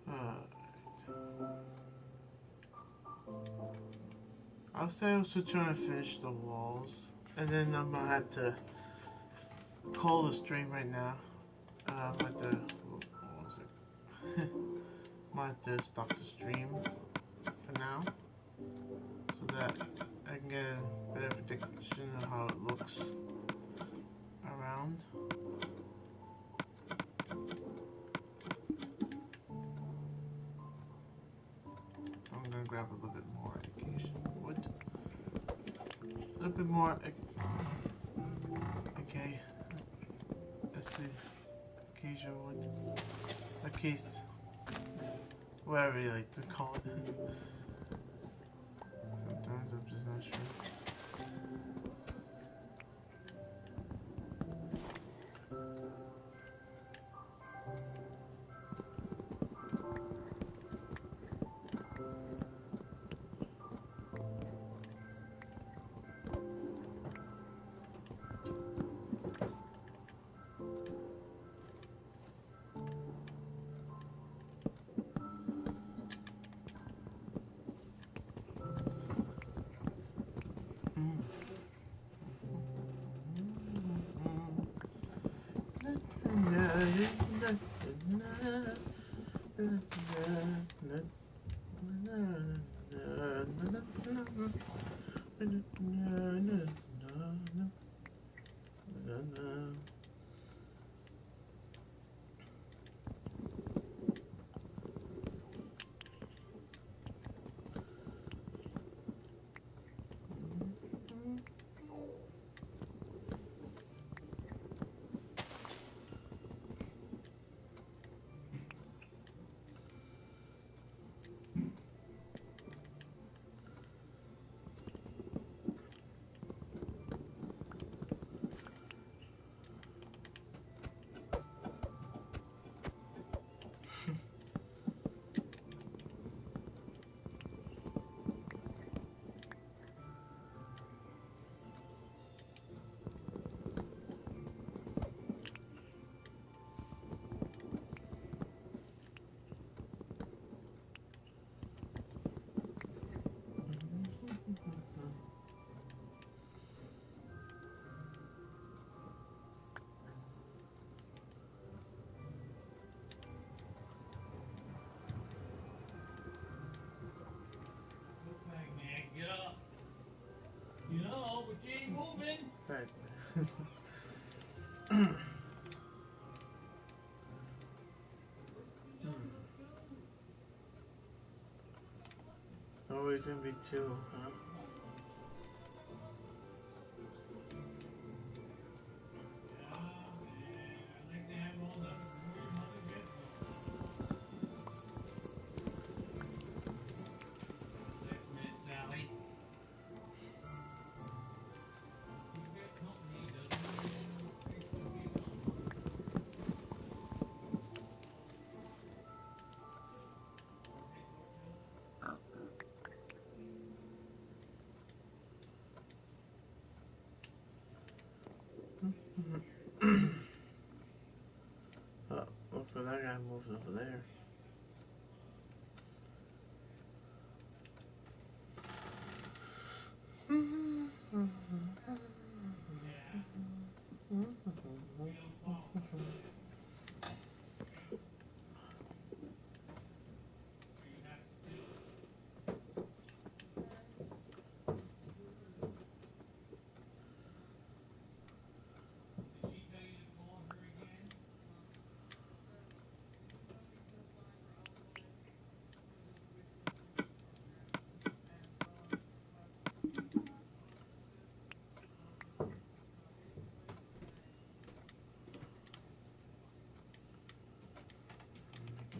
Alright. I'll say I was trying to finish the walls. And then I'm gonna have to call the stream right now. I'm at the. What was it? I'm have to stop the stream for now. So that I can get a better prediction of how it looks around. I'm gonna grab a little bit more acacia wood. A little bit more. Okay. Let's see. Acacia wood. Acacia. Whatever you like to call it. Sometimes I'm just not sure. Get up. You know, but you ain't moving. Right. It's always gonna be two, huh? Oh, looks like that guy moved over there.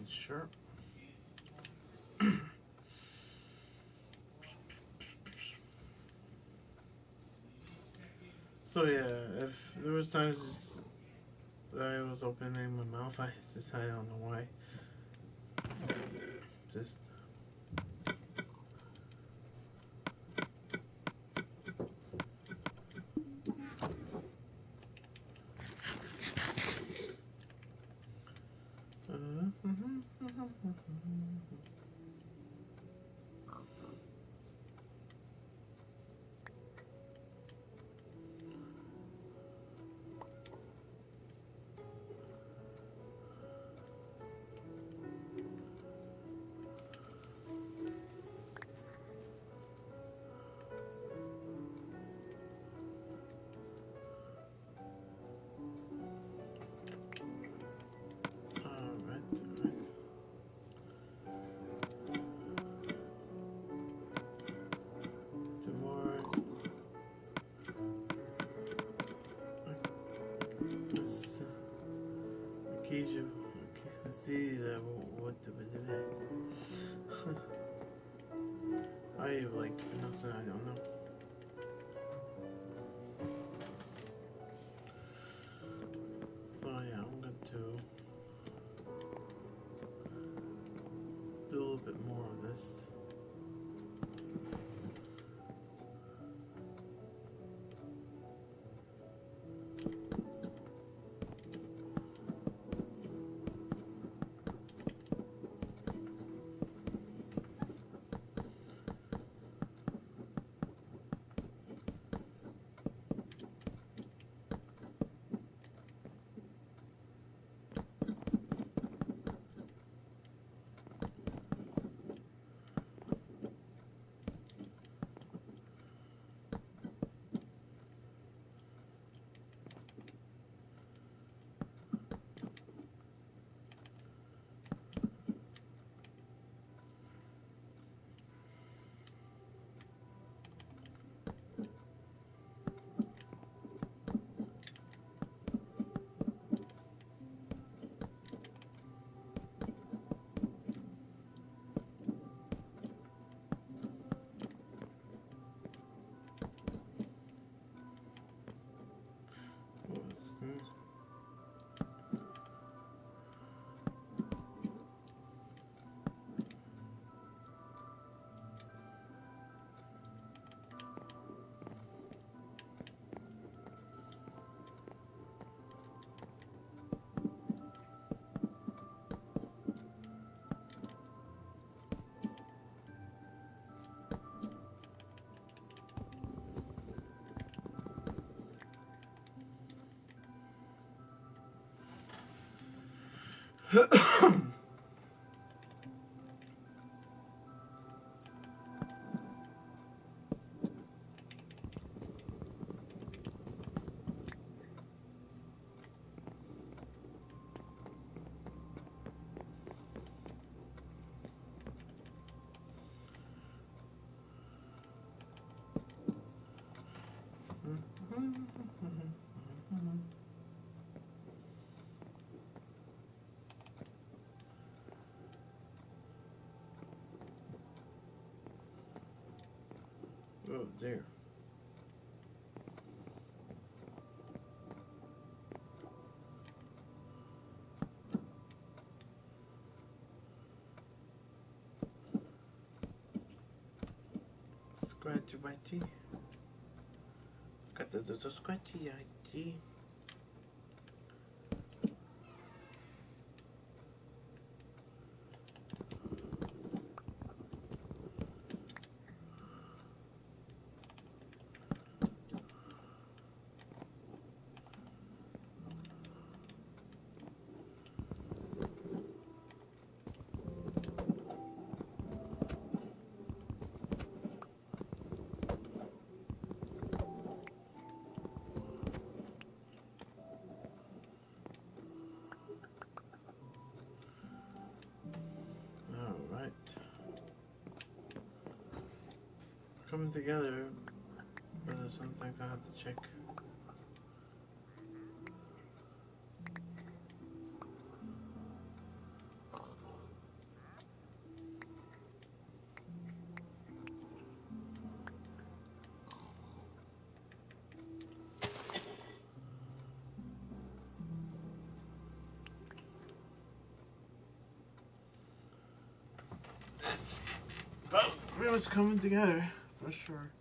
Sure. So yeah, if there was times that I was opening my mouth, I decided I don't know why. Just alright, alright. Two more. Let's occasion. Let's see that what the I like pronounce it, I don't know. So yeah, I'm going to do a little bit more of this. What was this? Oh dear. Scratchy wetchy. Got the little scratchy itchy. Alright. Coming together, but there's some things I have to check. It's pretty much coming together for sure.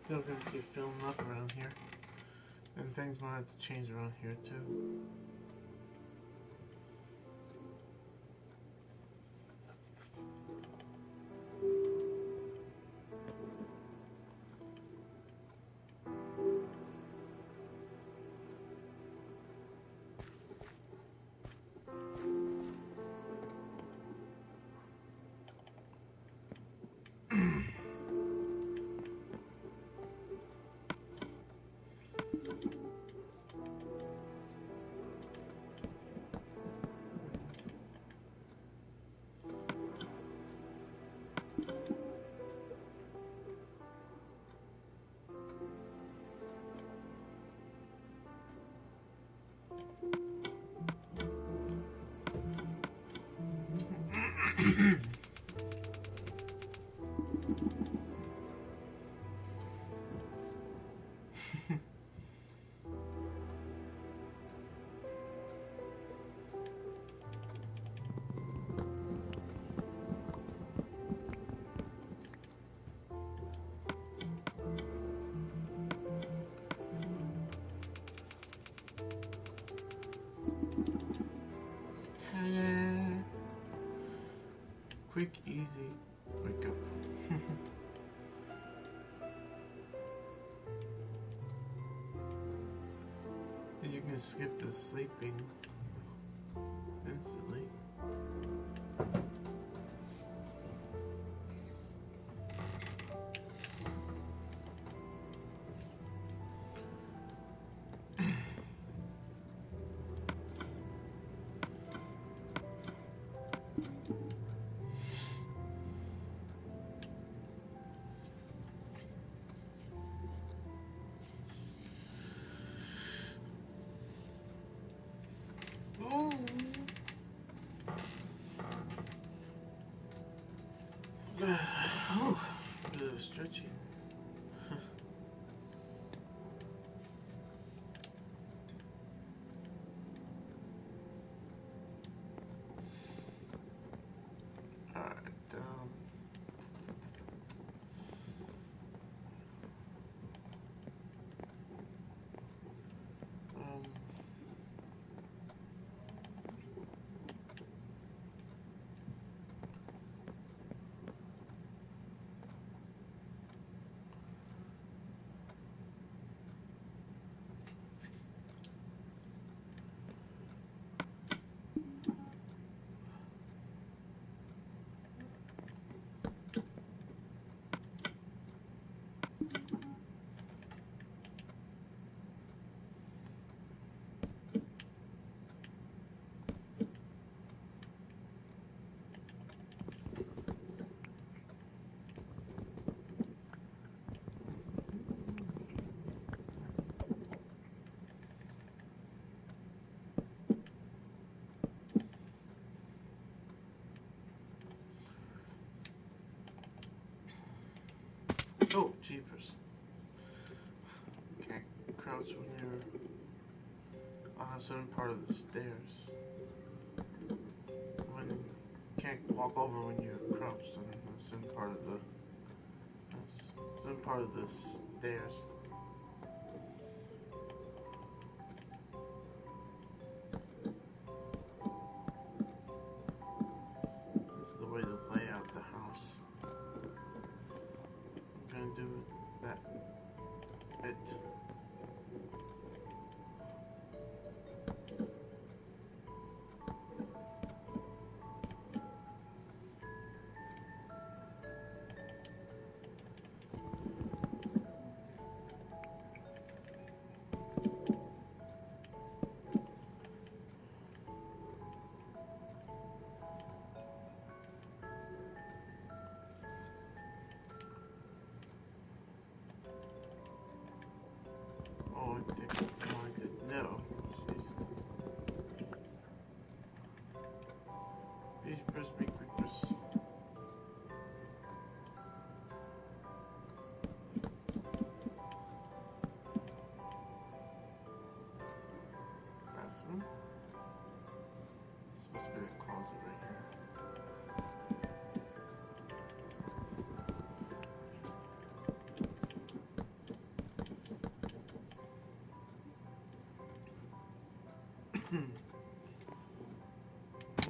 Still gonna keep filling up around here. And things might have to change around here too. quick, easy wake up. And you can skip the sleeping instantly. Ooh. Oh, a bit of stretching. Alright, um, oh, jeepers. Can't crouch when you're on a certain part of the stairs. When you can't walk over when you're crouched on a certain part of the stairs. This is the way to lay out the house. I'm gonna do that bit. Oh, I did. No. Jeez. Jeepers, me creepers. Bathroom. It's supposed to be a closet right here.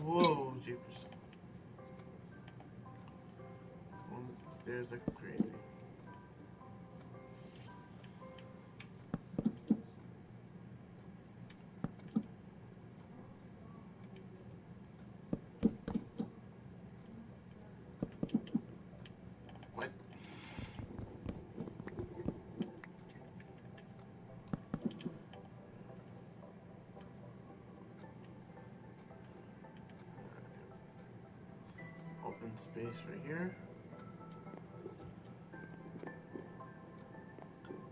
Whoa, jeepers. Going up the stairs like crazy. What? Open space right here.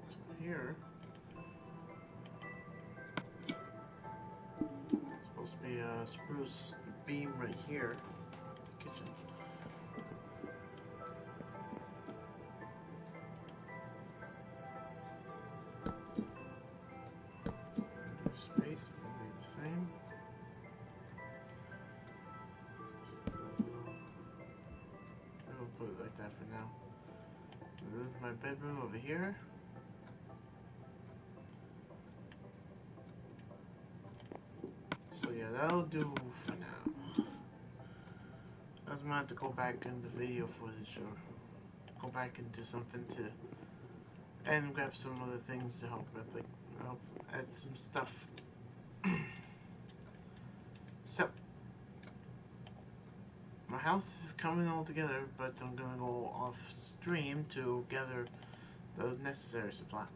So here, supposed to be a spruce beam right here. The kitchen. Do space is gonna be the same. We'll put it like that for now. This is my bedroom over here. So yeah, that'll do for now. That's I'm gonna have to go back in the video footage or go back into something to and grab some other things to help help add some stuff. So my house is coming all together, but I'm gonna go off stream to gather the necessary supplies,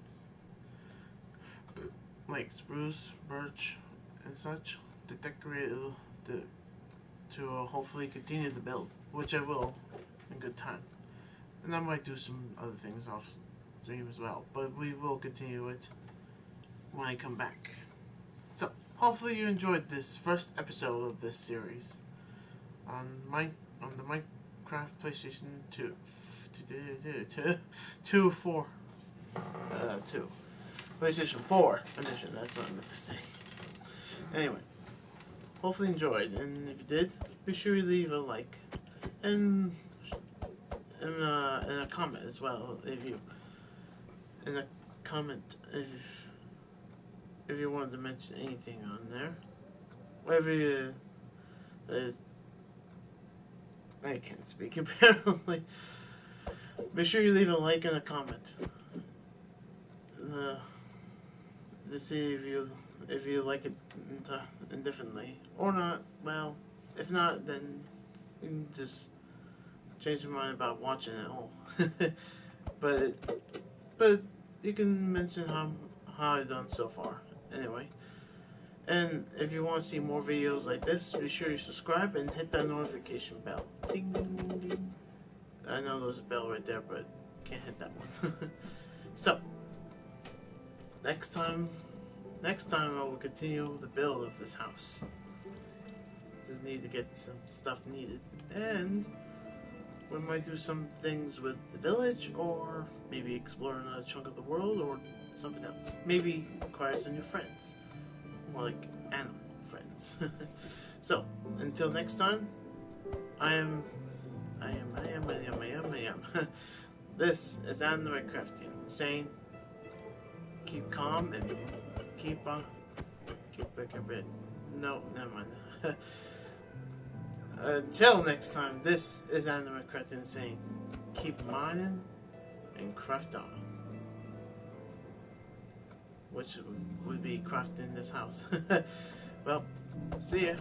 like spruce, birch, and such, to decorate the to hopefully continue the build, which I will in good time. And I might do some other things off stream as well, but we will continue it when I come back. So hopefully you enjoyed this first episode of this series on the Minecraft PlayStation 2 PlayStation 4 edition. That's what I meant to say. Anyway, hopefully you enjoyed, and if you did, be sure you leave a like and a comment as well. If you in a comment if you wanted to mention anything on there, whatever you is. I can't speak apparently. Be sure you leave a like and a comment. To see if you like it indifferently or not. Well, if not, then you can just change your mind about watching it all. but you can mention how I've done so far. Anyway, and if you want to see more videos like this, be sure you subscribe and hit that notification bell. Ding ding ding ding. I know there's a bell right there, but can't hit that one. So next time I will continue the build of this house. Just need to get some stuff needed, and we might do some things with the village, or maybe explore another chunk of the world, or something else. Maybe acquire some new friends, more like animal friends. So until next time, I am. This is Minecraftian saying, keep calm and keep on. No, never mind. Until next time, this is Minecraftian saying, keep mining and craft on. Which would be crafting this house. Well, see ya.